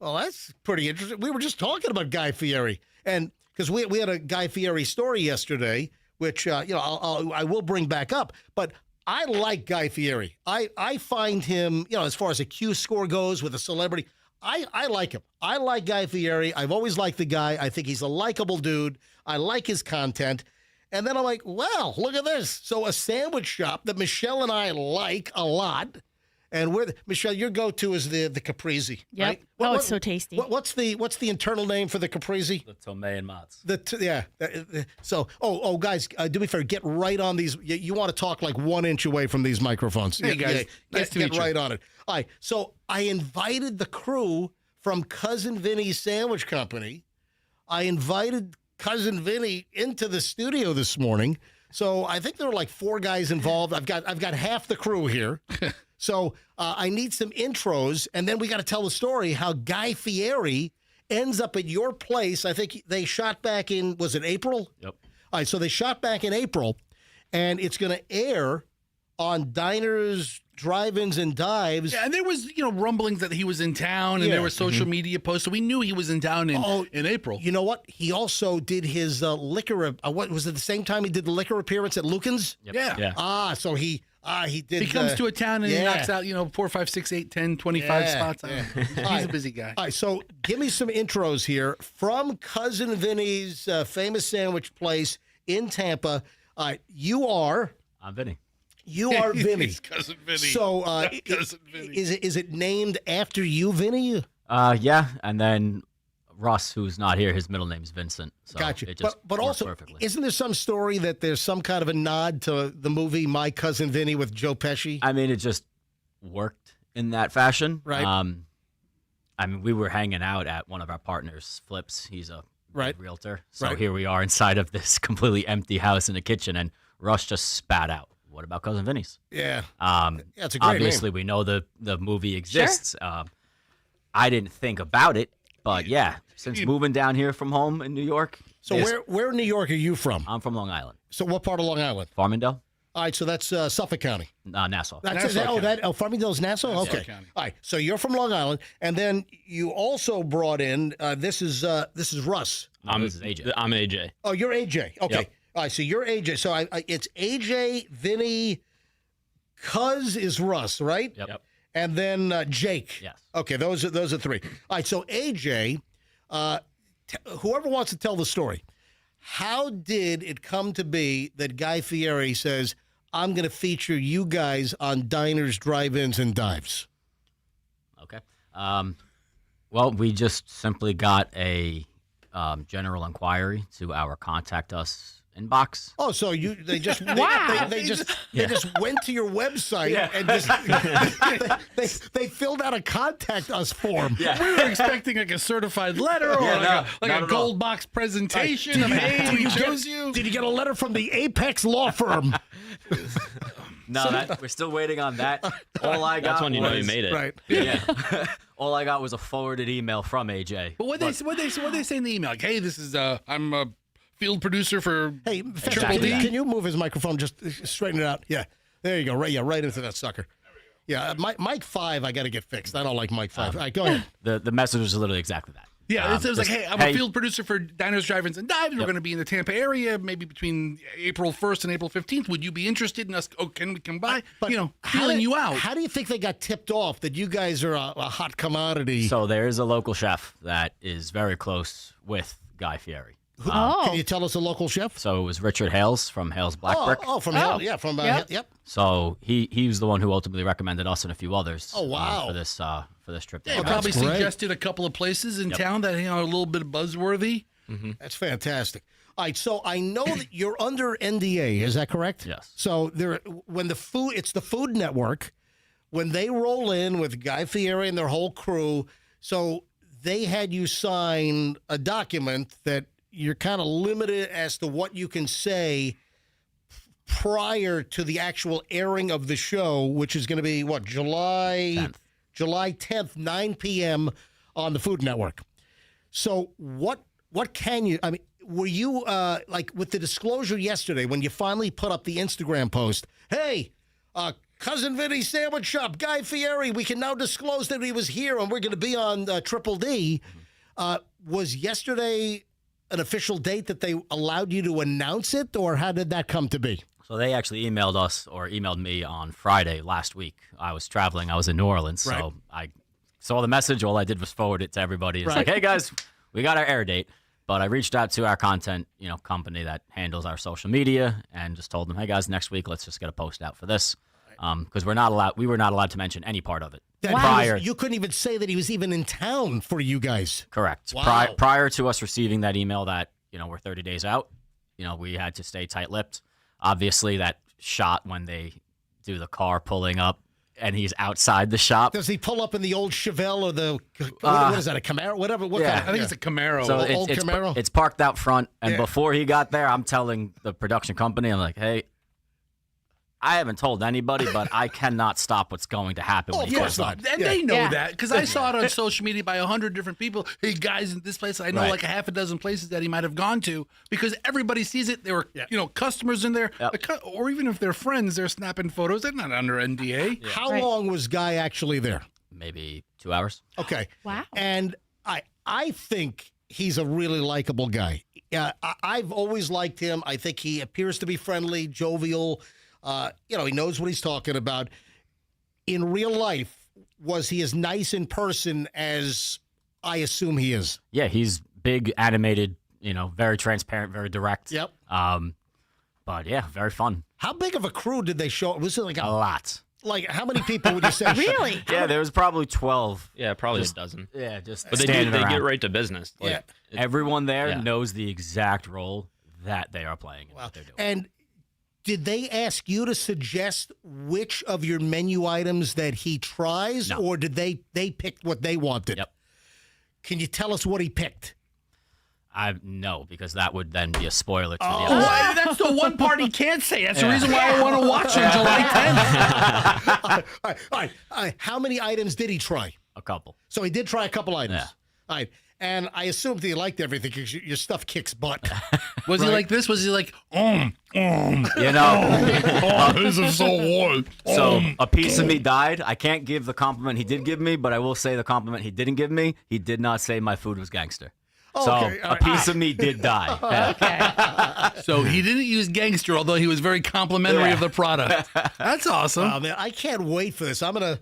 well, that's pretty interesting. We were just talking about Guy Fieri, and because we had a Guy Fieri story yesterday, which I will bring back up. But I like Guy Fieri. I find him, as far as a Q score goes with a celebrity, I like him. I like Guy Fieri. I've always liked the guy. I think he's a likable dude. I like his content. And then I'm like, wow, look at this. So a sandwich shop that Michelle and I like a lot. And Michelle, your go-to is the Caprese, Yep. right? It's so tasty. What's the internal name for the Caprese? The Tomei and Mats. So, guys, do me a favor, get right on these. You want to talk like 1 inch away from these microphones. Hey, guys, nice to meet you. Get right on it. All right, so I invited the crew from Cousin Vinny's Sandwich Company. I invited Cousin Vinny into the studio this morning. So I think there were like 4 guys involved. I've got half the crew here. So I need some intros, and then we got to tell the story how Guy Fieri ends up at your place. I think they shot back in, was it April? Yep. All right, so they shot back in April, and it's going to air on diners, drive-ins, and dives. Yeah, and there was, rumblings that he was in town, and there were social media posts, so we knew he was in town in April. You know what? He also did his liquor. What was it? The same time he did the liquor appearance at Lucan's? Yep. Yeah. So he did. He comes to a town and he knocks out, 4, 5, 6, 8, 10, 25 spots. He's a busy guy. All right, so give me some intros here from Cousin Vinny's famous sandwich place in Tampa. All right, you are. I'm Vinny. You are Vinny. He's Cousin Vinny. So Cousin Vinny. Is it named after you, Vinny? Yeah, and then Russ, who's not here, his middle name's Vincent. So Gotcha. It just But worked also, perfectly. isn't there some story that there's some kind of a nod to the movie My Cousin Vinny with Joe Pesci? I mean, it just worked in that fashion. Right. I mean, we were hanging out at one of our partners, Flips. He's a realtor. So Right. here we are inside of this completely empty house in the kitchen, and Russ just spat out, "What about Cousin Vinny's?" Yeah. That's a great Obviously, name. we know the movie exists. I didn't think about it, but yeah, since moving down here from home in New York. So where in New York are you from? I'm from Long Island. So what part of Long Island? Farmingdale? All right, so that's Suffolk County. Nassau. That's Farmingdale's Nassau? Okay. County. All right, so you're from Long Island, and then you also brought in, this is Russ. This is AJ. I'm AJ. Oh, you're AJ. Okay. Yep. All right, so you're AJ. So it's AJ, Vinny, Cuz is Russ, right? Yep. And then Jake. Yes. Okay, those are three. All right, so AJ, whoever wants to tell the story, how did it come to be that Guy Fieri says, I'm going to feature you guys on diners, drive-ins, and dives? Okay. Well, we just simply got a general inquiry to our contact us inbox. Oh, so they just they just went to your website and just they filled out a contact us form. We were expecting like a certified letter or a gold box presentation of hey, we chose you. Did you get a letter from the Apex Law Firm? No, we're still waiting on that. All I got That's when you know you made it. Right. Yeah. All I got was a forwarded email from AJ. But what they say in the email? Like, hey, this is I'm a field producer for Hey, Exactly. can you move his microphone? Just straighten it out. Yeah, there you go. Right into that sucker. Yeah, Mike 5, I got to get fixed. I don't like Mike 5. All right, go ahead. The message was literally exactly that. Yeah, it was like, hey, I'm a field producer for Diners, Drive-Ins, and Dives. We're going to be in the Tampa area, maybe between April 1st and April 15th. Would you be interested in us? Oh, can we come by? But feeling you out. How do you think they got tipped off that you guys are a hot commodity? So there is a local chef that is very close with Guy Fieri. Can you tell us a local chef? So it was Richard Hales from Hales Black Brick. From Hale. Yeah, from yep. So he was the one who ultimately recommended us and a few others. Oh, wow. For this trip. They down. probably great. suggested a couple of places in town that are a little bit buzzworthy. That's fantastic. All right, so I know that you're under NDA. Is that correct? Yes. So it's the Food Network, when they roll in with Guy Fieri and their whole crew. So they had you sign a document that you're kind of limited as to what you can say prior to the actual airing of the show, which is going to be July 10th, 9 p.m. on the Food Network. So what can you? I mean, were you like with the disclosure yesterday when you finally put up the Instagram post? Hey, Cousin Vinny's Sandwich Shop, Guy Fieri. We can now disclose that he was here and we're going to be on Triple D. Was yesterday an official date that they allowed you to announce it, or how did that come to be? So they actually emailed me on Friday last week. I was traveling. I was in New Orleans. So I saw the message. All I did was forward it to everybody. It's like, hey, guys, we got our air date. But I reached out to our content, company that handles our social media and just told them, hey, guys, next week, let's just get a post out for this. Because we were not allowed to mention any part of it. You couldn't even say that he was even in town for you guys. Correct. Wow. Prior to us receiving that email that, we're 30 days out, we had to stay tight-lipped. Obviously, that shot when they do the car pulling up and he's outside the shop. Does he pull up in the old Chevelle or the, what is that, a Camaro? Whatever. I think it's a Camaro. So old Camaro? It's parked out front. And before he got there, I'm telling the production company, I'm like, hey, I haven't told anybody, but I cannot stop what's going to happen when of he course goes on. not. And they know that because I saw it on social media by 100 different people. Hey, guys, in this place, I know Right. like a half a dozen places that he might have gone to because everybody sees it. There were, customers in there, or even if they're friends, they're snapping photos. They're not under NDA. How long was Guy actually there? Maybe 2 hours. Okay. Wow. And I think he's a really likable guy. I've always liked him. I think he appears to be friendly, jovial. He knows what he's talking about. In real life, was he as nice in person as I assume he is? Yeah, he's big, animated, very transparent, very direct. Yep. But yeah, very fun. How big of a crew did they show? Was it like A lot. Like how many people would you say? Really? Yeah, there was probably 12. Yeah, probably a dozen. Yeah, just But they standing around. get right to business. Yeah. Everyone there Yeah. knows the exact role that they are playing and Wow. what they're doing. And did they ask you to suggest which of your menu items that he tries, No. or did they pick what they wanted? Yep. Can you tell us what he picked? No, because that would then be a spoiler to the Oh, other. why? That's the one part he can't say. That's the reason why I want to watch it July 10th. All right. How many items did he try? A couple. So he did try a couple items. Yeah. All right. And I assumed he liked everything because your stuff kicks butt. Was he like this? Was he like, You know, this is so warm. so a piece of me died. I can't give the compliment he did give me, but I will say the compliment he didn't give me. He did not say my food was gangster. So Okay, all a right. piece of me did die. Yeah. So he didn't use gangster, although he was very complimentary of the product. That's awesome. Oh man, I can't wait for this. I'm gonna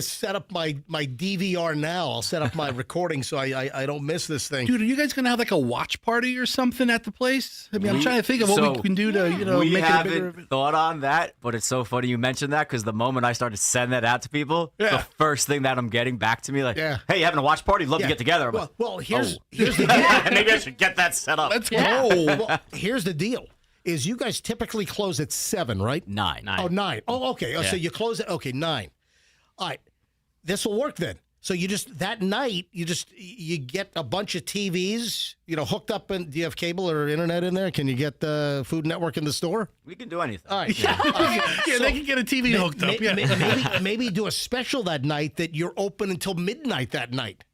set up my DVR now. I'll set up my recording so I don't miss this thing. Dude, are you guys going to have like a watch party or something at the place? I mean, I'm trying to think of what so we can do to, we make it a bigger haven't thought on that, but it's so funny you mentioned that because the moment I started sending that out to people, Yeah. the first thing that I'm getting back to me, like, Yeah. hey, you having a watch party? Love Yeah. to get together. I'm Well, like, here's oh. the deal. Maybe I should get that set up. Let's go. Well, here's the deal. Is you guys typically close at 7, right? 9. Oh, 9. Oh, okay. Oh, so Yeah. you close at 9. All right. This will work then. So you just that night you get a bunch of TVs, hooked up. And do you have cable or internet in there? Can you get the Food Network in the store? We can do anything. All right. Yeah, So they can get a TV hooked up. Yeah. maybe do a special that night that you're open until midnight that night.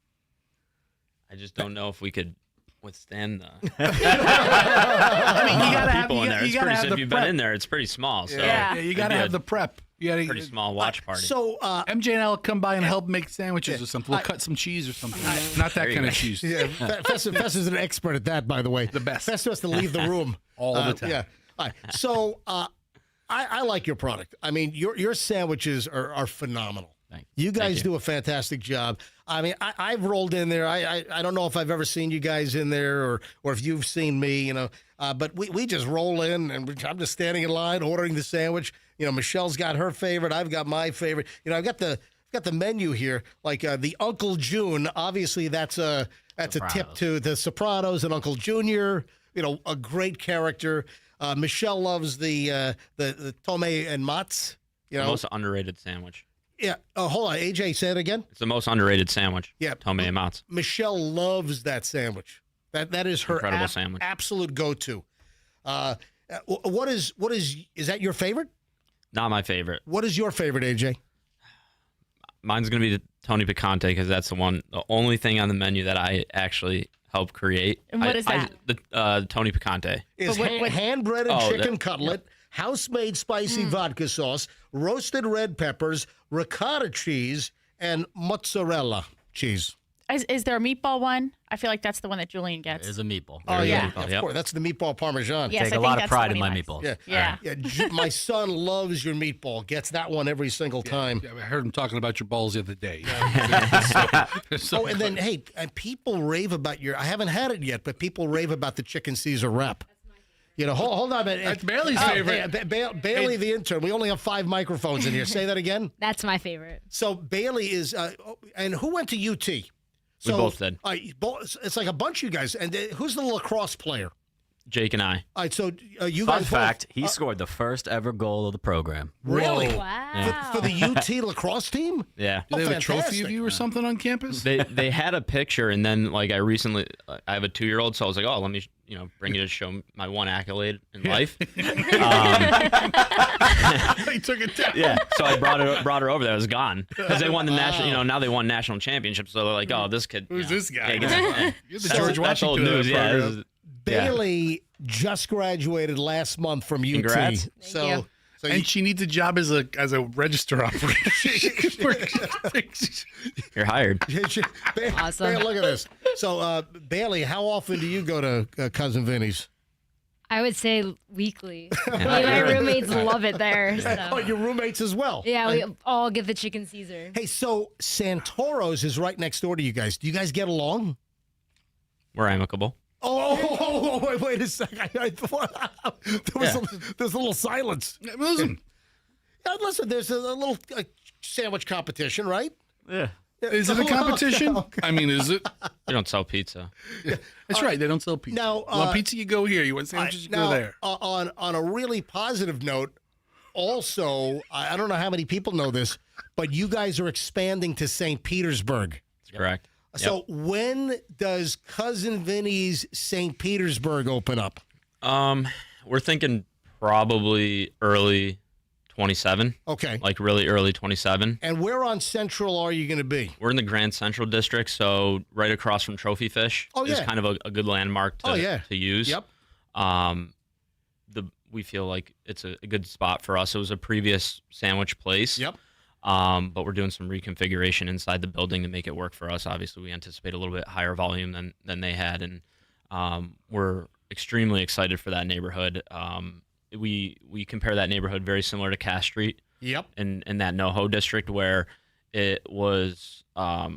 I just don't know if we could withstand the I mean, you got to have, people in there. It's gotta pretty, have if the you've prep. been in there, it's pretty small. So Yeah. Yeah, you got to it'd be have a the prep. You got pretty to. small watch party. So MJ and I'll come by and help make sandwiches or something. We'll cut some cheese or something. Not that There you kind of go. cheese. yeah, Fess is an expert at that, by the way. The best. Fess has to leave the room All the time. Yeah. All right. So I like your product. I mean, your sandwiches are phenomenal. Thank You guys you. do a fantastic job. I mean, I've rolled in there. I don't know if I've ever seen you guys in there or if you've seen me, but we just roll in and I'm just standing in line ordering the sandwich. Michelle's got her favorite. I've got my favorite. I've got the menu here, like the Uncle June. Obviously, that's a tip Sopranos. to the Sopranos and Uncle Junior. A great character. Michelle loves the Tome and Mats. the most underrated sandwich. Yeah. Oh, hold on. AJ, say it again. It's the most underrated sandwich. Yeah. Tome and Mats. Michelle loves that sandwich. That is her Incredible sandwich. absolute go-to. What is that your favorite? Not my favorite. What is your favorite, AJ? Mine's gonna be the Tony Picante because that's the only thing on the menu that I actually helped create. And what is that? The Tony Picante. Is But what- hand-breaded Oh, chicken that- cutlet, house-made spicy vodka sauce, roasted red peppers, ricotta cheese, and mozzarella cheese. Is there a meatball one? I feel like that's the one that Julian gets. There's a meatball. Oh, There is a yeah. meatball. Of Yep. course. That's the meatball parmesan. Yes, Take I a think lot of that's pride the in one my he likes. meatballs. Yeah. Yeah. My son loves your meatball. Gets that one every single time. Yeah, I heard him talking about your balls the other day. Oh, and then, hey, and people rave about I haven't had it yet, but people rave about the chicken Caesar wrap. Hold on a minute. That's Bailey's favorite. Hey, Bailey, the intern. We only have 5 microphones in here. Say that again. That's my favorite. So Bailey is, and who went to UT? So, both did. It's like a bunch of you guys. And who's the lacrosse player? Jake and I. All right, so you Fun guys fact, both, he scored the first ever goal of the program. really? Wow. For the UT lacrosse team? Yeah. Do they have a trophy fantastic. of you or something on campus? They had a picture, and then like I recently, I have a 2-year-old, so I was like, oh, let me bring you to show my one accolade in life. He took it down. Yeah, so I brought her over there. It was gone because they won the national. Now they won national championships. So they're like, oh, this kid. Who's this guy? You're the That's George that's old Washington of news. that Yeah, program. this is- Bailey just graduated last month from UT. Congrats. So And she needs a job as a register operator. You're hired. Awesome. Bailey, look at this. So, Bailey, how often do you go to Cousin Vinny's? I would say weekly. Me and my roommates love it there. Oh, So. your roommates as well? Yeah, we all get the chicken Caesar. Hey, so Santoro's is right next door to you guys. Do you guys get along? We're amicable. Oh, wait a second. There's a little silence. Listen, Listen, there's a little sandwich competition, right? Yeah. is it a competition? Okay. I mean, is it? They don't sell pizza. That's right. They don't sell pizza. Now, you want pizza, you go here. You want sandwiches, you go there. On a really positive note, also, I don't know how many people know this, but you guys are expanding to St. Petersburg. That's correct. So when does Cousin Vinny's St. Petersburg open up? We're thinking probably early 27. Okay. Like really early 27. And where on Central are you going to be? We're in the Grand Central District, so right across from Trophy Fish. Oh, is yeah. kind of a good landmark to use. Yep. We feel like it's a good spot for us. It was a previous sandwich place. Yep. But we're doing some reconfiguration inside the building to make it work for us. Obviously, we anticipate a little bit higher volume than they had, and we're extremely excited for that neighborhood. We compare that neighborhood very similar to Cass Street. Yep. In that NoHo district where it was a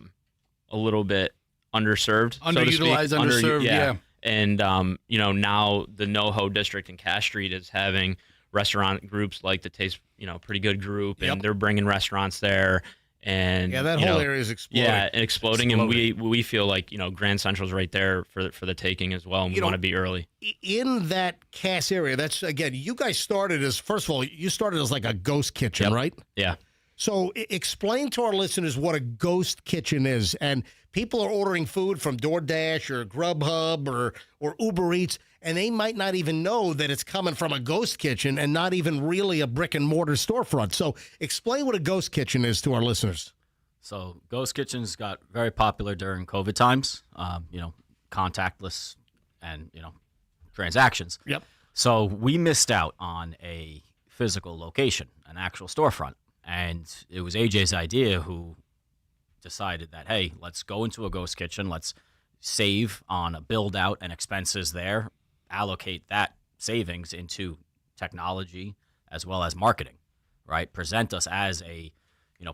little bit underserved, Underutilized, so to speak. underserved, yeah. And now the NoHo district in Cass Street is having restaurant groups like the Taste, Pretty Good group, and they're bringing restaurants there. And that whole area is exploding. Yeah, exploding. And we feel like Grand Central's right there for the taking as well, and we want to be early. In that Cass area, that's again, you guys started as, first of all, you started as like a ghost kitchen, right? Yeah. So explain to our listeners what a ghost kitchen is. And people are ordering food from DoorDash or Grubhub or Uber Eats, and they might not even know that it's coming from a ghost kitchen and not even really a brick and mortar storefront. So explain what a ghost kitchen is to our listeners. So ghost kitchens got very popular during COVID times, contactless and, transactions. Yep. So we missed out on a physical location, an actual storefront. And it was AJ's idea, who decided that, hey, let's go into a ghost kitchen. Let's save on a build out and expenses there, allocate that savings into technology as well as marketing, right? Present us as a,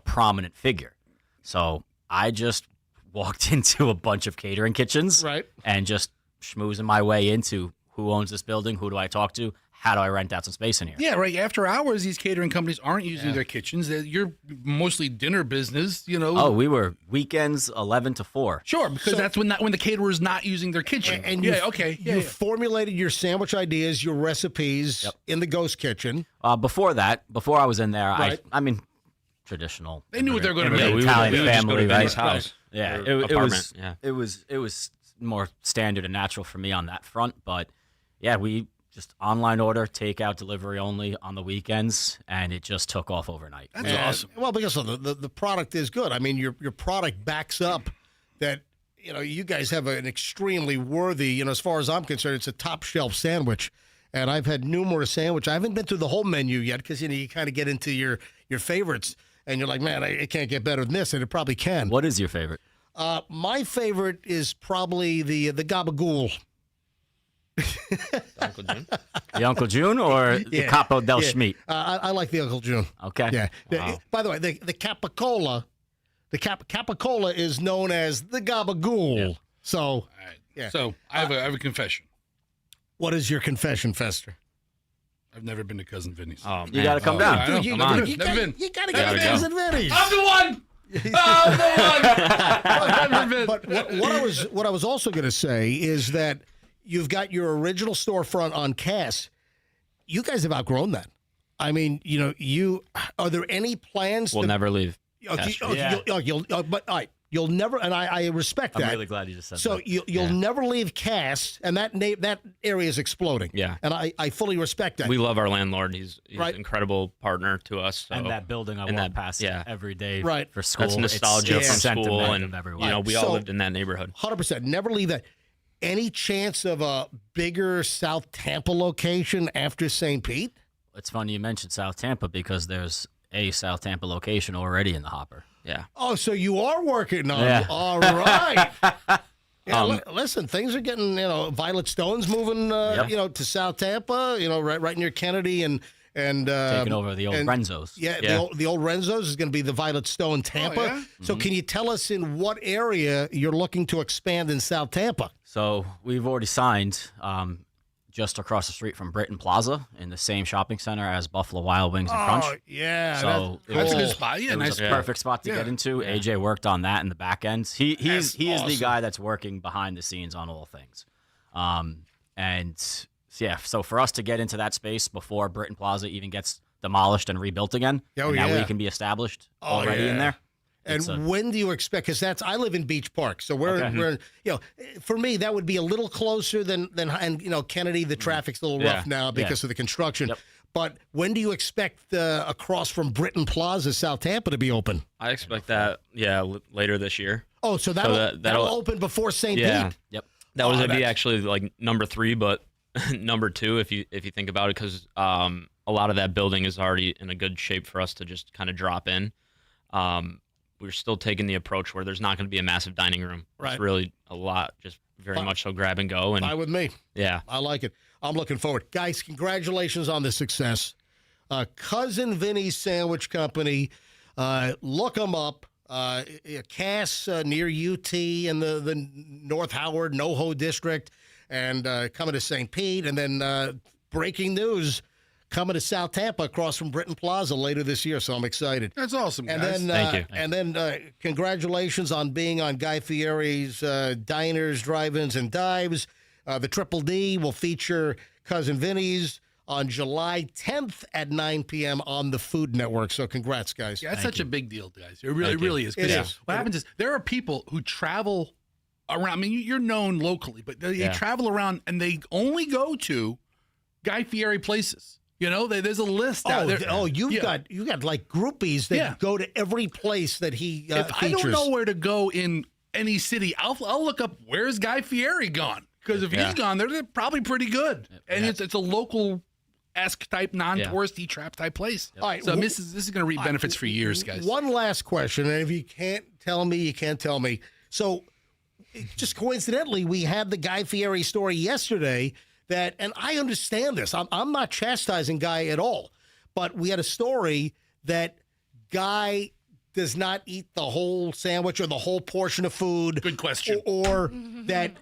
prominent figure. So I just walked into a bunch of catering kitchens, right, and just schmoozing my way into who owns this building, who do I talk to, how do I rent out some space in here? Yeah, right. After hours, these catering companies aren't using their kitchens. You're mostly dinner business, Oh, we were weekends 11 to 4. Sure, because that's when the caterer's not using their kitchen. And you formulated your sandwich ideas, your recipes in the ghost kitchen. Before I was in there, right. I mean, traditional. They knew what they were going to make. make. Italian family, right? House. Yeah, it was more standard and natural for me on that front. But yeah, we just online order, takeout, delivery only on the weekends, and it just took off overnight. That's awesome. Well, because the product is good. I mean, your product backs up that, you guys have an extremely worthy, as far as I'm concerned, it's a top shelf sandwich. And I've had numerous sandwiches. I haven't been through the whole menu yet because, you kind of get into your favorites. And you're like, man, it can't get better than this, and it probably can. What is your favorite? My favorite is probably the gabagool. Uncle June? The Uncle June or the Capo del Schmeat? I like the Uncle June. Okay. Yeah. Wow. By the way, the Capicola, Capicola is known as the gabagool. Yeah. So, all right. Yeah. So I have a confession. What is your confession, Fester? I've never been to Cousin Vinny's. Oh, you got to come down. Dude, You got to never been. get to Cousin Vinny's. I'm the one. I'm the one. But what I was also going to say is that, you've got your original storefront on Cass. You guys have outgrown that. I mean, are there any plans? We'll never leave. But all right, you'll never, and I respect that. I'm really glad you just said so that. You'll never leave Cass, and that area is exploding. Yeah. And I fully respect that. We love our landlord. He's Right. an incredible partner to us. So. And that building I walk past every day Right. for school. That's nostalgia it's from sentiment school, of and everyone. we all lived in that neighborhood. 100%. Never leave that. Any chance of a bigger South Tampa location after St. Pete? It's funny you mentioned South Tampa because there's a South Tampa location already in the hopper. Yeah. Oh, so you are working on Yeah. it. All right. Listen, things are getting, Violet Stone's moving, to South Tampa, right near Kennedy and Taking over the old Renzo's. Yeah, the old Renzo's is going to be the Violet Stone Tampa. Oh, yeah? So can you tell us in what area you're looking to expand in South Tampa? So we've already signed just across the street from Britton Plaza in the same shopping center as Buffalo Wild Wings and Crunch. Yeah. So That's a it good was- spot. Yeah, It was nice. a perfect spot to get into. AJ worked on that in the back end. He is the awesome. guy that's working behind the scenes on all things. So for us to get into that space before Britton Plaza even gets demolished and rebuilt again, and now we can be established already in there. And when do you expect? Because I live in Beach Park, so we're for me that would be a little closer than Kennedy. The traffic's a little rough now because of the construction. Yep. But when do you expect across from Britton Plaza, South Tampa, to be open? I expect that, later this year. Oh, so that'll open before St. Pete. Yep. That was be actually like number 3, but number 2 if you think about it, because a lot of that building is already in a good shape for us to just kind of drop in. We're still taking the approach where there's not going to be a massive dining room. Right. It's really a lot, just very much so grab and go. And Fine with me. yeah, I like it. I'm looking forward. Guys, congratulations on the success. Cousin Vinny's Sandwich Company. Look them up. Cass near UT in the North Howard, NoHo district, and coming to St. Pete. And then breaking news, coming to South Tampa across from Britton Plaza later this year. So I'm excited. That's awesome, guys. And then, Thank you. And then congratulations on being on Guy Fieri's Diners, Drive-Ins, and Dives. The Triple D will feature Cousin Vinny's on July 10th at 9 p.m. on the Food Network. So congrats, guys. Yeah, that's such a big deal, guys. It really, Thank you. really is. 'Cause It is. What happens is there are people who travel around. I mean, you're known locally, but they travel around and they only go to Guy Fieri places. There's a list out there. You got like groupies that go to every place that he If features. I don't know where to go in any city, I'll look up where's Guy Fieri gone, because if he's gone, they're probably pretty good, and it's a local-esque type, non-touristy trap type place. All right, So this is going to reap benefits for years, guys. One last question, and if you can't tell me, you can't tell me. So, just coincidentally, we had the Guy Fieri story yesterday. And I understand this. I'm not chastising Guy at all, but we had a story that Guy does not eat the whole sandwich or the whole portion of food. Good question. Or that.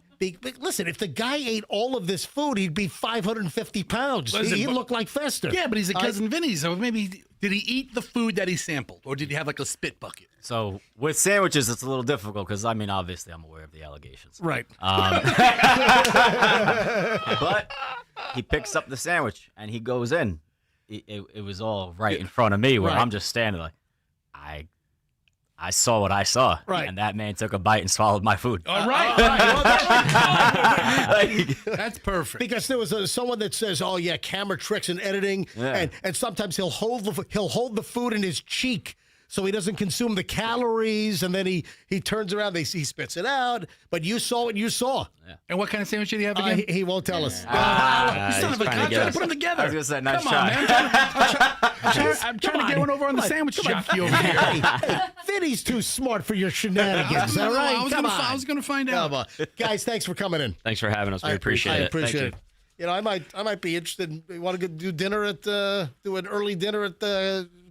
Listen, if the guy ate all of this food, he'd be 550 pounds. He'd look like Fester. Yeah, but he's a Cousin Vinny, so maybe did he eat the food that he sampled, or did he have like a spit bucket? So with sandwiches, it's a little difficult because, obviously I'm aware of the allegations. Right. But he picks up the sandwich and he goes in. It was all right in front of me where I'm just standing like, I saw what I saw. Right. And that man took a bite and swallowed my food. All right. That's perfect. Because there was someone that says, "Oh yeah, camera tricks and editing," and sometimes he'll hold the food in his cheek so he doesn't consume the calories, and then he turns around, he spits it out. But you saw what you saw. Yeah. And what kind of sandwich did he have again? He won't tell us. You son of a gun, I'm trying to put them together. I was going to say, nice Come try. on, man. I'm trying to get one over on the sandwich jockey over here. Hey, Vinny's too smart for your shenanigans. All right, I was going to find out. Come on. Guys, thanks for coming in. thanks for having us. We appreciate it. I appreciate Thank it. I might be interested. You want to do dinner do an early dinner at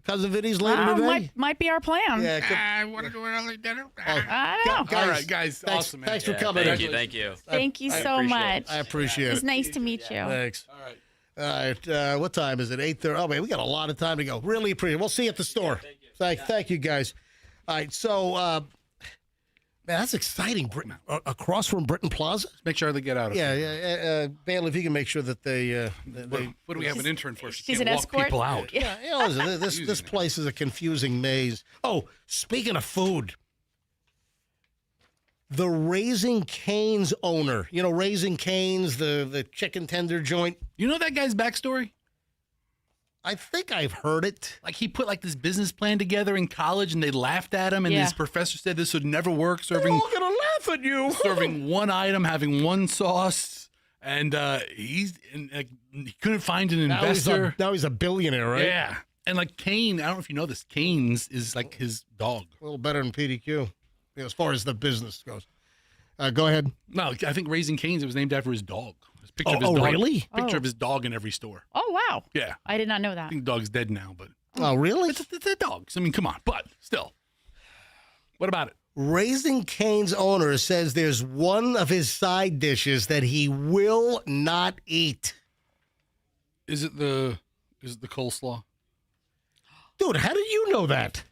Cousin Vinny's later today? Might be our plan. Yeah. I want to do an early dinner. I don't know. All right, guys. Thanks, Awesome, man. thanks for coming Thank in. you. Thank you. Thank you so much. I appreciate It's it. nice to meet you. Thanks. All right. What time is it? 8:30. Oh, man, we got a lot of time to go. Really appreciate it. We'll see you at the store. Thank you, guys. All right. So, Man, that's exciting. Across from Britain Plaza? Make sure they get out of Yeah, it. yeah. Bailey, if you can make sure that they... What do we have an intern for? She she's can't an walk escort? people out. Yeah, listen, this place is a confusing maze. Oh, speaking of food, the Raising Cane's owner, Raising Cane's, the chicken tender joint. You know that guy's backstory? I think I've heard it. Like he put like this business plan together in college, and they laughed at him, and his professor said this would never work. They're all gonna laugh at you. Serving one item, having one sauce, and he couldn't find an investor. Now he's a billionaire, right? Yeah, and like Kane, I don't know if you know this. Kane's is like his dog. A little better than PDQ, as far as the business goes. Go ahead. No, I think Raising Cane's, it was named after his dog. Picture of his dog. Really? Picture of his dog in every store. Oh, wow. Yeah. I did not know that. I think the dog's dead now, but. Oh, really? It's a dog. I mean, come on. But still. What about it? Raising Cane's owner says there's one of his side dishes that he will not eat. Is it the coleslaw? Dude, how did you know that?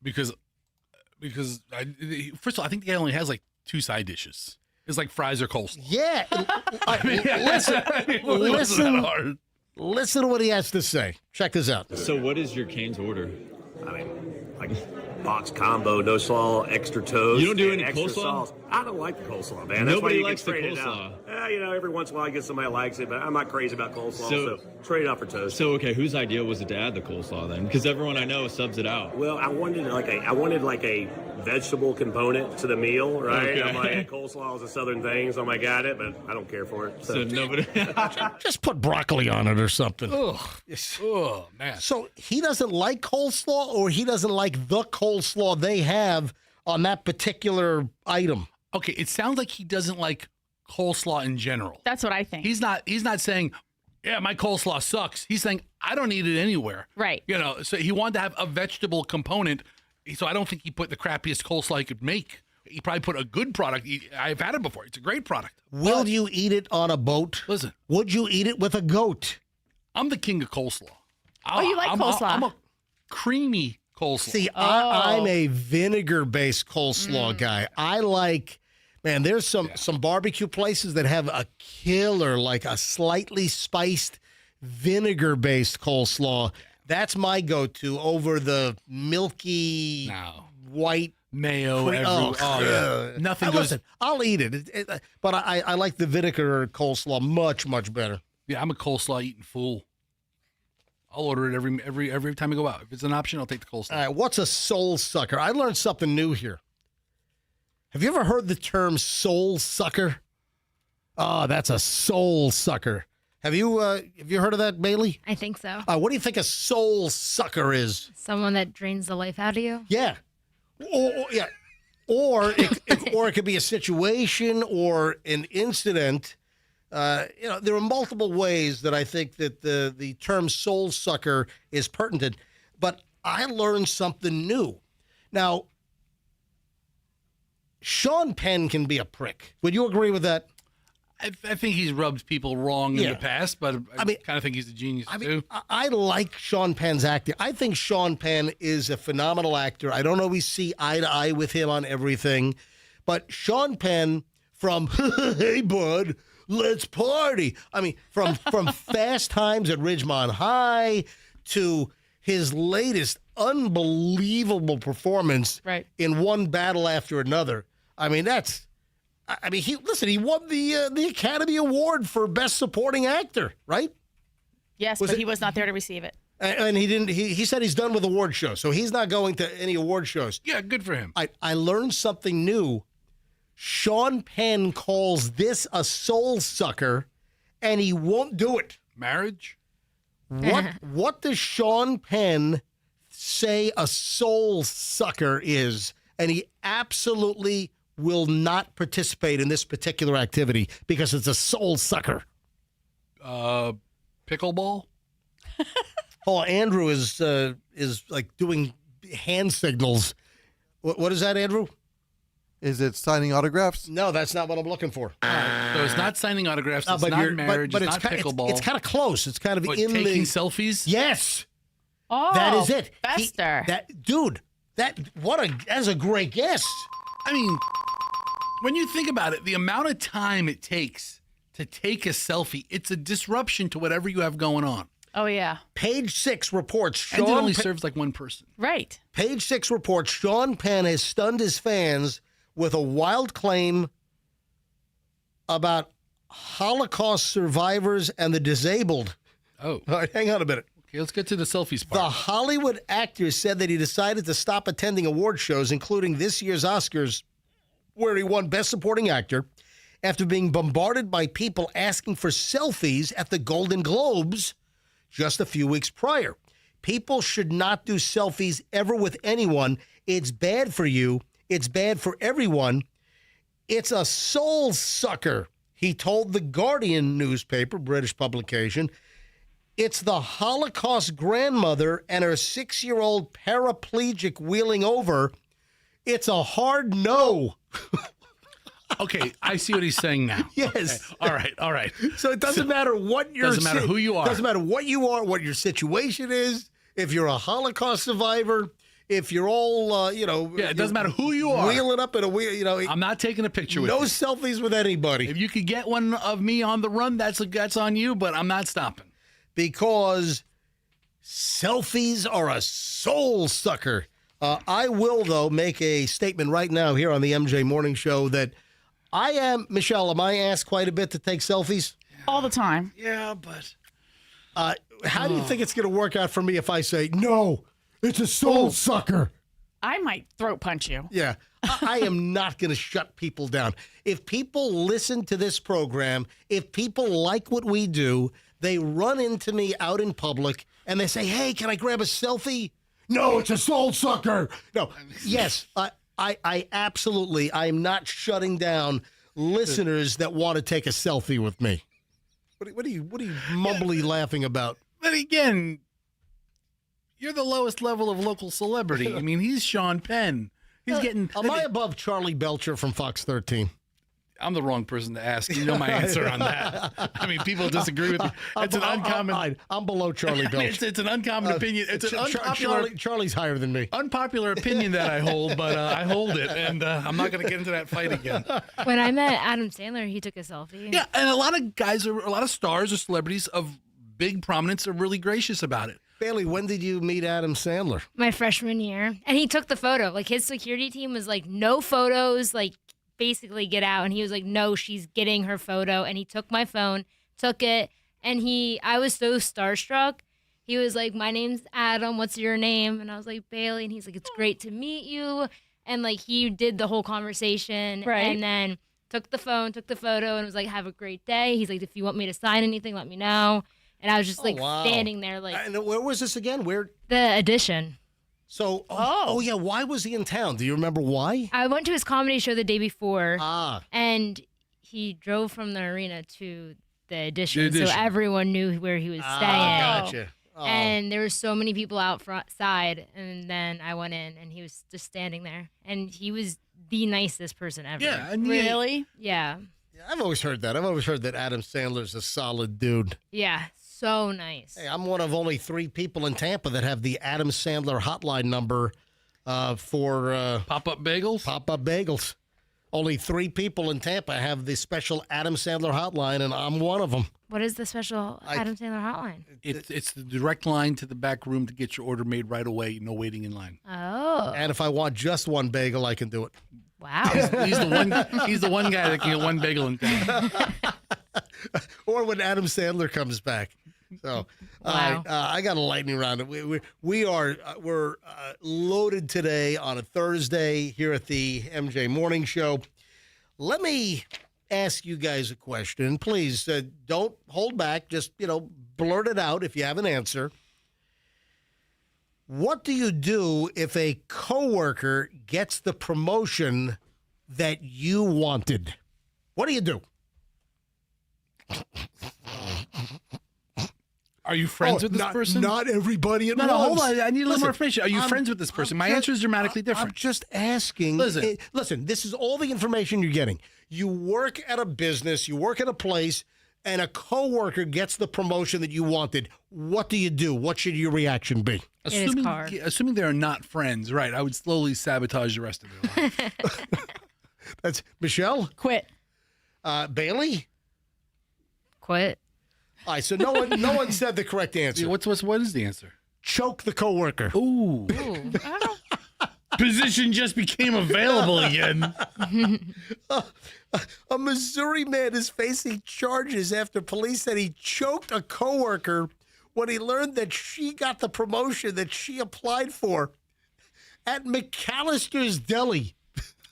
Because first of all, I think the guy only has like 2 side dishes. It's like fries or coleslaw. Yeah. Listen to what he has to say. Check this out. So what is your Cane's order? I mean, like box combo, no slaw, extra toast. You don't do any extra coleslaw? Sauce. I don't like the coleslaw, man. That's Nobody why you likes the can trade coleslaw. It out. Every once in a while I get somebody that likes it, but I'm not crazy about coleslaw, so trade it out for toast. So, okay, whose idea was it to add the coleslaw then? Because everyone I know subs it out. Well, I wanted like a vegetable component to the meal, right? Okay. I'm like, coleslaw is a southern thing, so I'm like, got it, but I don't care for it. So nobody... Just put broccoli on it or something. Ugh. Oh, man. So he doesn't like coleslaw, or he doesn't like the coleslaw they have on that particular item? Okay, it sounds like he doesn't like coleslaw in general. That's what I think. He's not saying, yeah, my coleslaw sucks. He's saying, I don't eat it anywhere. Right. So he wanted to have a vegetable component. So I don't think he put the crappiest coleslaw he could make. He probably put a good product. I've had it before. It's a great product. Will you eat it on a boat? Listen. Would you eat it with a goat? I'm the king of coleslaw. You like coleslaw? I'm a creamy coleslaw. See, I'm a vinegar-based coleslaw guy. I like, man, there's some barbecue places that have a killer, like a slightly spiced vinegar-based coleslaw. That's my go-to over the milky white mayo. Yeah. Nothing goes. Listen, I'll eat it, but I like the vinegar coleslaw much better. Yeah, I'm a coleslaw eating fool. I'll order it every time I go out. If it's an option, I'll take the coleslaw. All right, what's a soul sucker? I learned something new here. Have you ever heard the term soul sucker? Oh, that's a soul sucker. Have you heard of that, Bailey? I think so. What do you think a soul sucker is? Someone that drains the life out of you? Yeah. Or it could be a situation or an incident. There are multiple ways that I think that the term soul sucker is pertinent, but I learned something new. Now, Sean Penn can be a prick. Would you agree with that? I think he's rubbed people wrong in the past, but I kind of think he's a genius too. I like Sean Penn's acting. I think Sean Penn is a phenomenal actor. I don't always see eye to eye with him on everything, but Sean Penn from Hey Bud, let's party. I mean, from Fast Times at Ridgemont High to his latest unbelievable performance in One Battle After Another. I mean, he won the Academy Award for Best Supporting Actor, right? Yes, but he was not there to receive it. And he didn't. He said he's done with award shows, so he's not going to any award shows. Yeah, good for him. I learned something new. Sean Penn calls this a soul sucker, and he won't do it. Marriage? What does Sean Penn say a soul sucker is? And he absolutely will not participate in this particular activity because it's a soul sucker. Pickleball? Oh, Andrew is like doing hand signals. What is that, Andrew? Is it signing autographs? No, that's not what I'm looking for. So it's not signing autographs. It's not marriage. But it's not pickleball. It's kind of close. It's kind of in taking the selfies. Yes. Oh, that is it. Fester. That's a great guess. I mean, When you think about it, the amount of time it takes to take a selfie, it's a disruption to whatever you have going on. Oh, yeah. Page 6 reports And it Sean only serves like one person. Right. Page 6 reports Sean Penn has stunned his fans with a wild claim about Holocaust survivors and the disabled. Oh. All right, hang on a minute. Okay, let's get to the selfies The part. Hollywood actor said that he decided to stop attending award shows, including this year's Oscars, where he won Best Supporting Actor, after being bombarded by people asking for selfies at the Golden Globes just a few weeks prior. People should not do selfies ever with anyone. It's bad for you. It's bad for everyone. It's a soul sucker, he told the Guardian newspaper, British publication. It's the Holocaust grandmother and her 6-year-old paraplegic wheeling over. It's a hard no. Okay, I see what he's saying now. Yes. Okay. All right. So it doesn't matter what you're. Doesn't matter who you are. Doesn't matter what you are, what your situation is. If you're a Holocaust survivor, if you're all, Yeah, it doesn't matter who you are. Wheeling up in a wheel, I'm not taking a picture with no you. selfies with anybody. If you could get one of me on the run, that's on you, but I'm not stopping. Because selfies are a soul sucker. I will, though, make a statement right now here on the MJ Morning Show that Michelle, am I asked quite a bit to take selfies? All the time. Yeah, but... how do you think it's going to work out for me if I say, no, it's a soul sucker? I might throat punch you. Yeah. I am not going to shut people down. If people listen to this program, if people like what we do, they run into me out in public and they say, hey, can I grab a selfie? No, it's a soul sucker. No. Yes, I absolutely, I'm not shutting down listeners that want to take a selfie with me. What are you mumbly laughing about? But again, you're the lowest level of local celebrity. I mean, he's Sean Penn. He's getting... Am I above Charlie Belcher from Fox 13? I'm the wrong person to ask. You know my answer on that. I mean, people disagree with me. It's an uncommon... I'm below Charlie Belcher. I mean, it's an uncommon opinion. It's an unpopular... Charlie's higher than me. Unpopular opinion that I hold, but I hold it, and I'm not going to get into that fight again. When I met Adam Sandler, he took a selfie. Yeah, and a lot of stars or celebrities of big prominence are really gracious about it. Bailey, when did you meet Adam Sandler? My freshman year. And he took the photo. Like, his security team was like, no photos, like, basically get out. And he was like, no, she's getting her photo. And he took my phone, took it, and I was so starstruck. He was like, my name's Adam, what's your name? And I was like, Bailey. And he's like, it's great to meet you. And like, he did the whole conversation. Right. And then took the phone, took the photo, and was like, have a great day. He's like, if you want me to sign anything, let me know. And I was just standing there like. And where was this again? Where? The Edition. So, oh yeah, why was he in town? Do you remember why? I went to his comedy show the day before. Ah. And he drove from the arena to the Edition. So everyone knew where he was staying. Gotcha. Oh. And there were so many people outside. And then I went in, and he was just standing there. And he was the nicest person ever. Yeah. And Really? Yeah. I've always heard that. I've always heard that Adam Sandler's a solid dude. Yeah. So nice. Hey, I'm one of only 3 people in Tampa that have the Adam Sandler hotline number for pop-up bagels. Pop-up bagels. Only 3 people in Tampa have the special Adam Sandler hotline, and I'm one of them. What is the special Adam Sandler hotline? It's the direct line to the back room to get your order made right away. No waiting in line. Oh. And if I want just one bagel, I can do it. Wow. He's the one guy that can get one bagel in town. Or when Adam Sandler comes back. So, wow. I got a lightning round. We're loaded today on a Thursday here at the MJ Morning Show. Let me ask you guys a question. Please don't hold back. Just, blurt it out if you have an answer. What do you do if a coworker gets the promotion that you wanted? What do you do? Are you friends with this person? Not everybody at once. No, hold on. I need a little more information. Are you friends with this person? My answer is dramatically different. I'm just asking. Listen, this is all the information you're getting. You work at a business, you work at a place, and a coworker gets the promotion that you wanted. What do you do? What should your reaction be? Assuming they're not friends, right, I would slowly sabotage the rest of their life. That's Michelle. Quit. Bailey. Quit. All right, so no one said the correct answer. What is the answer? Choke the coworker. Ooh. Position just became available again. A Missouri man is facing charges after police said he choked a coworker when he learned that she got the promotion that she applied for at McAllister's Deli.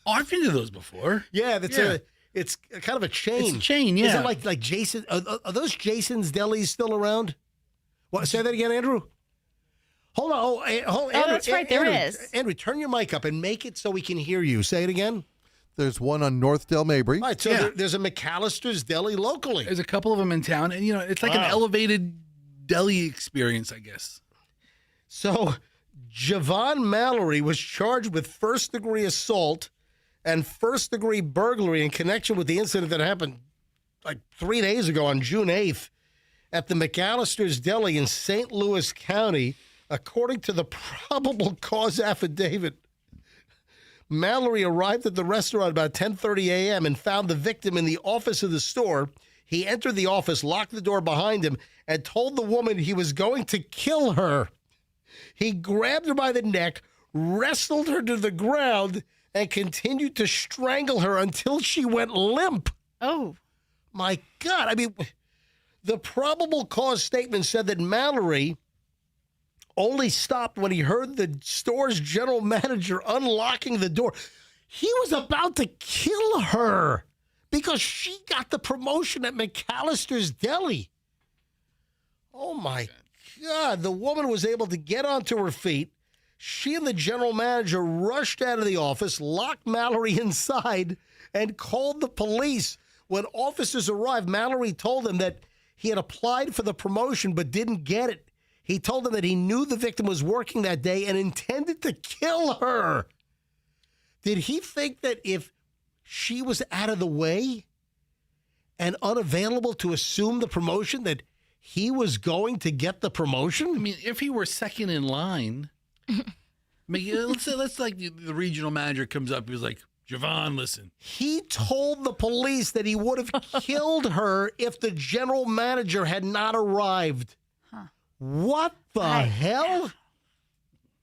Oh, I've been to those before. Yeah, it's kind of a chain. It's a chain, yeah. Is it like Jason? Are those Jason's Delis still around? What? Say that again, Andrew. Hold on. Hold, Andrew, that's right. There is. Andrew, turn your mic up and make it so we can hear you. Say it again. There's one on North Del Mabry. All right, so there's a McAllister's Deli locally. There's a couple of them in town, and it's like an elevated deli experience, I guess. So, Javon Mallory was charged with first-degree assault and first-degree burglary in connection with the incident that happened like 3 days ago on June 8th at the McAllister's Deli in St. Louis County, according to the probable cause affidavit. Mallory arrived at the restaurant about 10:30 a.m. and found the victim in the office of the store. He entered the office, locked the door behind him, and told the woman he was going to kill her. He grabbed her by the neck, wrestled her to the ground, and continued to strangle her until she went limp. Oh. My God. I mean, the probable cause statement said that Mallory only stopped when he heard the store's general manager unlocking the door. He was about to kill her because she got the promotion at McAllister's Deli. Oh, my God. The woman was able to get onto her feet. She and the general manager rushed out of the office, locked Mallory inside, and called the police. When officers arrived, Mallory told them that he had applied for the promotion but didn't get it. He told them that he knew the victim was working that day and intended to kill her. Did he think that if she was out of the way and unavailable to assume the promotion, that he was going to get the promotion? I mean, if he were second in line, I mean, let's like the regional manager comes up, he was like, Javon, listen. He told the police that he would have killed her if the general manager had not arrived. What the hell?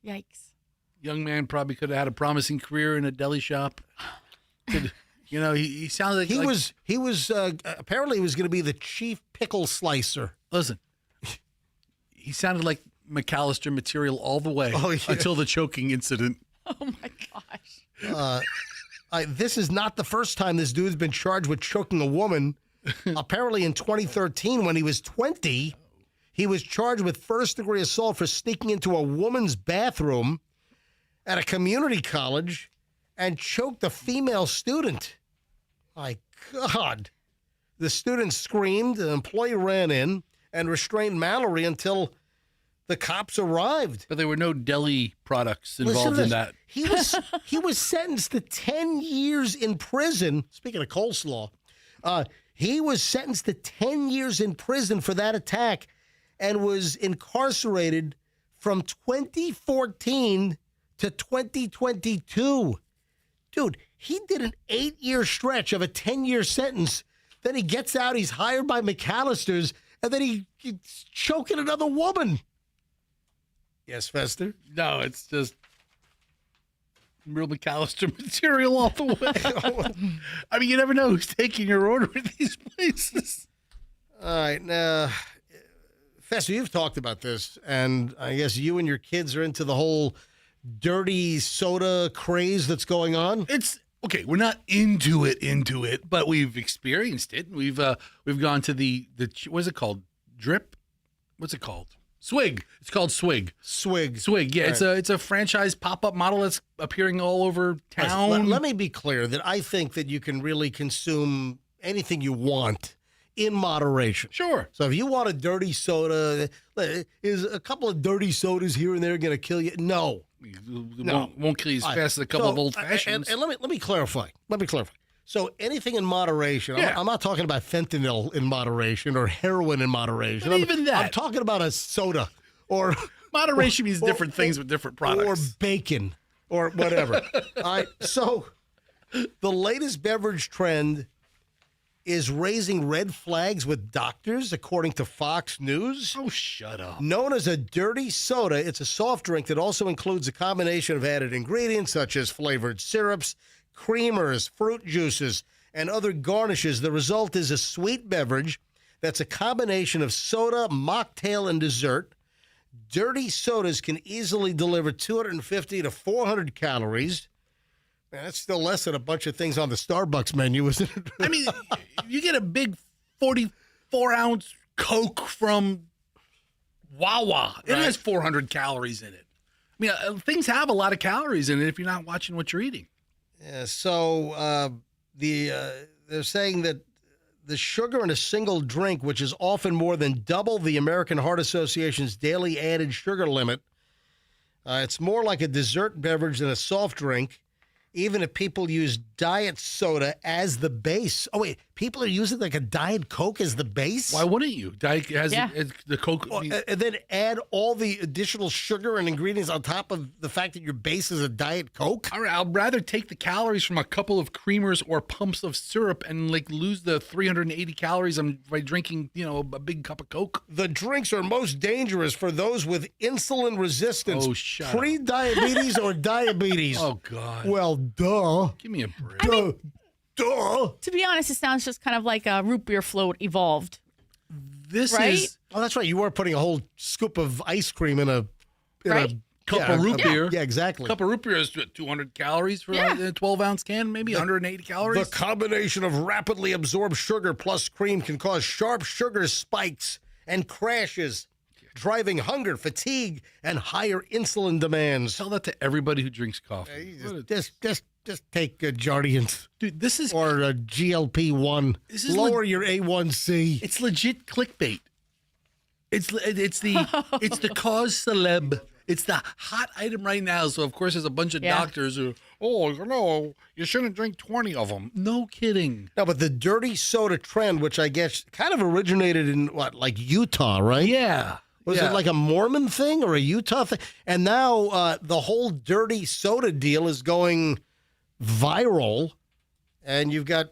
Yikes. Young man probably could have had a promising career in a deli shop. He sounded like he was apparently he was going to be the chief pickle slicer. Listen, he sounded like McAllister material all the way until the choking incident. Oh my gosh. This is not the first time this dude's been charged with choking a woman. Apparently in 2013, when he was 20, he was charged with first-degree assault for sneaking into a woman's bathroom at a community college and choked a female student. My God. The student screamed, an employee ran in and restrained Mallory until the cops arrived. But there were no deli products involved in that. He was sentenced to 10 years in prison. Speaking of coleslaw, he was sentenced to 10 years in prison for that attack and was incarcerated from 2014 to 2022. Dude, he did an 8-year stretch of a 10-year sentence. Then he gets out, he's hired by McAllister's, and then he's choking another woman. Yes, Fester? No, it's just real McAllister material all the way. I mean, you never know who's taking your order at these places. All right, now, Fester, you've talked about this, and I guess you and your kids are into the whole dirty soda craze that's going on. It's okay. We're not into it, but we've experienced it. We've gone to the what is it called? Drip? What's it called? Swig. It's called Swig. Swig. Yeah, Right. it's a franchise pop-up model that's appearing all over town. Let me be clear that I think that you can really consume anything you want in moderation. Sure. So if you want a dirty soda, is a couple of dirty sodas here and there going to kill you? No. Won't kill you as fast as a couple of old fashions. And let me clarify. So anything in moderation. Yeah. I'm not talking about fentanyl in moderation or heroin in moderation. But even that. I'm talking about a soda or moderation means different things with different products. Or bacon or whatever. All right. So The latest beverage trend is raising red flags with doctors, according to Fox News. Oh, shut up. Known as a dirty soda, it's a soft drink that also includes a combination of added ingredients such as flavored syrups, creamers, fruit juices, and other garnishes. The result is a sweet beverage that's a combination of soda, mocktail, and dessert. Dirty sodas can easily deliver 250 to 400 calories. Man, that's still less than a bunch of things on the Starbucks menu, isn't it? I mean, you get a big 44-ounce Coke from Wawa. It has 400 calories in it. I mean, things have a lot of calories in it if you're not watching what you're eating. Yeah, so they're saying that the sugar in a single drink, which is often more than double the American Heart Association's daily added sugar limit, it's more like a dessert beverage than a soft drink, even if people use diet soda as the base. Oh, wait, people are using like a Diet Coke as the base? Why wouldn't you? Diet has the Coke. Well, and then add all the additional sugar and ingredients on top of the fact that your base is a Diet Coke? All right, I'd rather take the calories from a couple of creamers or pumps of syrup and like lose the 380 calories by drinking, a big cup of Coke. The drinks are most dangerous for those with insulin resistance, pre-diabetes or diabetes. Oh, God. Well, duh. Give me a break. Duh. To be honest, it sounds just kind of like a root beer float evolved. This right? is. Oh, that's right. You were putting a whole scoop of ice cream in a Cup of root beer. Yeah, exactly. Cup of root beer is 200 calories for a 12-ounce can, maybe 180 calories. The combination of rapidly absorbed sugar plus cream can cause sharp sugar spikes and crashes, driving hunger, fatigue, and higher insulin demands. Tell that to everybody who drinks coffee. Just take Jardiance. Dude, this is... Or a GLP-1. Lower your A1C. It's legit clickbait. It's the cause celeb. It's the hot item right now. So, of course, there's a bunch of doctors who, you shouldn't drink 20 of them. No kidding. No, but the dirty soda trend, which I guess kind of originated in, Utah, right? Yeah. Was it like a Mormon thing or a Utah thing? And now the whole dirty soda deal is going viral. And you've got,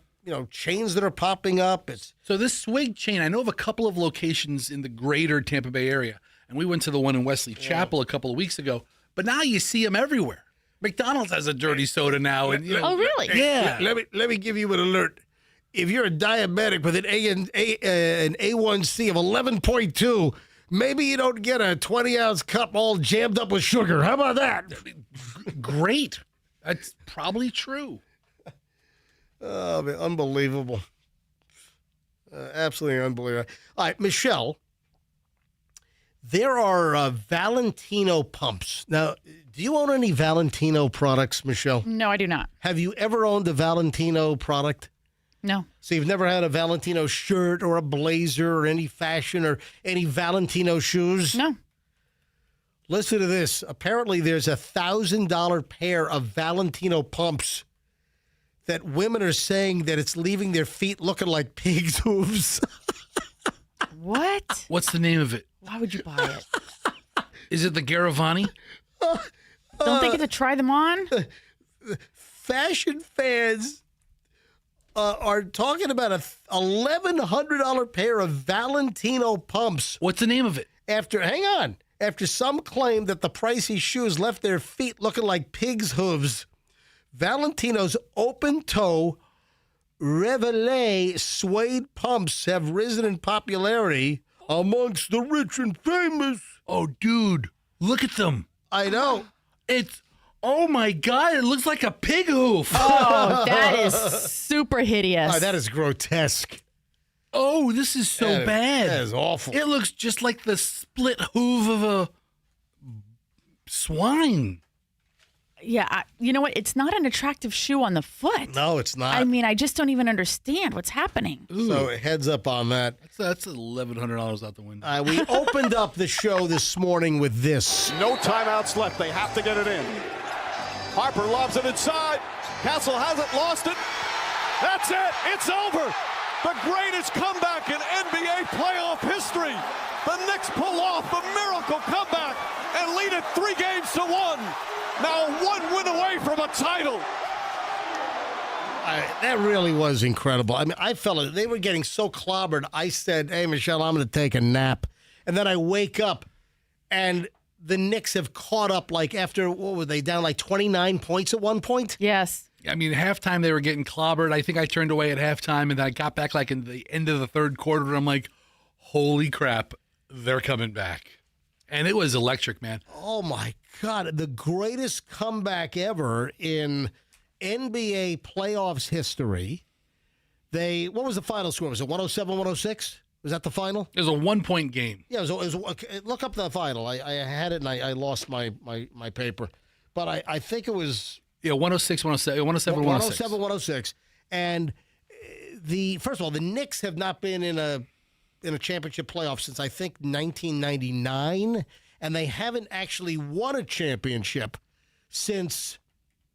chains that are popping up. So this Swig chain, I know of a couple of locations in the greater Tampa Bay area. And we went to the one in Wesley Chapel a couple of weeks ago. But now you see them everywhere. McDonald's has a dirty soda now. And oh, really? Yeah. Let me give you an alert. If you're a diabetic with an A1C of 11.2, maybe you don't get a 20-ounce cup all jammed up with sugar. How about that? Great. That's probably true. Oh, man, unbelievable. Absolutely unbelievable. All right, Michelle. There are Valentino pumps. Now, do you own any Valentino products, Michelle? No, I do not. Have you ever owned a Valentino product? No. So you've never had a Valentino shirt or a blazer or any fashion or any Valentino shoes? No. Listen to this. Apparently there's $1,000 pair of Valentino pumps that women are saying that it's leaving their feet looking like pig's hooves. What? What's the name of it? Why would you buy it? Is it the Garavani? Don't they get to try them on? Fashion fans are talking about a $1,100 pair of Valentino pumps. What's the name of it? After some claim that the pricey shoes left their feet looking like pig's hooves, Valentino's open-toe Reveille suede pumps have risen in popularity amongst the rich and famous. Oh, dude, look at them. I know. Oh my God, it looks like a pig hoof. Oh, that is super hideous. Oh, that is grotesque. Oh, this is so bad. That is awful. It looks just like the split hoof of a swine. Yeah, you know what? It's not an attractive shoe on the foot. No, it's not. I mean, I just don't even understand what's happening. So heads up on that. That's $1,100 out the window. We opened up the show this morning with this. No timeouts left. They have to get it in. Harper lobs it inside. Castle hasn't lost it. That's it. It's over. The greatest comeback in NBA playoff history. The Knicks pull off a miracle comeback and lead it 3-1. Now 1 win away from a title. That really was incredible. I mean, I felt it. They were getting so clobbered. I said, hey, Michelle, I'm going to take a nap. And then I wake up, and the Knicks have caught up, like, after, what were they, down like 29 points at one point? Yes. I mean, at halftime, they were getting clobbered. I think I turned away at halftime, and I got back, like, in the end of the third quarter, and I'm like, holy crap, they're coming back. And it was electric, man. Oh, my God. The greatest comeback ever in NBA playoffs history. What was the final score? Was it 107-106? Was that the final? It was a 1-point game. Yeah, look up the final. I had it and I lost my paper. But I think it was... Yeah, 106, 107, 107, 106. 107, 106. And first of all, the Knicks have not been in a championship playoff since, I think, 1999. And they haven't actually won a championship since...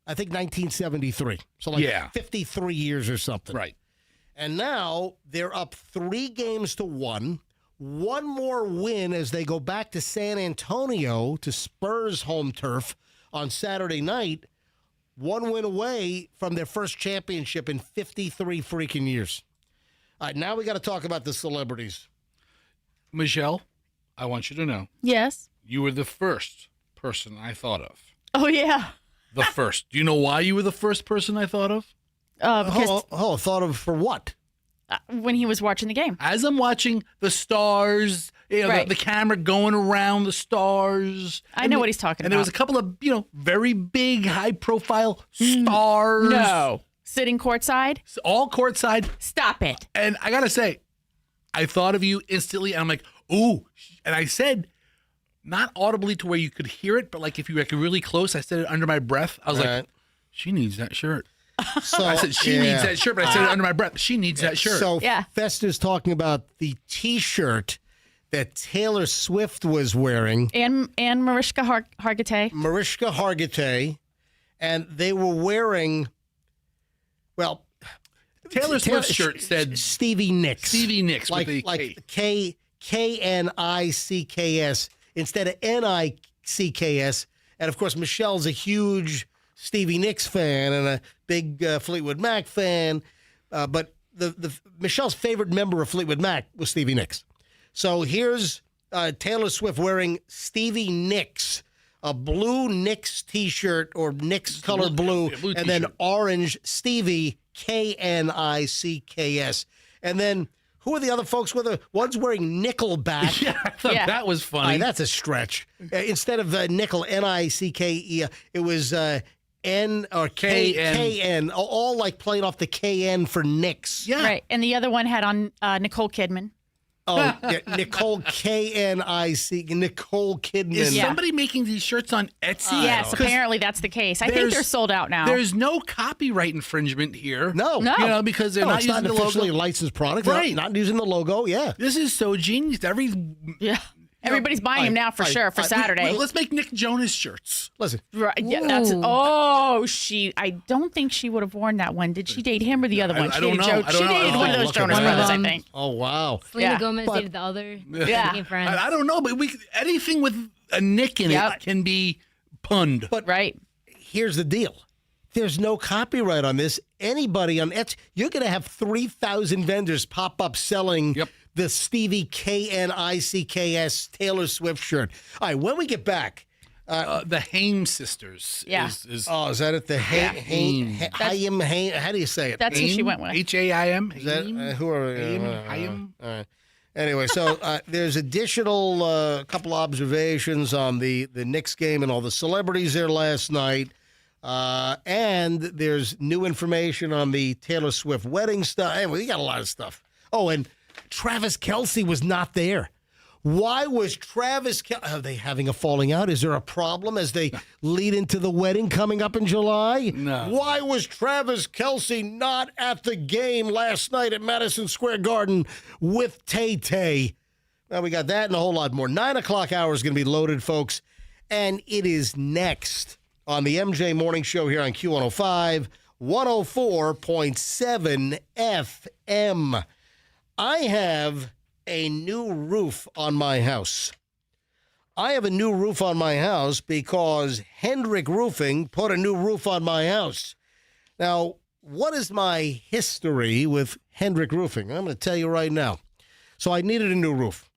I think 1973. So 53 years or something. Right. And now they're up 3-1. One more win as they go back to San Antonio to Spurs home turf on Saturday night. One win away from their first championship in 53 freaking years. All right, now we got to talk about the celebrities. Michelle, I want you to know. Yes. You were the first person I thought of. Oh, yeah. The first. Do you know why you were the first person I thought of? Because thought of for what? When he was watching the game. As I'm watching the stars, Right. the camera going around the stars. I know what he's talking and there about. was a couple of, very big, high-profile stars. No. Sitting courtside? All courtside. Stop it. And I got to say, I thought of you instantly, and I'm like, ooh. And I said, not audibly to where you could hear it, but like if you were really close, I said it under my breath. I was like, she needs that shirt. So I said, she needs that shirt, but I said it under my breath. She needs that shirt. So Fester's talking about the T-shirt that Taylor Swift was wearing. And Mariska Hargitay. Mariska Hargitay. And they were wearing, well... Taylor Swift's shirt said... Stevie Nicks. Stevie Nicks. Like K-N-I-C-K-S instead of N-I-C-K-S. And, of course, Michelle's a huge Stevie Nicks fan and a big Fleetwood Mac fan. But Michelle's favorite member of Fleetwood Mac was Stevie Nicks. So here's Taylor Swift wearing Stevie Nicks, a blue Nicks T-shirt or Nicks color blue and then orange Stevie, K-N-I-C-K-S. And then... who are the other folks with her? One's wearing Nickelback. Yeah, I thought that was funny. That's a stretch. Instead of nickel, N-I-C-K-E, it was N or K-N. All like playing off the K-N for Knicks. Yeah. Right. And the other one had on Nicole Kidman. Oh, yeah, Nicole K-N-I-C, Nicole Kidman. Is somebody making these shirts on Etsy? Yes, apparently that's the case. I think they're sold out now. There's no copyright infringement here. No. Because they're not using the logo. It's not an officially licensed product. Right. Not using the logo, yeah. This is so genius. Everybody's buying them now for sure for Saturday. Let's make Nick Jonas shirts. Listen. Right, yeah, I don't think she would have worn that one. Did she date him or the other one? I don't know. She dated one of those Jonas brothers, I think. Oh, wow. Selena Gomez dated the other. Yeah. Friends. I don't know, but anything with a Nick in it can be punned. But here's the deal. There's no copyright on this. Anybody on Etsy, you're going to have 3,000 vendors pop up selling the Stevie K-N-I-C-K-S Taylor Swift shirt. All right, when we get back. The Haim sisters. Yeah. Is that it? The Haim. How do you say it? That's who she went with. H-A-I-M. Is that who are Haim? All right. Anyway, so there's additional couple observations on the Knicks game and all the celebrities there last night. And there's new information on the Taylor Swift wedding stuff. Anyway, we got a lot of stuff. Oh, and Travis Kelce was not there. Why was Travis Kelce? Are they having a falling out? Is there a problem as they lead into the wedding coming up in July? No. Why was Travis Kelce not at the game last night at Madison Square Garden with Tay-Tay? Well, we got that and a whole lot more. 9 o'clock hour is going to be loaded, folks. And it is next on the MJ Morning Show here on Q105, 104.7 FM. I have a new roof on my house. I have a new roof on my house because Hendrick Roofing put a new roof on my house. Now, what is my history with Hendrick Roofing? I'm going to tell you right now. So I needed a new roof.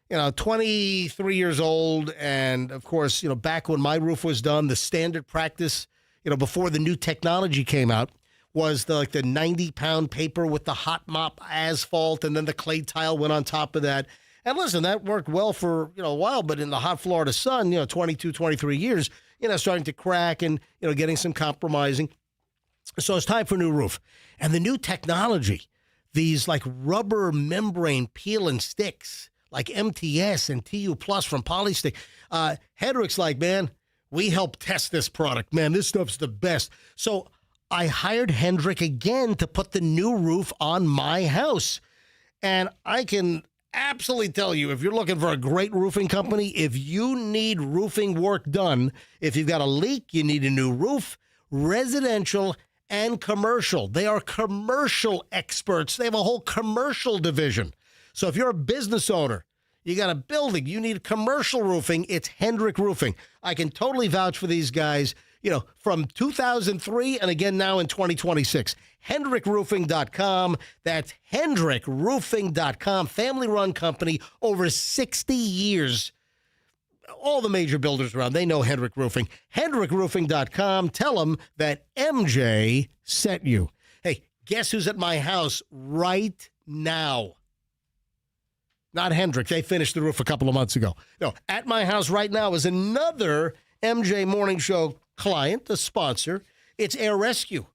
23 years old, and of course, back when my roof was done, the standard practice, before the new technology came out, was the 90-pound paper with the hot mop asphalt, and then the clay tile went on top of that. And listen, that worked well for a while, but in the hot Florida sun, 22, 23 years, starting to crack and getting some compromising. So it's time for a new roof, and the new technology, these rubber membrane peel and sticks, like MTS and TU Plus from Polystick. Hedrick's man, we helped test this product. Man, this stuff's the best. So I hired Hendrick again to put the new roof on my house. And I can absolutely tell you, if you're looking for a great roofing company, if you need roofing work done, if you've got a leak, you need a new roof, residential and commercial. They are commercial experts. They have a whole commercial division. So if you're a business owner, you got a building, you need commercial roofing, it's Hendrick Roofing. I can totally vouch for these guys, from 2003 and again now in 2026. HendrickRoofing.com. That's HendrickRoofing.com. Family-run company, over 60 years. All the major builders around, they know Hendrick Roofing. HendrickRoofing.com. Tell them that MJ sent you. Hey, guess who's at my house right now? Not Hendrick. They finished the roof a couple of months ago. No, at my house right now is another MJ Morning Show client, a sponsor. It's Air Rescue.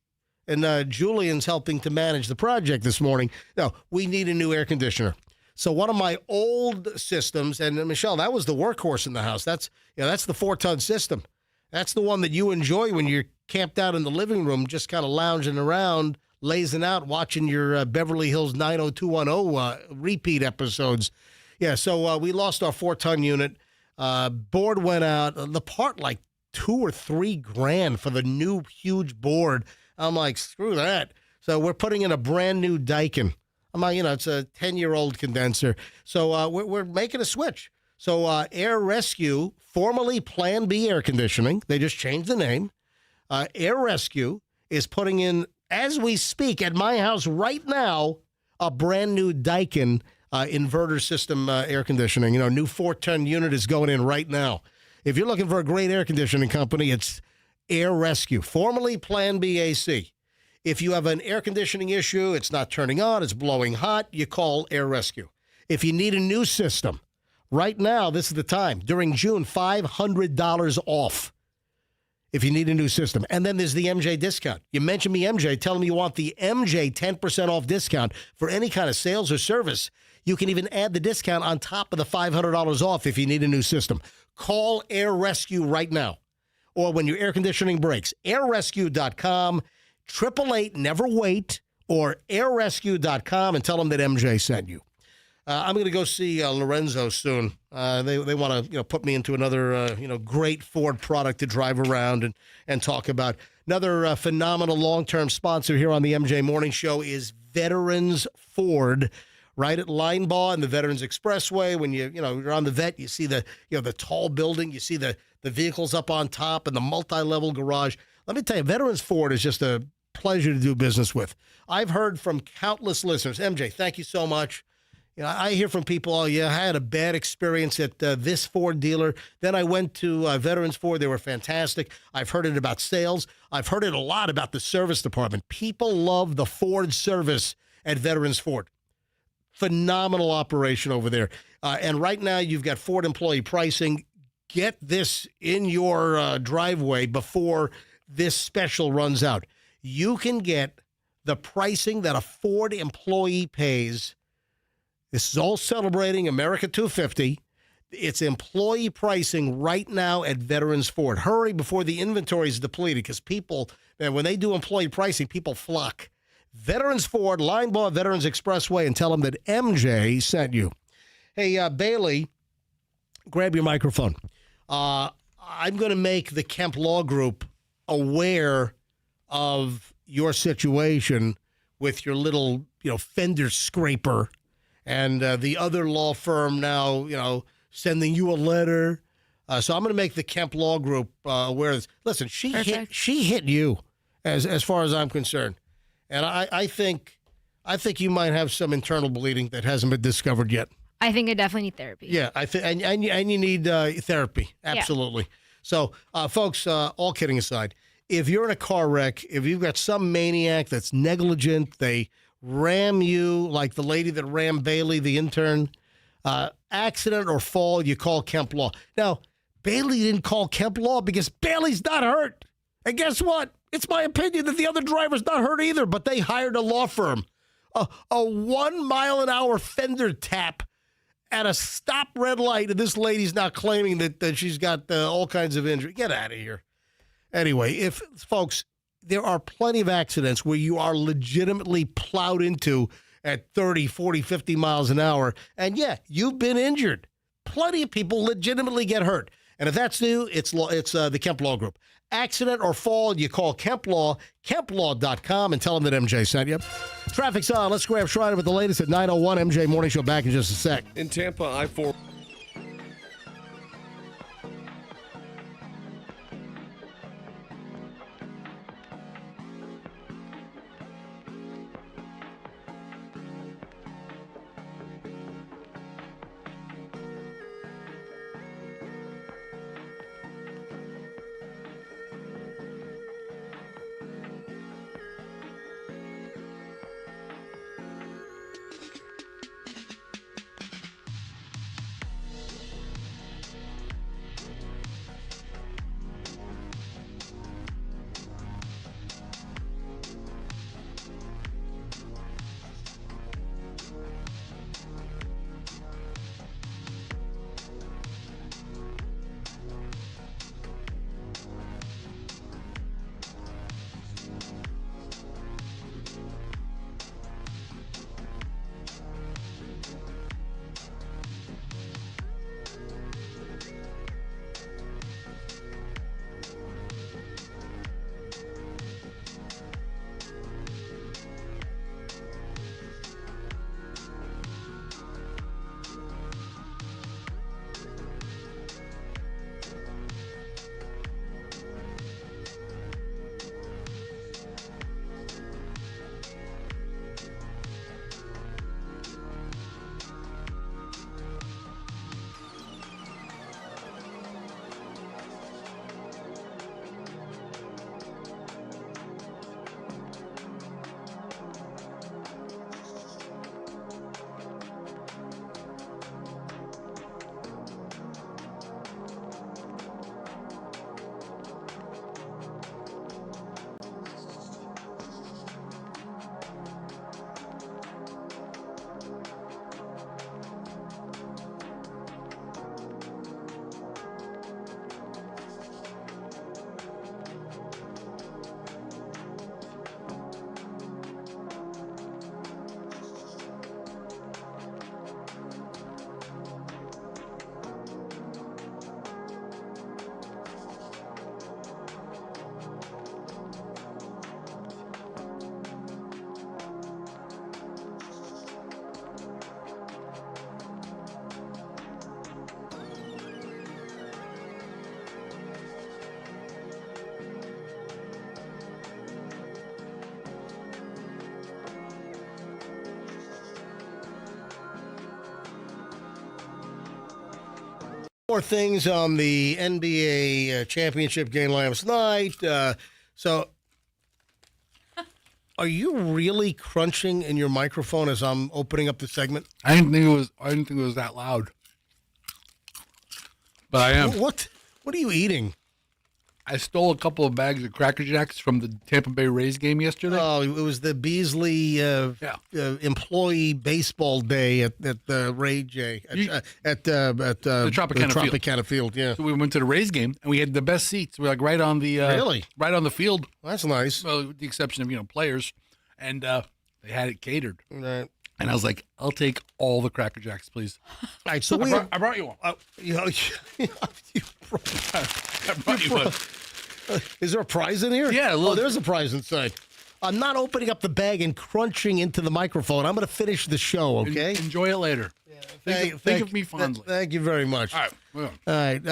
And Julian's helping to manage the project this morning. No, we need a new air conditioner. So one of my old systems, and Michelle, that was the workhorse in the house. That's the 4-ton system. That's the one that you enjoy when you're camped out in the living room, just kind of lounging around, lazing out, watching your Beverly Hills 90210 repeat episodes. Yeah, so we lost our 4-ton unit. Board went out. The part $2 or $3 grand for the new huge board. I'm like, screw that. So we're putting in a brand new Daikin. I'm like, it's a 10-year-old condenser. So we're making a switch. So Air Rescue, formerly Plan B Air Conditioning, they just changed the name. Air Rescue is putting in, as we speak, at my house right now, a brand new Daikin inverter system air conditioning. New 4-ton unit is going in right now. If you're looking for a great air conditioning company, it's Air Rescue, formerly Plan B AC. If you have an air conditioning issue, it's not turning on, it's blowing hot, you call Air Rescue. If you need a new system, right now, this is the time. During June, $500 off if you need a new system. And then there's the MJ discount. You mention me, MJ, tell them you want the MJ 10% off discount for any kind of sales or service. You can even add the discount on top of the $500 off if you need a new system. Call Air Rescue right now. Or when your air conditioning breaks, airrescue.com, 888 never wait, or airrescue.com, and tell them that MJ sent you. I'm going to go see Lorenzo soon. They want to put me into another great Ford product to drive around and talk about. Another phenomenal long-term sponsor here on the MJ Morning Show is Veterans Ford. Right at Linebaugh and the Veterans Expressway, when you're on the vet, you see the tall building, you see the vehicles up on top and the multi-level garage. Let me tell you, Veterans Ford is just a pleasure to do business with. I've heard from countless listeners. MJ, thank you so much. I hear from people, I had a bad experience at this Ford dealer. Then I went to Veterans Ford. They were fantastic. I've heard it about sales. I've heard it a lot about the service department. People love the Ford service at Veterans Ford. Phenomenal operation over there. And right now you've got Ford employee pricing. Get this in your driveway before this special runs out. You can get the pricing that a Ford employee pays. This is all celebrating America 250. It's employee pricing right now at Veterans Ford. Hurry before the inventory is depleted, because people, man, when they do employee pricing, people flock. Veterans Ford, Linebaugh Veterans Expressway, and tell them that MJ sent you. Hey, Bailey, grab your microphone. I'm going to make the Kemp Law Group aware of your situation with your little, fender scraper, and the other law firm now, sending you a letter. So I'm going to make the Kemp Law Group aware of this. Listen, she hit you, as far as I'm concerned. And I think you might have some internal bleeding that hasn't been discovered yet. I think I definitely need therapy. Yeah, I think, and you need therapy. Absolutely. So, folks, all kidding aside, if you're in a car wreck, if you've got some maniac that's negligent, they ram you like the lady that rammed Bailey, the intern, accident or fall, you call Kemp Law. Now, Bailey didn't call Kemp Law because Bailey's not hurt. And guess what? It's my opinion that the other driver's not hurt either, but they hired a law firm. A 1 mile an hour fender tap at a stop red light, and this lady's now claiming that she's got all kinds of injury. Get out of here. Anyway, folks, there are plenty of accidents where you are legitimately plowed into at 30, 40, 50 miles an hour, and yeah, you've been injured. Plenty of people legitimately get hurt. And if that's new, it's the Kemp Law Group. Accident or fall, you call Kemp Law, KempLaw.com, and tell them that MJ sent you. Traffic's on. Let's grab Schreider with the latest at 9:01. MJ Morning Show back in just a sec. In Tampa, I-4. More things on the NBA championship game last night. So, are you really crunching in your microphone as I'm opening up the segment? I didn't think it was that loud, but I am. What are you eating? I stole a couple of bags of Cracker Jacks from the Tampa Bay Rays game yesterday. Oh, it was the Beasley employee baseball day at the Ray J at the Tropicana Field. Yeah. So we went to the Rays game and we had the best seats. We're like right on the right on the field. Well, that's nice. Well, with the exception of players, and they had it catered. Right. And I was like, I'll take all the Cracker Jacks, please. All right, so I brought you one. I brought you one. Is there a prize in here? Yeah. Look. Oh, there's a prize inside. I'm not opening up the bag and crunching into the microphone. I'm going to finish the show, okay? Enjoy it later. Yeah, think of me fondly. Thank you very much. All right. All right.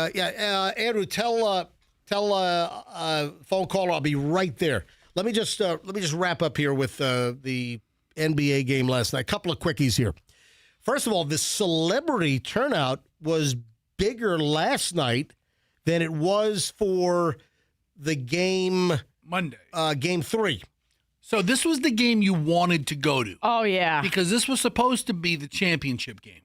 Andrew, tell phone caller I'll be right there. let me just wrap up here with the NBA game last night. A couple of quickies here. First of all, the celebrity turnout was bigger last night than it was for the game Monday. Game 3. So this was the game you wanted to go to. Oh, yeah. Because this was supposed to be the championship game.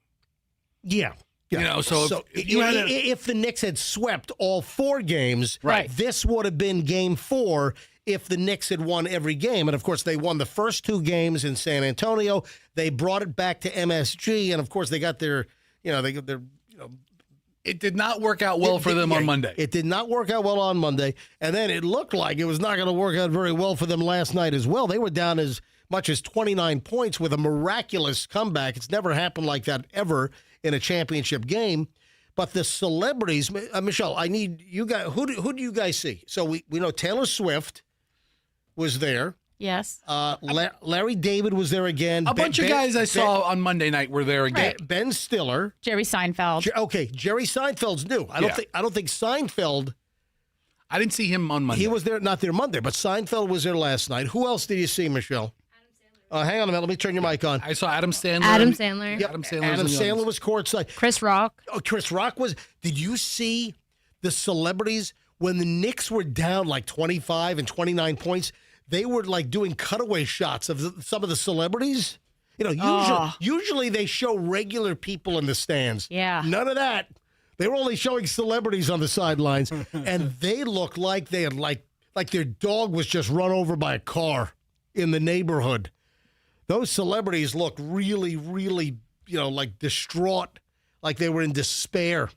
Yeah. You know, so if the Knicks had swept all 4 games, Right. this would have been game 4 if the Knicks had won every game. And, of course, they won the first 2 games in San Antonio. They brought it back to MSG, and, of course, they got their, it did not work out well for them on Monday. It did not work out well on Monday. And then it looked like it was not going to work out very well for them last night as well. They were down as much as 29 points with a miraculous comeback. It's never happened like that ever in a championship game. But the celebrities, Michelle, I need you guys. Who do you guys see? So we know Taylor Swift was there. Yes. Larry David was there again. A bunch of guys I saw on Monday night were there again. Ben Stiller. Jerry Seinfeld. Okay, Jerry Seinfeld's new. I don't think Seinfeld. I didn't see him on Monday. He was there, not there Monday, but Seinfeld was there last night. Who else did you see, Michelle? Hang on a minute. Let me turn your mic on. I saw Adam Sandler. Adam Sandler. Yep. Adam Sandler, Adam Sandler was courtside. Chris Rock. Oh, Chris Rock was. Did you see the celebrities when the Knicks were down like 25 and 29 points? They were like doing cutaway shots of some of the celebrities. You know, usually they show regular people in the stands. Yeah. None of that. They were only showing celebrities on the sidelines, and they looked like they had like their dog was just run over by a car in the neighborhood. Those celebrities looked really, really, like distraught, like they were in despair.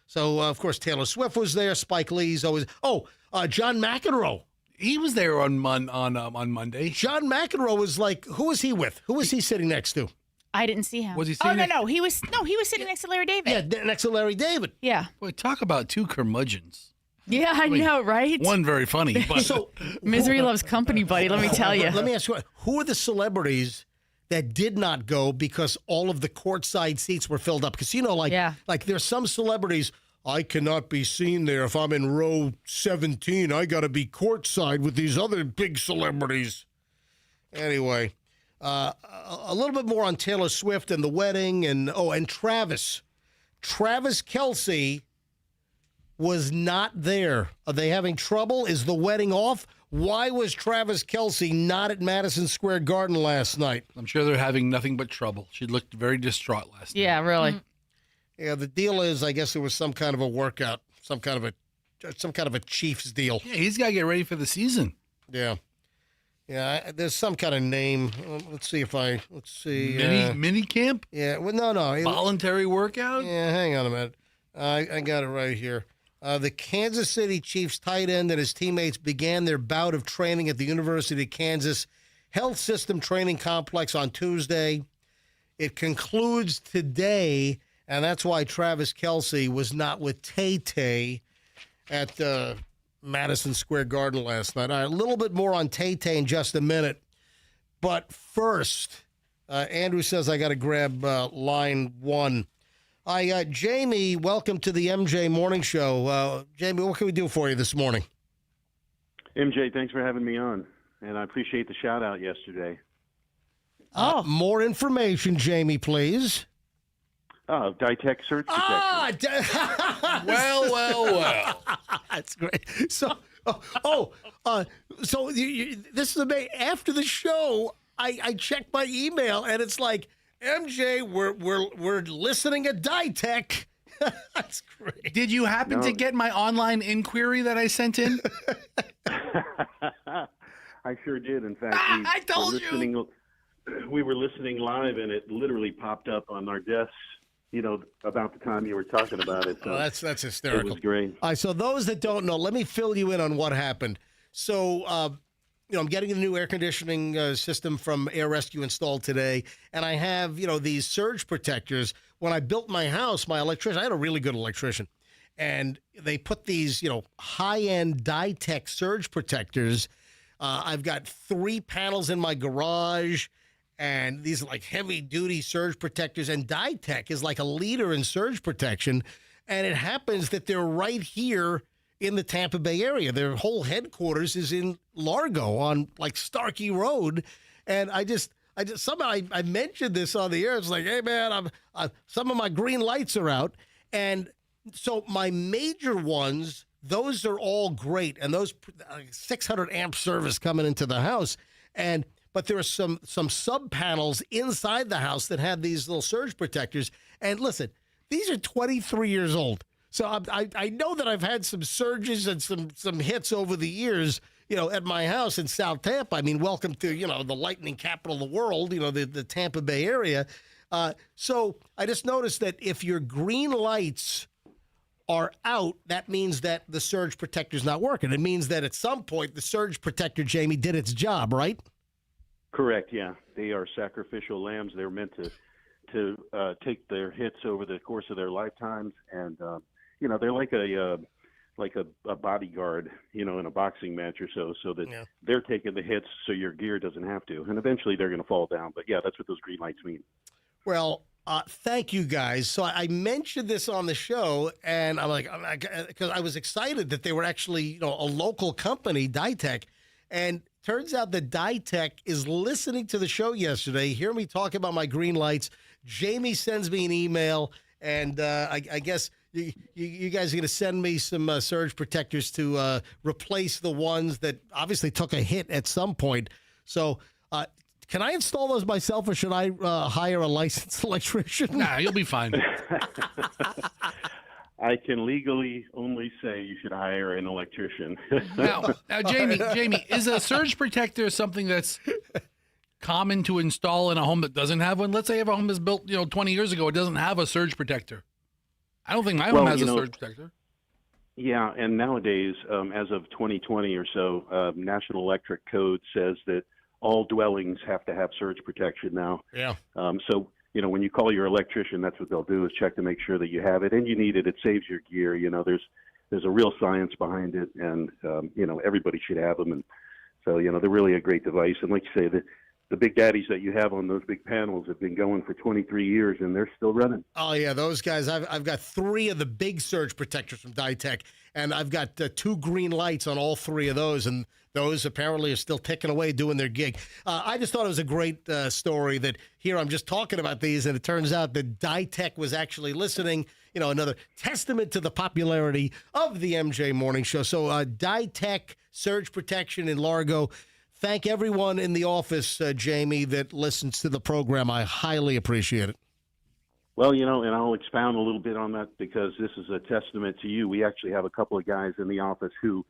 So, of course, Taylor Swift was there. Spike Lee's always. John McEnroe. He was there on Monday. John McEnroe was like, who was he with? Who was he sitting next to? I didn't see him. Was he Oh, sitting no. He was sitting next to Larry David. Yeah, next to Larry David. Yeah. Boy, talk about 2 curmudgeons. Yeah, I know, right? One very funny. But So Misery loves company, buddy. Let me tell you. Let me ask you, who are the celebrities that did not go because all of the courtside seats were filled up? Because, like there's some celebrities, I cannot be seen there. If I'm in row 17, I got to be courtside with these other big celebrities. Anyway, a little bit more on Taylor Swift and the wedding. And Travis. Travis Kelce was not there. Are they having trouble? Is the wedding off? Why was Travis Kelce not at Madison Square Garden last night? I'm sure they're having nothing but trouble. She looked very distraught last night. Yeah, really. Yeah, the deal is, I guess it was some kind of a workout, some kind of a Chiefs deal. Yeah, he's got to get ready for the season. Yeah. Yeah, there's some kind of name. Let's see. Mini camp? Yeah, well, no. Voluntary workout? Yeah, hang on a minute. I got it right here. The Kansas City Chiefs tight end and his teammates began their bout of training at the University of Kansas Health System Training Complex on Tuesday. It concludes today, and that's why Travis Kelce was not with Tay-Tay at Madison Square Garden last night. All right, a little bit more on Tay-Tay in just a minute. But first, Andrew says I got to grab line 1. Hi, Jamie, welcome to the MJ Morning Show. Jamie, what can we do for you this morning? MJ, thanks for having me on, and I appreciate the shout-out yesterday. More information, Jamie, please. Ditech Search Protection. Well. That's great. So, this is amazing. After the show, I checked my email, and it's like, MJ, we're listening at Ditech. That's great. Did you happen to get my online inquiry that I sent in? I sure did. In fact, I told you. We were listening live, and it literally popped up on our desks, about the time you were talking about it. So that's hysterical. It was great. All right, so those that don't know, let me fill you in on what happened. So, I'm getting a new air conditioning system from Air Rescue installed today, and I have, these surge protectors. When I built my house, my electrician, I had a really good electrician, and they put these, high-end Ditech surge protectors. I've got 3 panels in my garage, and these are like heavy-duty surge protectors, and Ditech is like a leader in surge protection, and it happens that they're right here in the Tampa Bay area. Their whole headquarters is in Largo on like Starkey Road. And I somehow I mentioned this on the air. It's like, hey man, some of my green lights are out. And so my major ones, those are all great. And those 600 amp service coming into the house. But there are some sub panels inside the house that have these little surge protectors. And listen, these are 23 years old. So I know that I've had some surges and some hits over the years, at my house in South Tampa. I mean, welcome to, the lightning capital of the world, the Tampa Bay area. So I just noticed that if your green lights are out, that means that the surge protector's not working. It means that at some point the surge protector, Jamie, did its job, right? Correct. Yeah, they are sacrificial lambs. They're meant to take their hits over the course of their lifetimes, and they're like a bodyguard, in a boxing match or so that they're taking the hits so your gear doesn't have to, and eventually they're going to fall down. But yeah, that's what those green lights mean. Well, thank you guys. So I mentioned this on the show, and I'm like, because I was excited that they were actually, a local company, Dytech, and turns out that Dytech is listening to the show yesterday, hear me talk about my green lights. Jamie sends me an email, and I guess you guys are going to send me some surge protectors to replace the ones that obviously took a hit at some point. So can I install those myself, or should I hire a licensed electrician? Nah, you'll be fine. I can legally only say you should hire an electrician. Now, Jamie, is a surge protector something that's common to install in a home that doesn't have one? Let's say if a home is built, 20 years ago, it doesn't have a surge protector. I don't think my home has a surge protector. Yeah, and nowadays, as of 2020 or so, National Electric Code says that all dwellings have to have surge protection now. Yeah. So, when you call your electrician, that's what they'll do, is check to make sure that you have it and you need it. It saves your gear. There's a real science behind it, and everybody should have them. And so, they're really a great device. And like you say, the big daddies that you have on those big panels have been going for 23 years, and they're still running. Oh, yeah, those guys. I've got 3 of the big surge protectors from Dytech, and I've got 2 green lights on all 3 of those, and those apparently are still ticking away doing their gig. I just thought it was a great story that here I'm just talking about these, and it turns out that Dytech was actually listening. Another testament to the popularity of the MJ Morning Show. So Dytech Surge Protection in Largo. Thank everyone in the office, Jamie, that listens to the program. I highly appreciate it. Well, and I'll expound a little bit on that because this is a testament to you. We actually have a couple of guys in the office who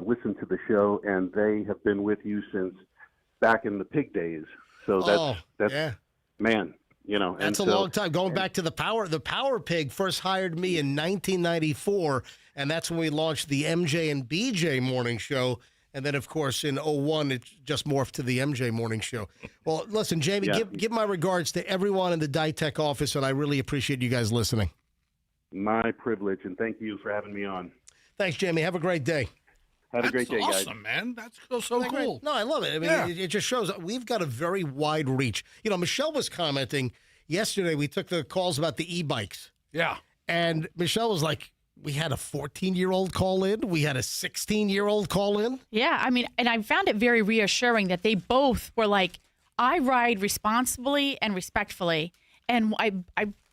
listen to the show, and they have been with you since back in the pig days. So that's yeah. Man, that's a long time. Going back to the Power Pig first hired me in 1994, and that's when we launched the MJ and BJ Morning Show. And then, of course, in 2001, it just morphed to the MJ Morning Show. Well, listen, Jamie, give my regards to everyone in the Dytech office, and I really appreciate you guys listening. My privilege, and thank you for having me on. Thanks, Jamie. Have a great day. Have a great day, guys. Awesome, man. That's so cool. No, I love it. I mean, it just shows we've got a very wide reach. Michelle was commenting yesterday. We took the calls about the e-bikes. Yeah. And Michelle was like, we had a 14-year-old call in. We had a 16-year-old call in. Yeah, I mean, and I found it very reassuring that they both were like, I ride responsibly and respectfully. And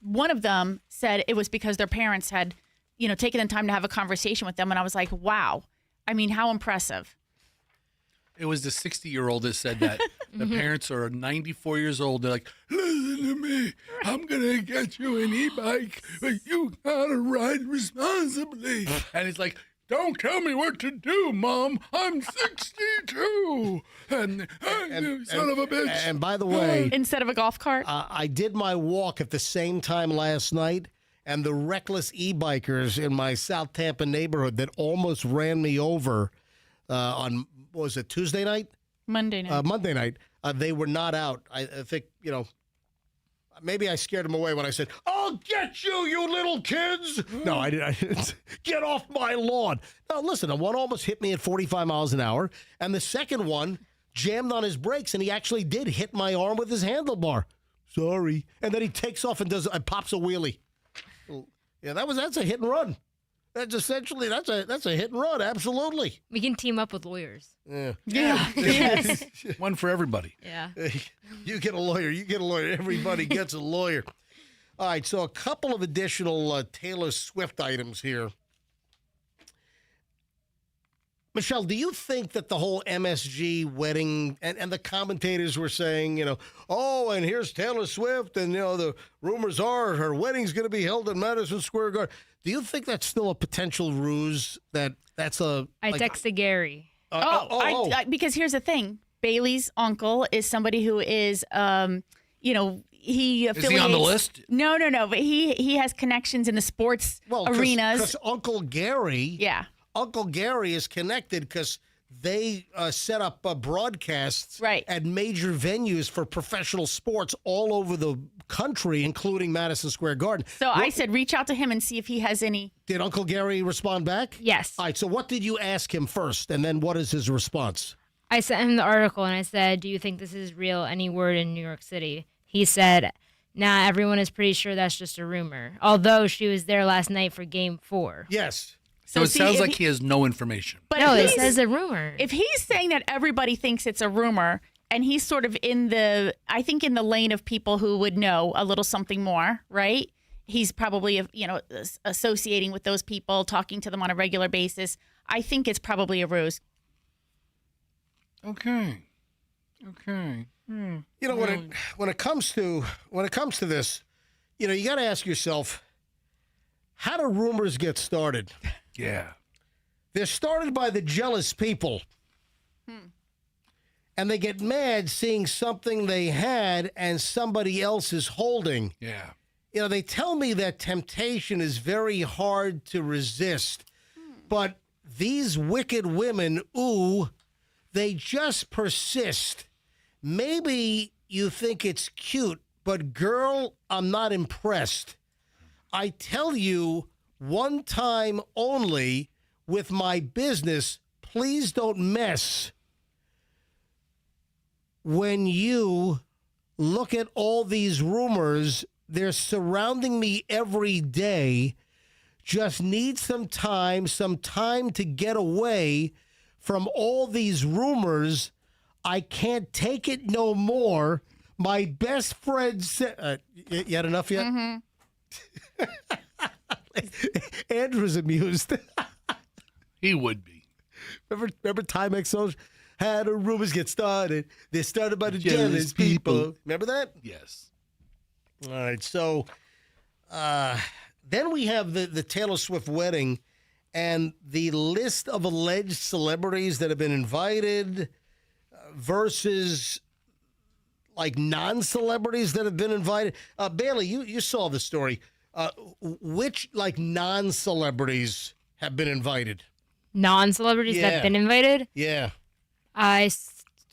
one of them said it was because their parents had, taken the time to have a conversation with them. And I was like, wow. I mean, how impressive. It was the 60-year-old that said that. The parents are 94 years old. They're like, listen to me. I'm going to get you an e-bike, but you got to ride responsibly. And he's like, don't tell me what to do, Mom. I'm 62. And son of a bitch. And by the way. Instead of a golf cart? I did my walk at the same time last night, and the reckless e-bikers in my South Tampa neighborhood that almost ran me over on, what was it, Tuesday night? Monday night. Monday night. They were not out. I think, maybe I scared them away when I said, I'll get you, you little kids. No, I didn't. Get off my lawn. Now, listen, the one almost hit me at 45 miles an hour, and the second one jammed on his brakes, and he actually did hit my arm with his handlebar. Sorry. And then he takes off and pops a wheelie. Yeah, that's a hit and run. That's essentially that's a hit and run. Absolutely. We can team up with lawyers. Yeah. Yes. One for everybody. Yeah. You get a lawyer. You get a lawyer. Everybody gets a lawyer. All right. So a couple of additional Taylor Swift items here. Michelle, do you think that the whole MSG wedding and the commentators were saying, oh, and here's Taylor Swift, and, the rumors are her wedding's going to be held in Madison Square Garden. Do you think that's still a potential ruse that's a... I texted Gary. Because here's the thing. Bailey's uncle is somebody who is, he affiliates... Is he on the list? No, but he has connections in the sports arenas. Because Uncle Gary... Yeah. Uncle Gary is connected because they set up broadcasts at major venues for professional sports all over the country, including Madison Square Garden. So I said, reach out to him and see if he has any. Did Uncle Gary respond back? Yes. All right. So what did you ask him first, and then what is his response? I sent him the article and I said, do you think this is real? Any word in New York City? He said, nah, everyone is pretty sure that's just a rumor. Although she was there last night for Game 4. Yes. So it sounds like he has no information. But no, it says a rumor. If he's saying that everybody thinks it's a rumor, and he's sort of in the lane of people who would know a little something more, right? He's probably, associating with those people, talking to them on a regular basis. I think it's probably a ruse. Okay. When it comes to this, you got to ask yourself, how do rumors get started? Yeah. They're started by the jealous people. And they get mad seeing something they had and somebody else is holding. Yeah. They tell me that temptation is very hard to resist. But these wicked women, they just persist. Maybe you think it's cute, but girl, I'm not impressed. I tell you, one time only with my business, please don't mess. When you look at all these rumors, they're surrounding me every day. Just need some time to get away from all these rumors. I can't take it no more. My best friend said, you had enough yet? Mm-hmm. Andrew's amused. He would be. Remember Timex Social? How do rumors get started? They're started by the jealous people. Remember that? Yes. All right. So then we have the Taylor Swift wedding and the list of alleged celebrities that have been invited versus like non-celebrities that have been invited. Bailey, you saw the story. Which non-celebrities have been invited? Non-celebrities that have been invited? Yeah. I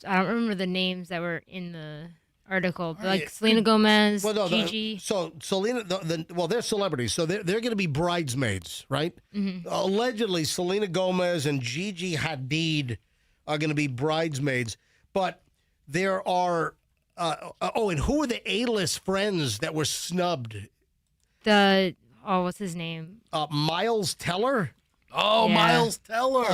don't remember the names that were in the article, but Selena Gomez, Gigi. So Selena, they're celebrities, so they're going to be bridesmaids, right? Mm-hmm. Allegedly, Selena Gomez and Gigi Hadid are going to be bridesmaids, but there are. And who are the A-list friends that were snubbed? What's his name? Miles Teller. Oh, yeah. Miles Teller.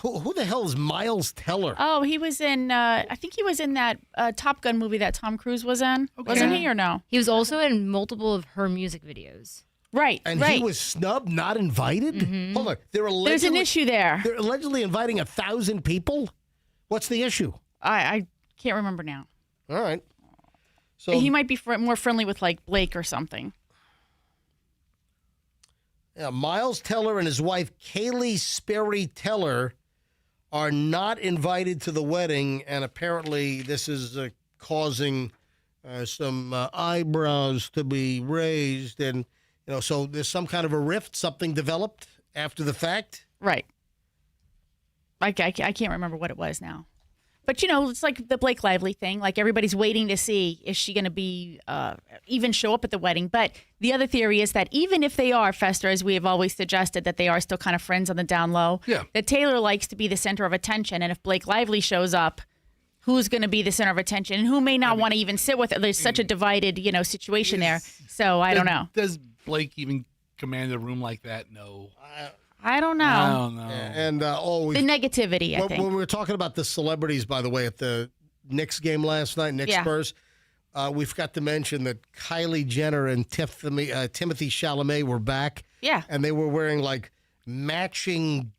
Who the hell is Miles Teller? Oh, he was in, I think he was in that Top Gun movie that Tom Cruise was in. Okay. Wasn't he or no? He was also in multiple of her music videos. Right, and he was snubbed, not invited? Mm-hmm. Hold on. There's an issue there. They're allegedly inviting 1,000 people? What's the issue? I can't remember now. All right. So he might be more friendly with Blake or something. Yeah, Miles Teller and his wife, Kaylee Sperry Teller, are not invited to the wedding, and apparently this is causing some eyebrows to be raised. And, so there's some kind of a rift, something developed after the fact. Right. I can't remember what it was now. But, it's like the Blake Lively thing. Everybody's waiting to see, is she going to be even show up at the wedding? But the other theory is that even if they are, Fester, as we have always suggested, that they are still kind of friends on the down low, that Taylor likes to be the center of attention. And if Blake Lively shows up, who's going to be the center of attention? And who may not want to even sit with it? There's such a divided, situation there. So I don't know. Does Blake even command a room like that? No. I don't know. I don't know. And The negativity, I think. When we were talking about the celebrities, by the way, at the Knicks game last night, Knicks Spurs, we forgot to mention that Kylie Jenner and Timothy Chalamet were back. Yeah. And they were wearing like matching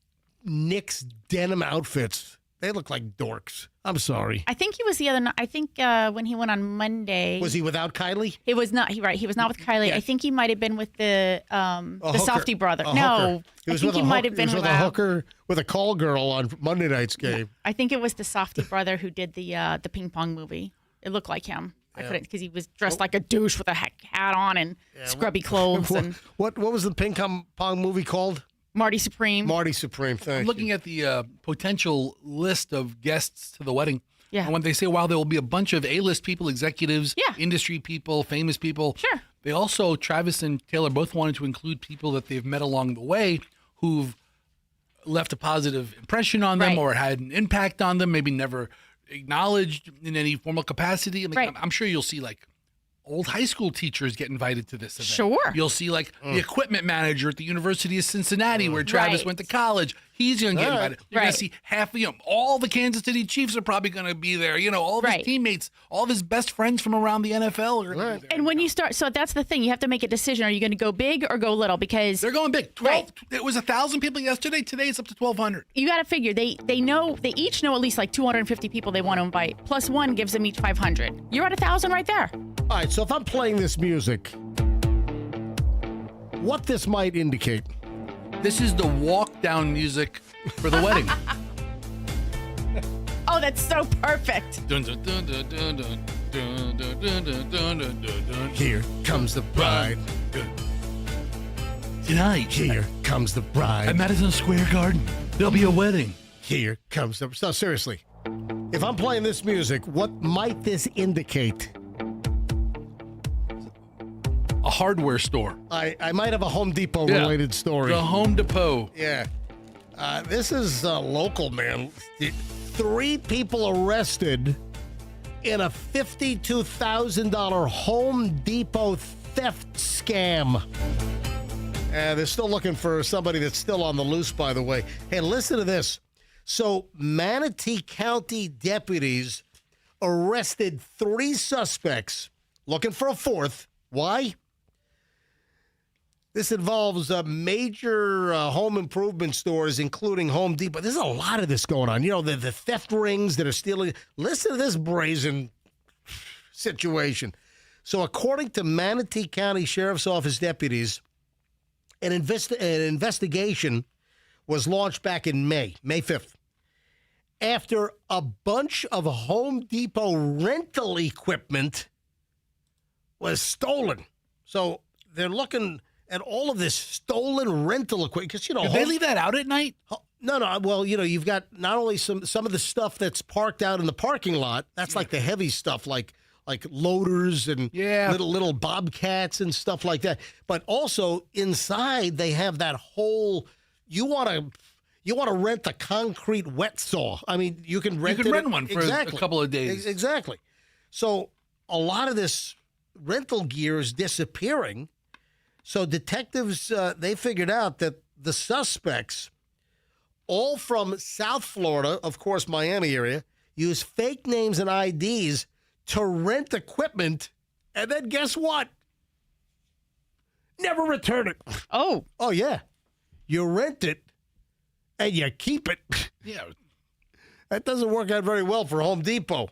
Knicks denim outfits. They look like dorks. I'm sorry. I think he was the other night. I think when he went on Monday. Was he without Kylie? It was not. He was not with Kylie. Yeah. I think he might have been with the Softy brother. A No, hooker. He was I think he might have been with a hooker with a call girl on Monday night's game. I think it was the Softy brother who did the ping pong movie. It looked like him. I couldn't because he was dressed like a douche with a hat on and scrubby clothes. And What was the ping pong movie called? Marty Supreme. Marty Supreme. Thank I'm you. looking at the potential list of guests to the wedding. Yeah. And when they say, wow, there will be a bunch of A-list people, executives, industry people, famous people. Sure. They also, Travis and Taylor both wanted to include people that they've met along the way who've left a positive impression on them or had an impact on them, maybe never acknowledged in any formal capacity. I mean, I'm sure you'll see like old high school teachers get invited to this event. Sure. You'll see like the equipment manager at the University of Cincinnati where Travis went to college. He's going to get invited. You're going to see all the Kansas City Chiefs are probably going to be there. You know, all of his teammates, all of his best friends from around the NFL are going to be there. And when you start, so that's the thing. You have to make a decision. Are you going to go big or go little? Because they're going big. 12. It was 1,000 people yesterday. Today it's up to 1,200. You got to figure they each know at least like 250 people they want to invite. Plus one gives them each 500. You're at 1,000 right there. All right, so if I'm playing this music, what this might indicate? This is the walk down music for the wedding. Oh, that's so perfect. Here comes the bride. Tonight. Here comes the bride. At Madison Square Garden, there'll be a wedding. Here comes the... No, seriously. If I'm playing this music, what might this indicate? A hardware store. I might have a Home Depot related story. The Home Depot. Yeah. This is local, man. 3 people arrested in a $52,000 Home Depot theft scam. They're still looking for somebody that's still on the loose, by the way. Hey, listen to this. So Manatee County deputies arrested 3 suspects, looking for a 4th. Why? This involves major home improvement stores, including Home Depot. There's a lot of this going on. You know, the theft rings that are stealing. Listen to this brazen situation. So according to Manatee County Sheriff's Office deputies, an investigation was launched back in May 5th, after a bunch of Home Depot rental equipment was stolen. So they're looking at all of this stolen rental equipment. Because, you know, Did they leave that out at night? No. Well, you know, you've got not only some of the stuff that's parked out in the parking lot. That's like the heavy stuff, like loaders and little bobcats and stuff like that. But also inside, they have that whole. You want to rent a concrete wet saw. I mean, you can rent one for a couple of days. Exactly. So a lot of this rental gear is disappearing. So detectives, they figured out that the suspects, all from South Florida, of course, Miami area, use fake names and IDs to rent equipment, and then guess what? Never return it. Oh, yeah. You rent it, and you keep it. Yeah. That doesn't work out very well for Home Depot.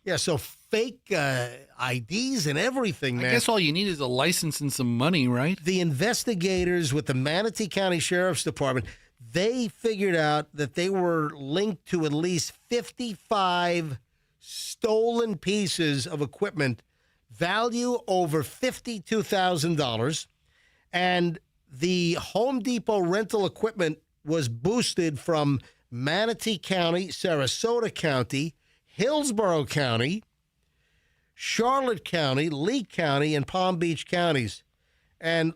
Yeah, so fake IDs and everything, man. I guess all you need is a license and some money, right? The investigators with the Manatee County Sheriff's Department, they figured out that they were linked to at least 55 stolen pieces of equipment, value over $52,000. And the Home Depot rental equipment was boosted from Manatee County, Sarasota County, Hillsborough County, Charlotte County, Lee County, and Palm Beach counties. And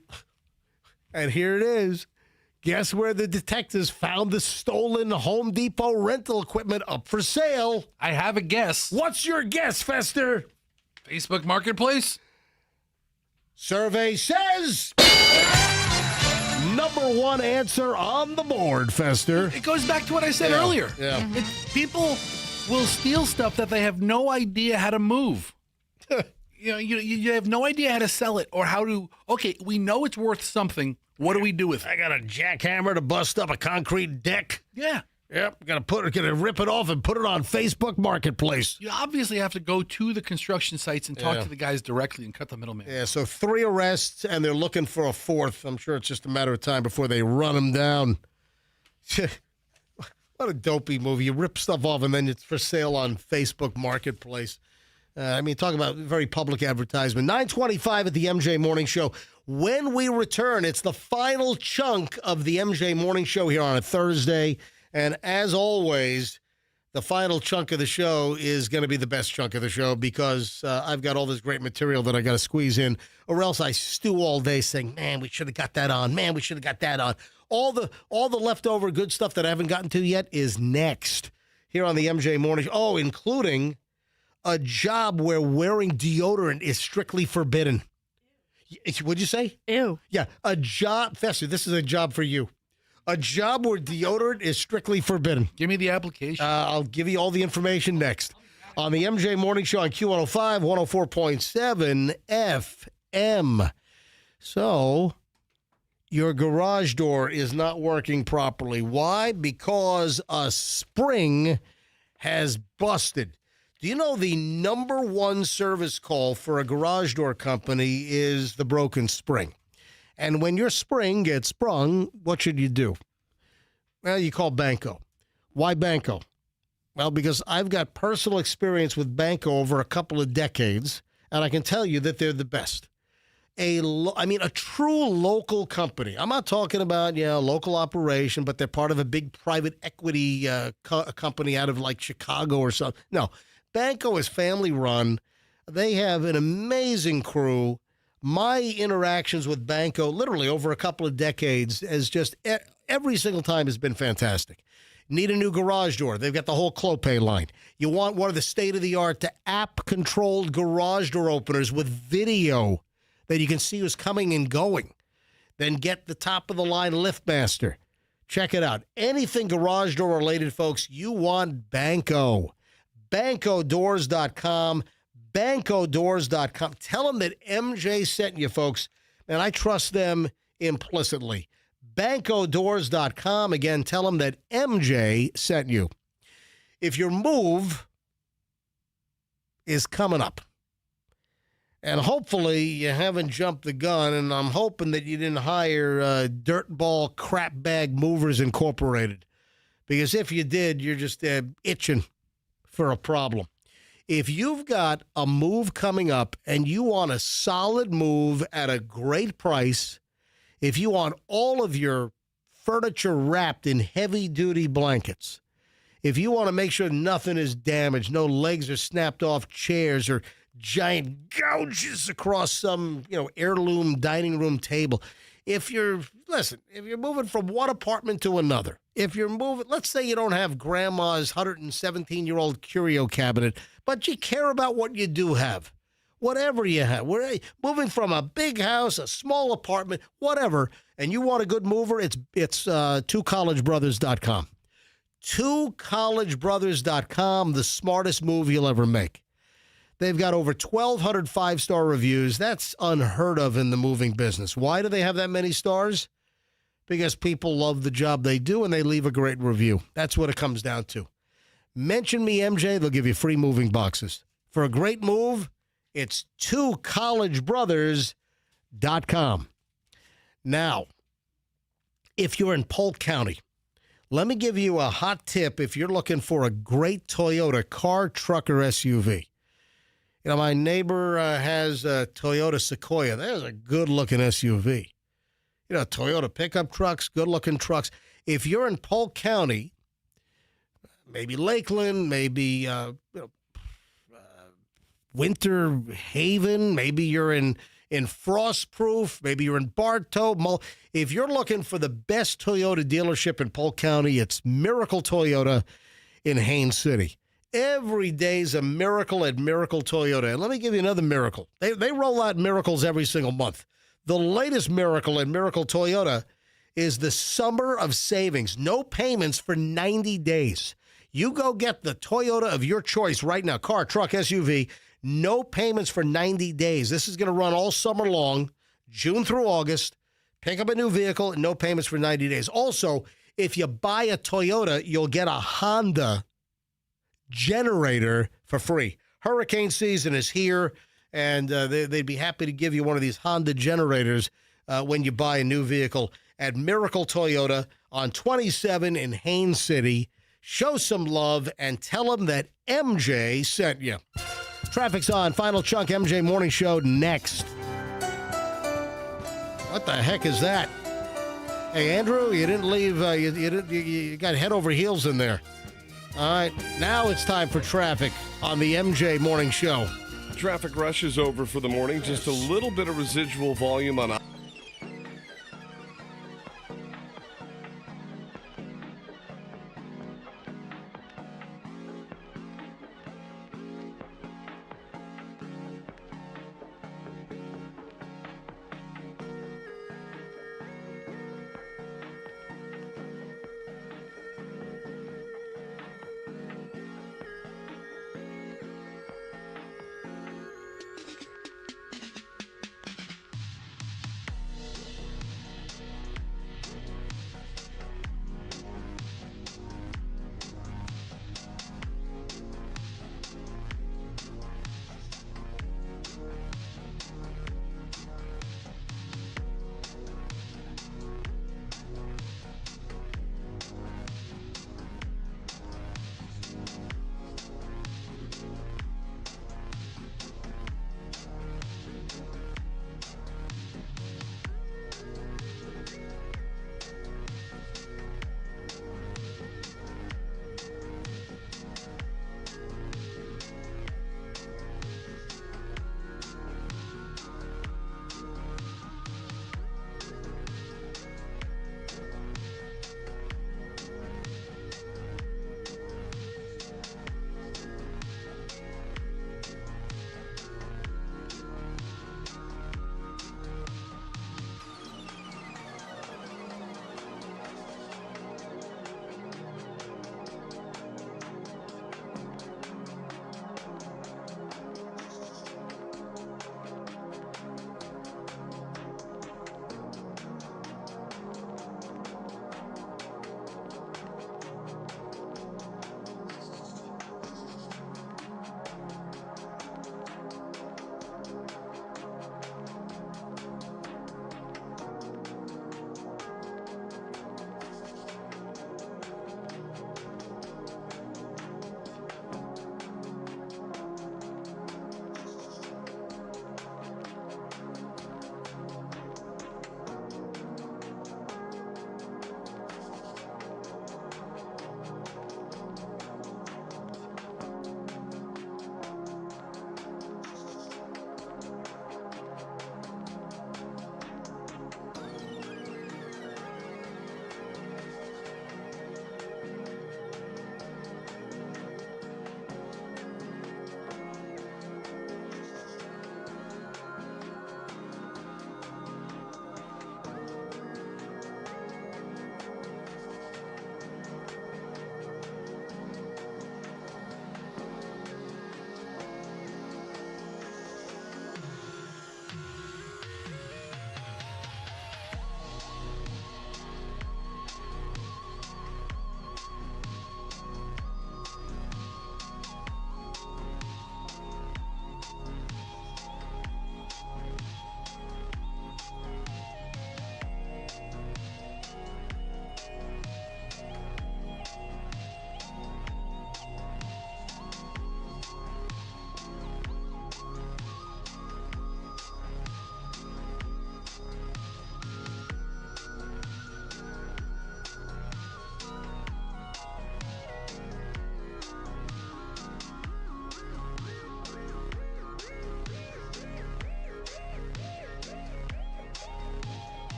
here it is. Guess where the detectives found the stolen Home Depot rental equipment up for sale? I have a guess. What's your guess, Fester? Facebook Marketplace? Survey says number one answer on the board, Fester. It goes back to what I said earlier. Yeah. People will steal stuff that they have no idea how to move. You have no idea how to sell it or how to. Okay, we know it's worth something. What do we do with it? I got a jackhammer to bust up a concrete deck. Yeah. Yep, gotta rip it off and put it on Facebook Marketplace. You obviously have to go to the construction sites and talk to the guys directly and cut the middleman. Yeah, so 3 arrests, and they're looking for a 4th. I'm sure it's just a matter of time before they run them down. What a dopey movie. You rip stuff off, and then it's for sale on Facebook Marketplace. Talk about very public advertisement. 9:25 at the MJ Morning Show. When we return, it's the final chunk of the MJ Morning Show here on a Thursday. And as always, the final chunk of the show is going to be the best chunk of the show because I've got all this great material that I got to squeeze in, or else I stew all day saying, man, we should have got that on. Man, we should have got that on. All the leftover good stuff that I haven't gotten to yet is next here on the MJ Morning Show. Oh, including a job where wearing deodorant is strictly forbidden. What'd you say? Ew. Yeah, a job. Fester, this is a job for you. A job where deodorant is strictly forbidden. Give me the application. I'll give you all the information next. On the MJ Morning Show on Q105, 104.7 FM. So, your garage door is not working properly. Why? Because a spring has busted. Do you know the number one service call for a garage door company is the broken spring? And when your spring gets sprung, what should you do? Well, you call Banco. Why Banco? Well, because I've got personal experience with Banco over a couple of decades, and I can tell you that they're the best. A true local company. I'm not talking about, local operation, but they're part of a big private equity company out of like Chicago or something. No, Banco is family run. They have an amazing crew. My interactions with Banco, literally over a couple of decades, has just every single time has been fantastic. Need a new garage door? They've got the whole Clopay line. You want one of the state-of-the-art app-controlled garage door openers with video that you can see who's coming and going? Then get the top-of-the-line LiftMaster. Check it out. Anything garage door related, folks, you want Banco. BancoDoors.com. BancoDoors.com. Tell them that MJ sent you, folks. And I trust them implicitly. BancoDoors.com. Again, tell them that MJ sent you. If your move is coming up, and hopefully you haven't jumped the gun, and I'm hoping that you didn't hire Dirtball Crapbag Movers Incorporated. Because if you did, you're just itching for a problem. If you've got a move coming up and you want a solid move at a great price, if you want all of your furniture wrapped in heavy-duty blankets, if you want to make sure nothing is damaged, no legs are snapped off chairs or giant gouges across some, heirloom dining room table. If you're moving from one apartment to another, if you're moving, let's say you don't have grandma's 117-year-old curio cabinet, but you care about what you do have, whatever you have. We're moving from a big house, a small apartment, whatever, and you want a good mover, it's twocollegebrothers.com. Twocollegebrothers.com, the smartest move you'll ever make. They've got over 1,200 five-star reviews. That's unheard of in the moving business. Why do they have that many stars? Because people love the job they do and they leave a great review. That's what it comes down to. Mention me, MJ. They'll give you free moving boxes. For a great move, it's twocollegebrothers.com. Now, if you're in Polk County, let me give you a hot tip if you're looking for a great Toyota car, truck, or SUV. My neighbor has a Toyota Sequoia. There's a good-looking SUV. Toyota pickup trucks, good-looking trucks. If you're in Polk County, maybe Lakeland, maybe Winter Haven, maybe you're in Frostproof, maybe you're in Bartow. If you're looking for the best Toyota dealership in Polk County, it's Miracle Toyota in Haines City. Every day's a miracle at Miracle Toyota. And let me give you another miracle. They roll out miracles every single month. The latest miracle at Miracle Toyota is the summer of savings. No payments for 90 days. You go get the Toyota of your choice right now, car, truck, SUV, no payments for 90 days. This is going to run all summer long, June through August. Pick up a new vehicle and no payments for 90 days. Also, if you buy a Toyota, you'll get a Honda generator for free. Hurricane season is here, and they'd be happy to give you one of these Honda generators when you buy a new vehicle at Miracle Toyota on 27 in Haines City. Show some love and tell them that MJ sent you. Traffic's on. Final chunk MJ Morning Show next. What the heck is that? Hey, Andrew, you didn't leave. You got head over heels in there. All right, now it's time for traffic on the MJ Morning Show. Traffic rush is over for the morning. Just a little bit of residual volume on.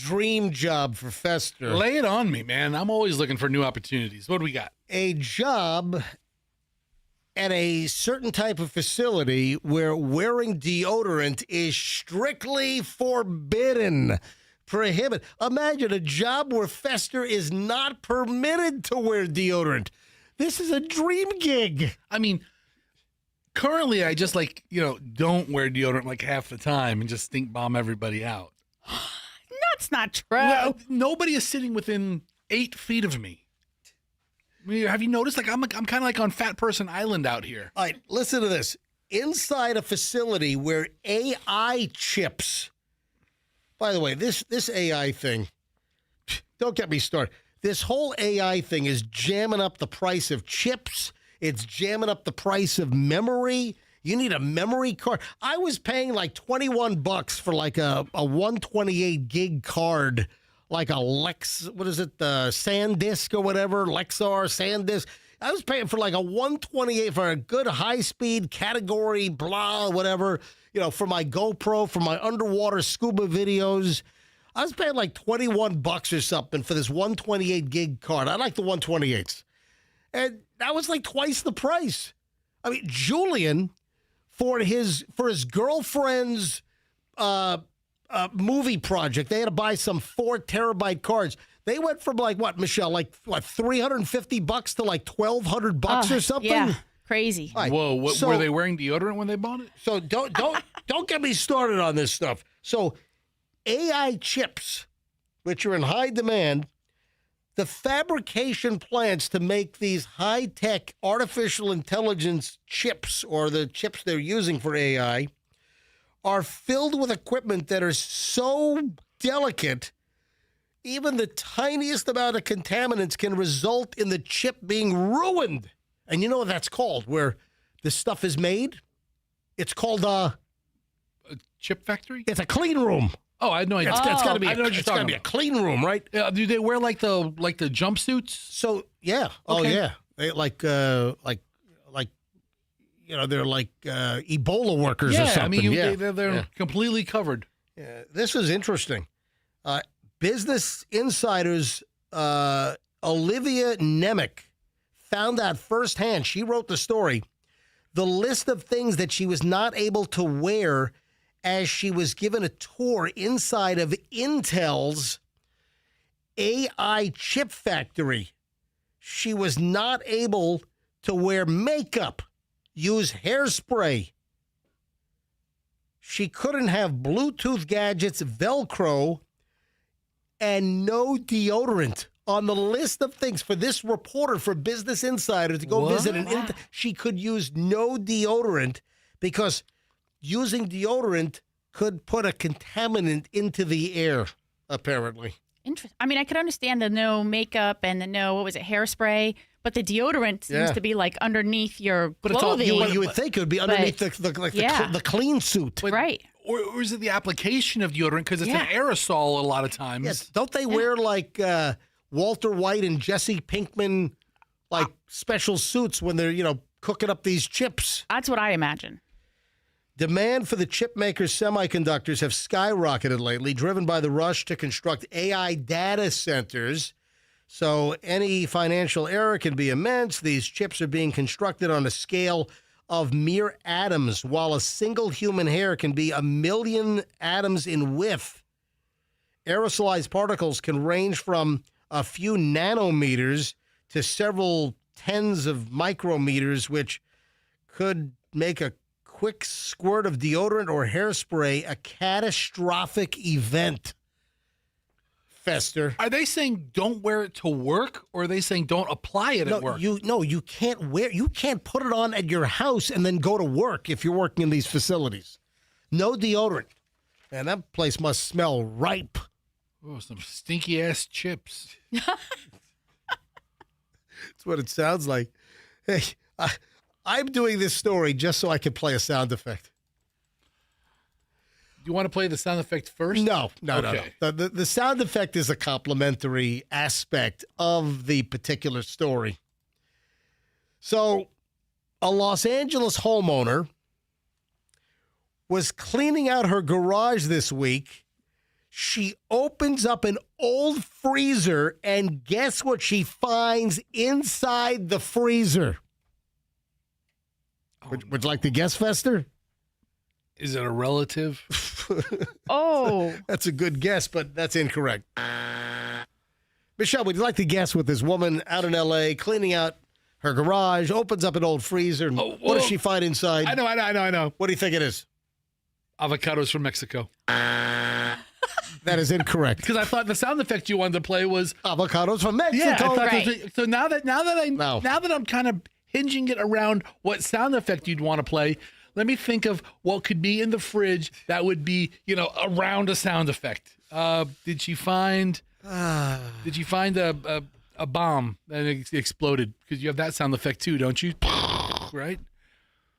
dream job for Fester. Lay it on me, man. I'm always looking for new opportunities. What do we got? A job at a certain type of facility where wearing deodorant is strictly forbidden. Prohibited. Imagine a job where Fester is not permitted to wear deodorant. This is a dream gig. I mean, currently I just don't wear deodorant like half the time and just stink bomb everybody out. That's not true. Well, nobody is sitting within 8 feet of me. I mean, have you noticed? Like I'm kind of like on Fat Person Island out here. All right, listen to this. Inside a facility where AI chips. By the way, this AI thing, don't get me started. This whole AI thing is jamming up the price of chips. It's jamming up the price of memory. You need a memory card. I was paying like $21 for like a 128 gig card, like a SanDisk or whatever, Lexar, SanDisk. I was paying for like a 128 for a good high-speed category, blah, whatever, for my GoPro, for my underwater scuba videos. I was paying like $21 or something for this 128 gig card. I like the 128s. And that was like twice the price. I mean, Julian, for his girlfriend's movie project, they had to buy some 4 terabyte cards. They went from like what, Michelle? Like what, $350 to like $1,200 or something? Yeah, crazy. Right. Whoa, were they wearing deodorant when they bought it? So don't get me started on this stuff. So AI chips, which are in high demand, the fabrication plants to make these high-tech artificial intelligence chips, or the chips they're using for AI, are filled with equipment that are so delicate, even the tiniest amount of contaminants can result in the chip being ruined. And you know what that's called, where this stuff is made? It's called a chip factory? It's a clean room. Oh, I had no idea. It's got to be. I know what you're It's got to talking be a about. clean room, right? Do they wear like the jumpsuits? So yeah. Oh Okay. yeah. They they're like Ebola workers or something. I mean, yeah. they're completely covered. Yeah. This was interesting. Business Insider's Olivia Nemec found out firsthand. She wrote the story. The list of things that she was not able to wear as she was given a tour inside of Intel's AI chip factory. She was not able to wear makeup, use hairspray. She couldn't have Bluetooth gadgets, Velcro, and no deodorant. On the list of things for this reporter for Business Insider to go visit she could use no deodorant because using deodorant could put a contaminant into the air, apparently. Interesting. I mean, I could understand the no makeup and the no, hairspray, but the deodorant seems to be like underneath your clothing. You would think it would be underneath the clean suit. Right. Or is it the application of deodorant? Because it's an aerosol a lot of times. Yes. Don't they wear like Walter White and Jesse Pinkman like special suits when they're, cooking up these chips? That's what I imagine. Demand for the chip makers' semiconductors have skyrocketed lately, driven by the rush to construct AI data centers. So any financial error can be immense. These chips are being constructed on a scale of mere atoms, while a single human hair can be 1 million atoms in width. Aerosolized particles can range from a few nanometers to several tens of micrometers, which could make a quick squirt of deodorant or hairspray a catastrophic event. Fester. Are they saying don't wear it to work, or are they saying don't apply it at work? You can't put it on at your house and then go to work if you're working in these facilities. No deodorant. And that place must smell ripe. Oh, some stinky ass chips. That's what it sounds like. Hey, I'm doing this story just so I can play a sound effect. You want to play the sound effect first? No. Okay. The sound effect is a complementary aspect of the particular story. So, a Los Angeles homeowner was cleaning out her garage this week. She opens up an old freezer, and guess what she finds inside the freezer? Would you like to guess, Fester? Is it a relative? Oh. That's a good guess, but that's incorrect. Michelle, would you like to guess what this woman out in L.A. cleaning out her garage, opens up an old freezer, and what does she find inside? I know. What do you think it is? Avocados from Mexico. That is incorrect. Because I thought the sound effect you wanted to play was avocados from Mexico. Yeah, I thought Right. so now that I'm kind of hinging it around what sound effect you'd want to play, let me think of what could be in the fridge that would be, around a sound effect. Did she find a bomb that exploded? Because you have that sound effect too, don't you? Right?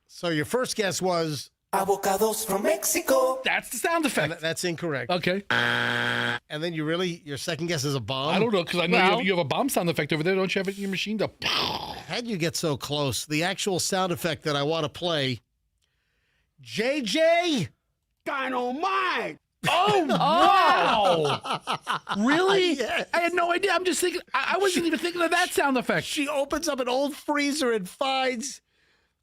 So your first guess was avocados from Mexico. That's the sound effect. That's incorrect. Okay. And then your second guess is a bomb? I don't know, because I know you have a bomb sound effect over there. Don't you have it in your machine? How'd you get so close? The actual sound effect that I want to play, JJ Dynamite. Oh, wow. Really? Yes. I had no idea. I'm just thinking, I wasn't even thinking of that sound effect. She opens up an old freezer and finds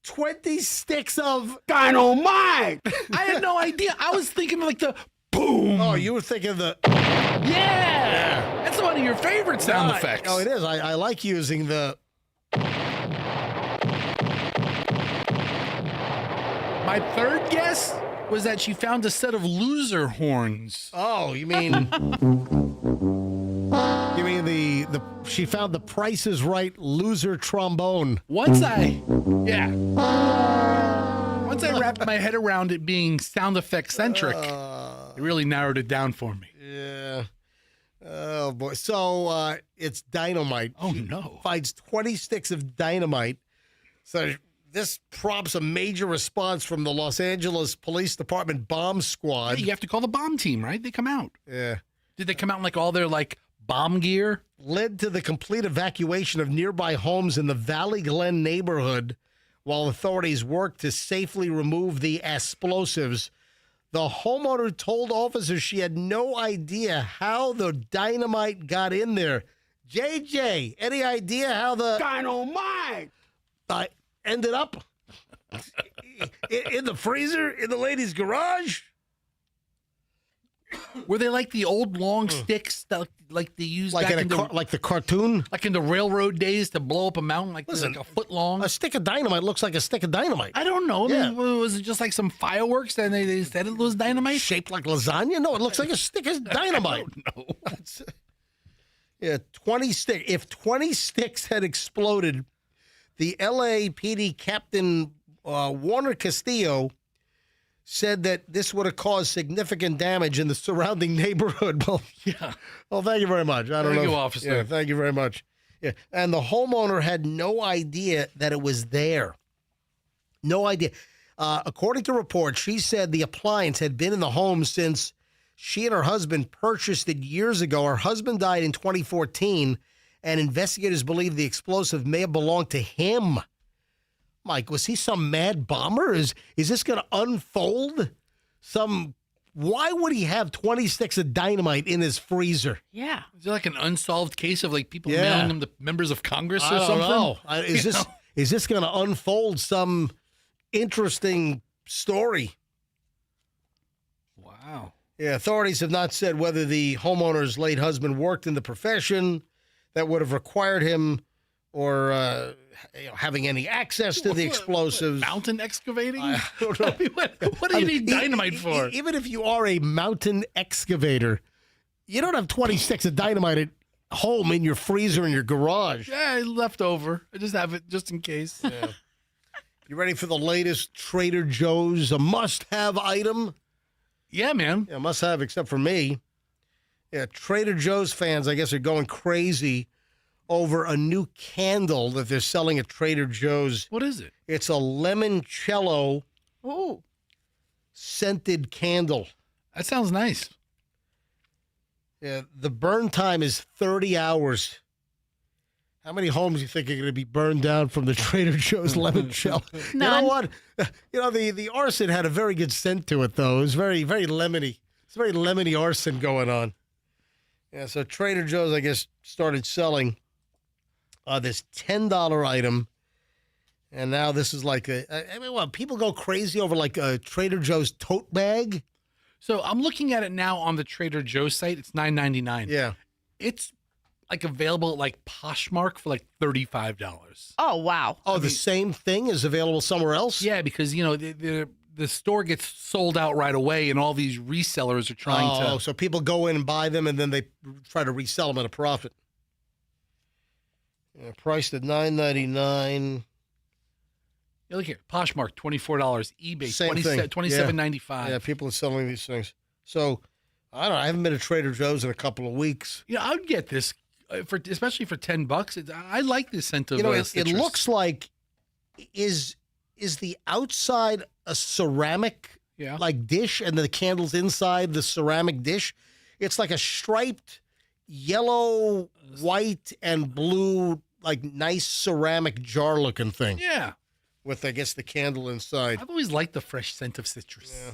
20 sticks of Dynamite. I had no idea. I was thinking like the boom. Oh, you were thinking of the Yeah. That's one of your favorite sound effects. Oh, it is. I like using the My third guess was that she found a set of loser horns. Oh, you mean the she found the Price is Right loser trombone. Once I wrapped my head around it being sound effect centric, it really narrowed it down for me. Yeah. Oh boy. So it's dynamite. Oh She no. finds 20 sticks of dynamite. So this prompts a major response from the Los Angeles Police Department bomb squad. Hey, you have to call the bomb team, right? They come out. Yeah. Did they come out in like all their like bomb gear? Led to the complete evacuation of nearby homes in the Valley Glen neighborhood while authorities worked to safely remove the explosives. The homeowner told officers she had no idea how the dynamite got in there. JJ, any idea how the Dynamite. ended up in the freezer in the lady's garage? Were they like the old long sticks that like they used Like back in like the cartoon? like in the railroad days to blow up a mountain, like a foot long? A stick of dynamite looks like a stick of dynamite. I don't know. Yeah. Was it just like some fireworks and they said it was dynamite? Shaped like lasagna? No, it looks like a stick of dynamite. No. Yeah, 20 sticks. If 20 sticks had exploded, the LAPD Captain Warner Castillo said that this would have caused significant damage in the surrounding neighborhood. Well, Yeah. well, thank you very much. I don't Thank know. you, officer. Yeah, thank you very much. Yeah, and the homeowner had no idea that it was there. No idea. According to reports, she said the appliance had been in the home since she and her husband purchased it years ago. Her husband died in 2014, and investigators believe the explosive may have belonged to him. Mike, was he some mad bomber? Is this going to unfold? Why would he have 20 sticks of dynamite in his freezer? Yeah. Is it like an unsolved case of like people Yeah. mailing them to members of Congress or I don't something? know. Is You this know? is this going to unfold some interesting story? Wow. Yeah, authorities have not said whether the homeowner's late husband worked in the profession that would have required him or having any access to the explosives. Mountain excavating? I don't know. What do you need dynamite for? Even if you are a mountain excavator, you don't have 20 sticks of dynamite at home in your freezer in your garage. Yeah, left over. I just have it just in case. Yeah. You ready for the latest Trader Joe's a must-have item? Yeah, man. Yeah, must-have except for me. Yeah, Trader Joe's fans, I guess, are going crazy over a new candle that they're selling at Trader Joe's. What is it? It's a limoncello scented candle. That sounds nice. Yeah, the burn time is 30 hours. How many homes do you think are going to be burned down from the Trader Joe's limoncello? None. You know what? The arson had a very good scent to it, though. It was very, very lemony. It's very lemony arson going on. Yeah, so Trader Joe's, I guess, started selling this $10 item. And now this is like people go crazy over like a Trader Joe's tote bag. So I'm looking at it now on the Trader Joe's site. It's $9.99. Yeah. It's like available at like Poshmark for like $35. Oh, wow. Oh, the same thing is available somewhere else? Yeah, because, the store gets sold out right away, and all these resellers are trying to. Oh, so people go in and buy them, and then they try to resell them at a profit. Yeah, priced at $9.99. Yeah, look here, Poshmark, $24. eBay, Same thing. $27.95. Yeah, people are selling these things. So, I don't know. I haven't been to Trader Joe's in a couple of weeks. Yeah, I'd get this, especially for $10. I like this scent of it citrus. looks like, is the outside a ceramic like dish, and the candle's inside the ceramic dish? It's like a striped yellow, white, and blue, like nice ceramic jar-looking thing. Yeah. With, I guess, the candle inside. I've always liked the fresh scent of citrus. Yeah.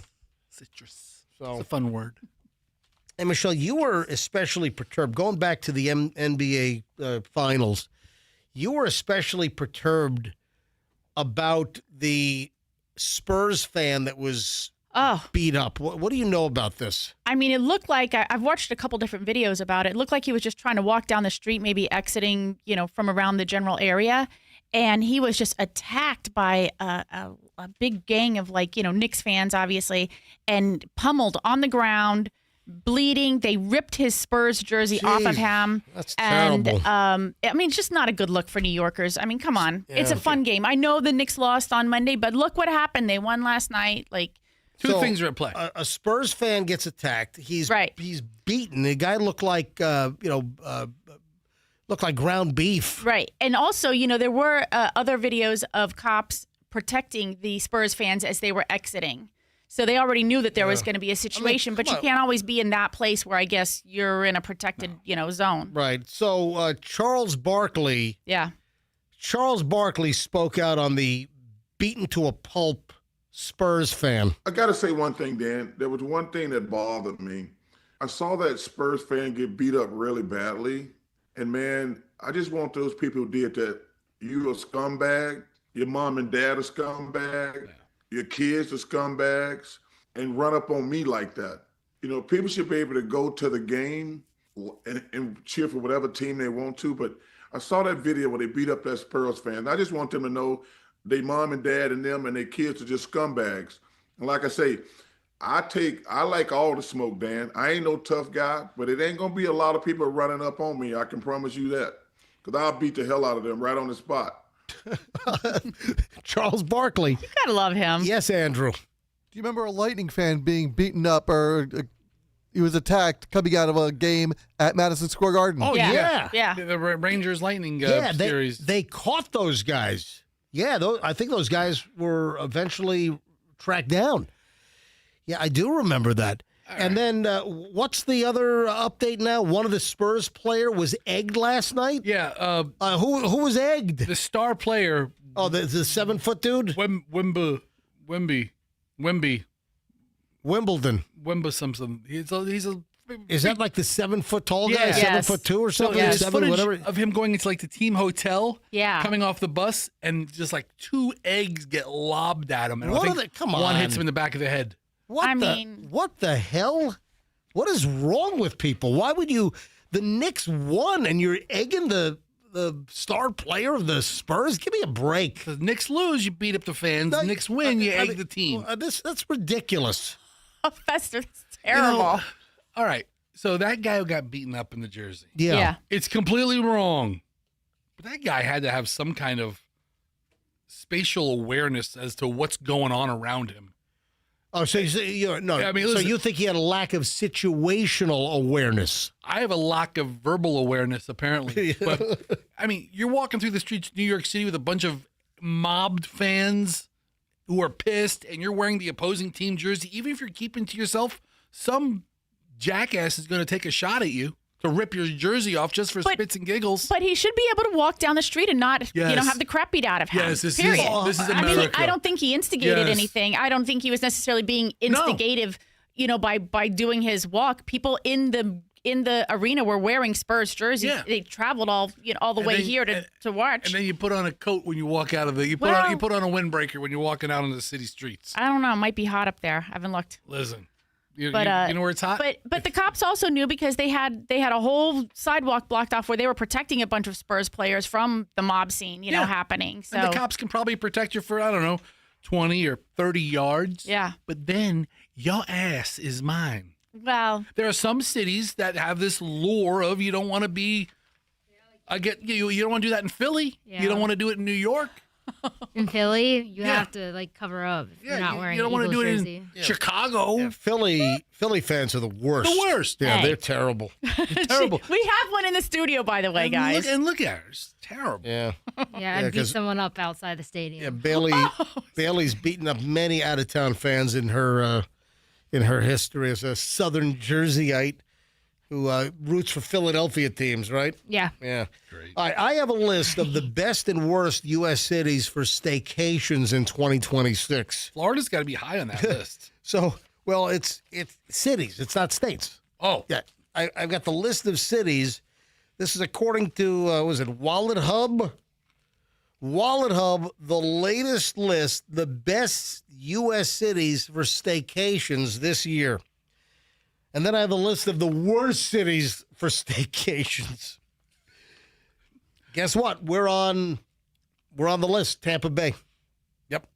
Citrus. So, it's a fun word. And, Michelle, you were especially perturbed. Going back to the NBA Finals, you were especially perturbed about the Spurs fan that was beat up. What do you know about this? I mean, it looked like I've watched a couple different videos about it. It looked like he was just trying to walk down the street, maybe exiting, from around the general area. And he was just attacked by a big gang of Knicks fans, obviously, and pummeled on the ground, bleeding. They ripped his Spurs jersey off of him. That's and, terrible. It's just not a good look for New Yorkers. I mean, come on. Yeah, it's a fun game. I know the Knicks lost on Monday, but look what happened. They won last night. Two things are at play. A Spurs fan gets attacked. He's beaten. The guy looked like ground beef. Right. And also, there were other videos of cops protecting the Spurs fans as they were exiting. So they already knew that there was going to be a situation, but you can't always be in that place where I guess you're in a protected, zone. Right. So Charles Barkley. Yeah. Charles Barkley spoke out on the beaten to a pulp Spurs fan. I got to say one thing, Dan. There was one thing that bothered me. I saw that Spurs fan get beat up really badly. And, man, I just want those people who did that. You a scumbag. Your mom and dad are scumbag. Your kids are scumbags. And run up on me like that. People should be able to go to the game and cheer for whatever team they want to. But I saw that video where they beat up that Spurs fan. I just want them to know their mom and dad and them and their kids are just scumbags. And like I say, I like all the smoke, Dan. I ain't no tough guy, but it ain't gonna be a lot of people running up on me. I can promise you that, because I'll beat the hell out of them right on the spot. Charles Barkley. You gotta love him. Yes, Andrew. Do you remember a Lightning fan being beaten up or he was attacked coming out of a game at Madison Square Garden? Oh, yeah. The Rangers Lightning series. They caught those guys. Yeah, I think those guys were eventually tracked down. Yeah, I do remember that. And then what's the other update now? One of the Spurs player was egged last night? Yeah. Who was egged? The star player. Oh, the 7-foot dude? Wimby. Wimbledon. Wimba something. He's a. Is that like the 7-foot tall guy? Yeah. 7'2" or something? So there's 7, footage whatever. of him going into like the team hotel. Yeah. Coming off the bus and just like 2 eggs get lobbed at him. And Come one on. hits him in the back of the head. What the hell? What is wrong with people? Why would you? The Knicks won, and you're egging the star player of the Spurs? Give me a break. The Knicks lose, you beat up the fans. The Knicks win, you egg the team. That's ridiculous. Fester, that's terrible. All right, so that guy who got beaten up in the jersey. Yeah. It's completely wrong. But that guy had to have some kind of spatial awareness as to what's going on around him. Oh, so listen, you think he had a lack of situational awareness? I have a lack of verbal awareness, apparently. But, you're walking through the streets of New York City with a bunch of mobbed fans who are pissed, and you're wearing the opposing team jersey. Even if you're keeping to yourself, some jackass is going to take a shot at you to rip your jersey off just for spits and giggles. But he should be able to walk down the street and not, have the crap beat out of him. Yes, this period. is America. I don't think he instigated anything. I don't think he was necessarily being instigative, by doing his walk, people in the arena were wearing Spurs jerseys. Yeah. They traveled all the way here to watch. And then you put on a coat when you walk out of the. You put on a windbreaker when you're walking out on the city streets. I don't know. It might be hot up there. I haven't looked. Listen, you know where it's hot. But the cops also knew because they had a whole sidewalk blocked off where they were protecting a bunch of Spurs players from the mob scene, happening. So and the cops can probably protect you for 20 or 30 yards. Yeah. But then your ass is mine. Well, there are some cities that have this lure of you don't want to be. You don't want to do that in Philly. Yeah. You don't want to do it in New York. In Philly, you have to cover up. If you're not wearing. You don't want to do it in Chicago. Yeah, Philly fans are the worst. The worst. Yeah, Hey. they're terrible. They're terrible. we have one in the studio, by the way, guys. Look at her. It's terrible. Yeah. Yeah, I beat someone up outside the stadium. Yeah, Bailey's beaten up many out of town fans in her history as a Southern Jerseyite who roots for Philadelphia teams, right? Yeah. Yeah. Great. All right, I have a list of the best and worst U.S. cities for staycations in 2026. Florida's got to be high on that list. It's cities. It's not states. Oh. Yeah. I've got the list of cities. This is according to, Wallet Hub? Wallet Hub, the latest list, the best U.S. cities for staycations this year. And then I have a list of the worst cities for staycations. Guess what? We're on the list, Tampa Bay. Yep.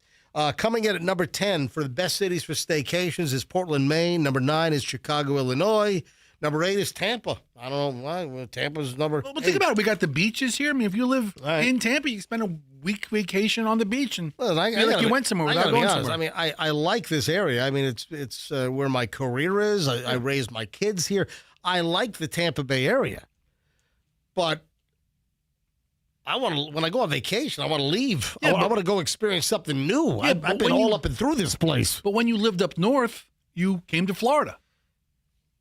Coming in at number 10 for the best cities for staycations is Portland, Maine. Number 9 is Chicago, Illinois. Number 8 is Tampa. I don't know why. Well, Tampa's number 8. But think about it. We got the beaches here. I mean, if you live in Tampa, you can spend a week vacation on the beach and feel like you went somewhere without going somewhere. I mean, I like this area. I mean, it's where my career is. I raised my kids here. I like the Tampa Bay area. But when I go on vacation, I want to leave. I want to go experience something new. Yeah, I've been all up and through this place. But when you lived up north, you came to Florida.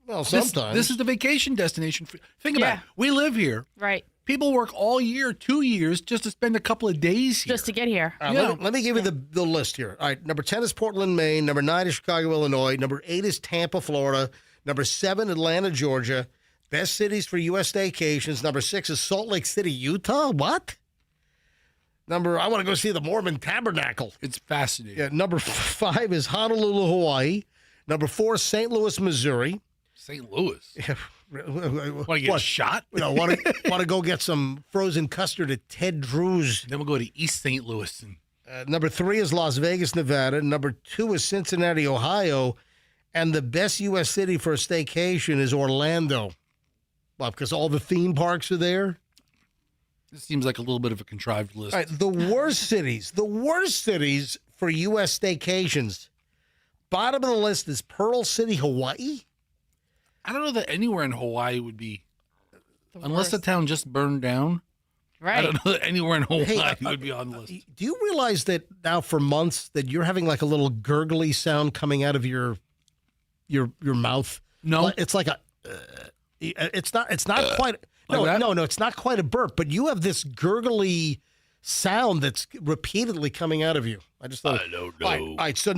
Well, sometimes. This is the vacation destination. Think about it. We live here. Right. People work all year, 2 years, just to spend a couple of days here. Just to get here. Let me give you the list here. All right, number 10 is Portland, Maine. Number 9 is Chicago, Illinois. Number 8 is Tampa, Florida. Number 7, Atlanta, Georgia. Best cities for U.S. staycations. Number 6 is Salt Lake City, Utah. What? I want to go see the Mormon Tabernacle. It's fascinating. Yeah. Number 5 is Honolulu, Hawaii. Number 4 is St. Louis, Missouri. St. Louis? Yeah. Want to get shot? Want to go get some frozen custard at Ted Drew's. Then we'll go to East St. Louis. Number 3 is Las Vegas, Nevada. Number 2 is Cincinnati, Ohio. And the best U.S. city for a staycation is Orlando. Well, because all the theme parks are there. This seems like a little bit of a contrived list. All right, the worst cities for U.S. staycations. Bottom of the list is Pearl City, Hawaii. I don't know that anywhere in Hawaii would be, unless the town just burned down. Right. I don't know that anywhere in Hawaii would be on the list. Do you realize that now for months that you're having like a little gurgly sound coming out of your mouth? No, it's like a. It's not quite. Like no, it's not quite a burp, but you have this gurgly sound that's repeatedly coming out of you. I just thought. I don't know. All right, so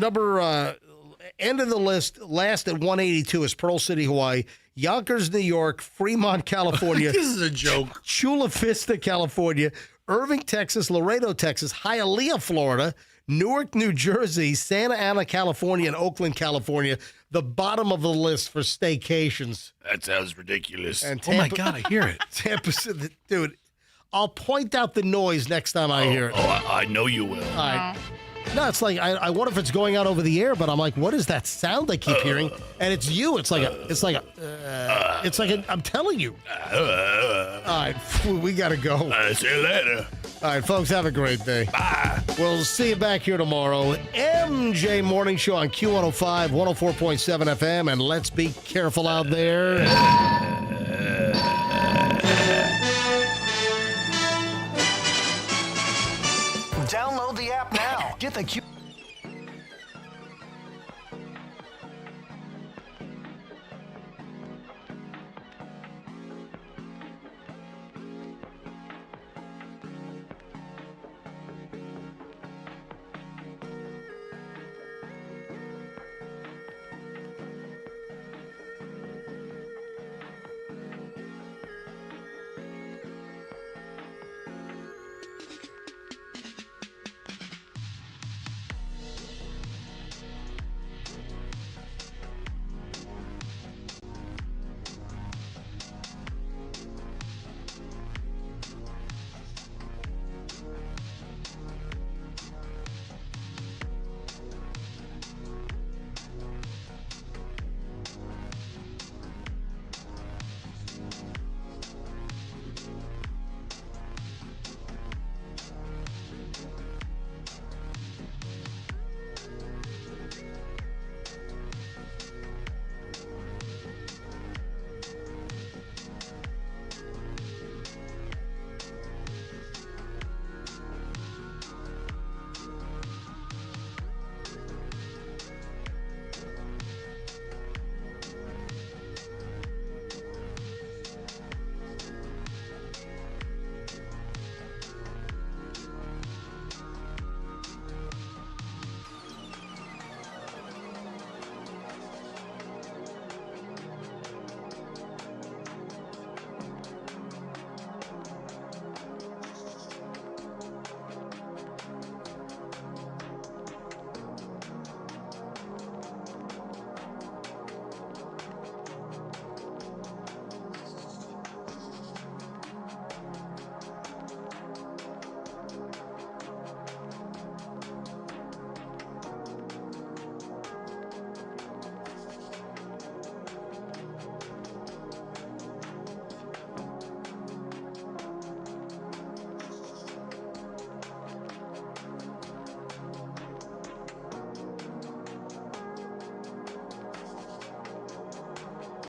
end of the list, last at 182 is Pearl City, Hawaii, Yonkers, New York, Fremont, California. This is a joke. Chula Vista, California, Irving, Texas, Laredo, Texas, Hialeah, Florida, Newark, New Jersey, Santa Ana, California, and Oakland, California. The bottom of the list for staycations. That sounds ridiculous. And oh, my God, I hear it. Tampa, dude, I'll point out the noise next time I hear it. I know you will. All right. No, it's like I wonder if it's going out over the air, but I'm like, what is that sound I keep hearing? And it's you. It's like I'm telling you. All right, we gotta go. See you later. All right, folks, have a great day. Bye. We'll see you back here tomorrow. MJ Morning Show on Q105, 104.7 FM, and let's be careful out there. Download the app now. Get the Q.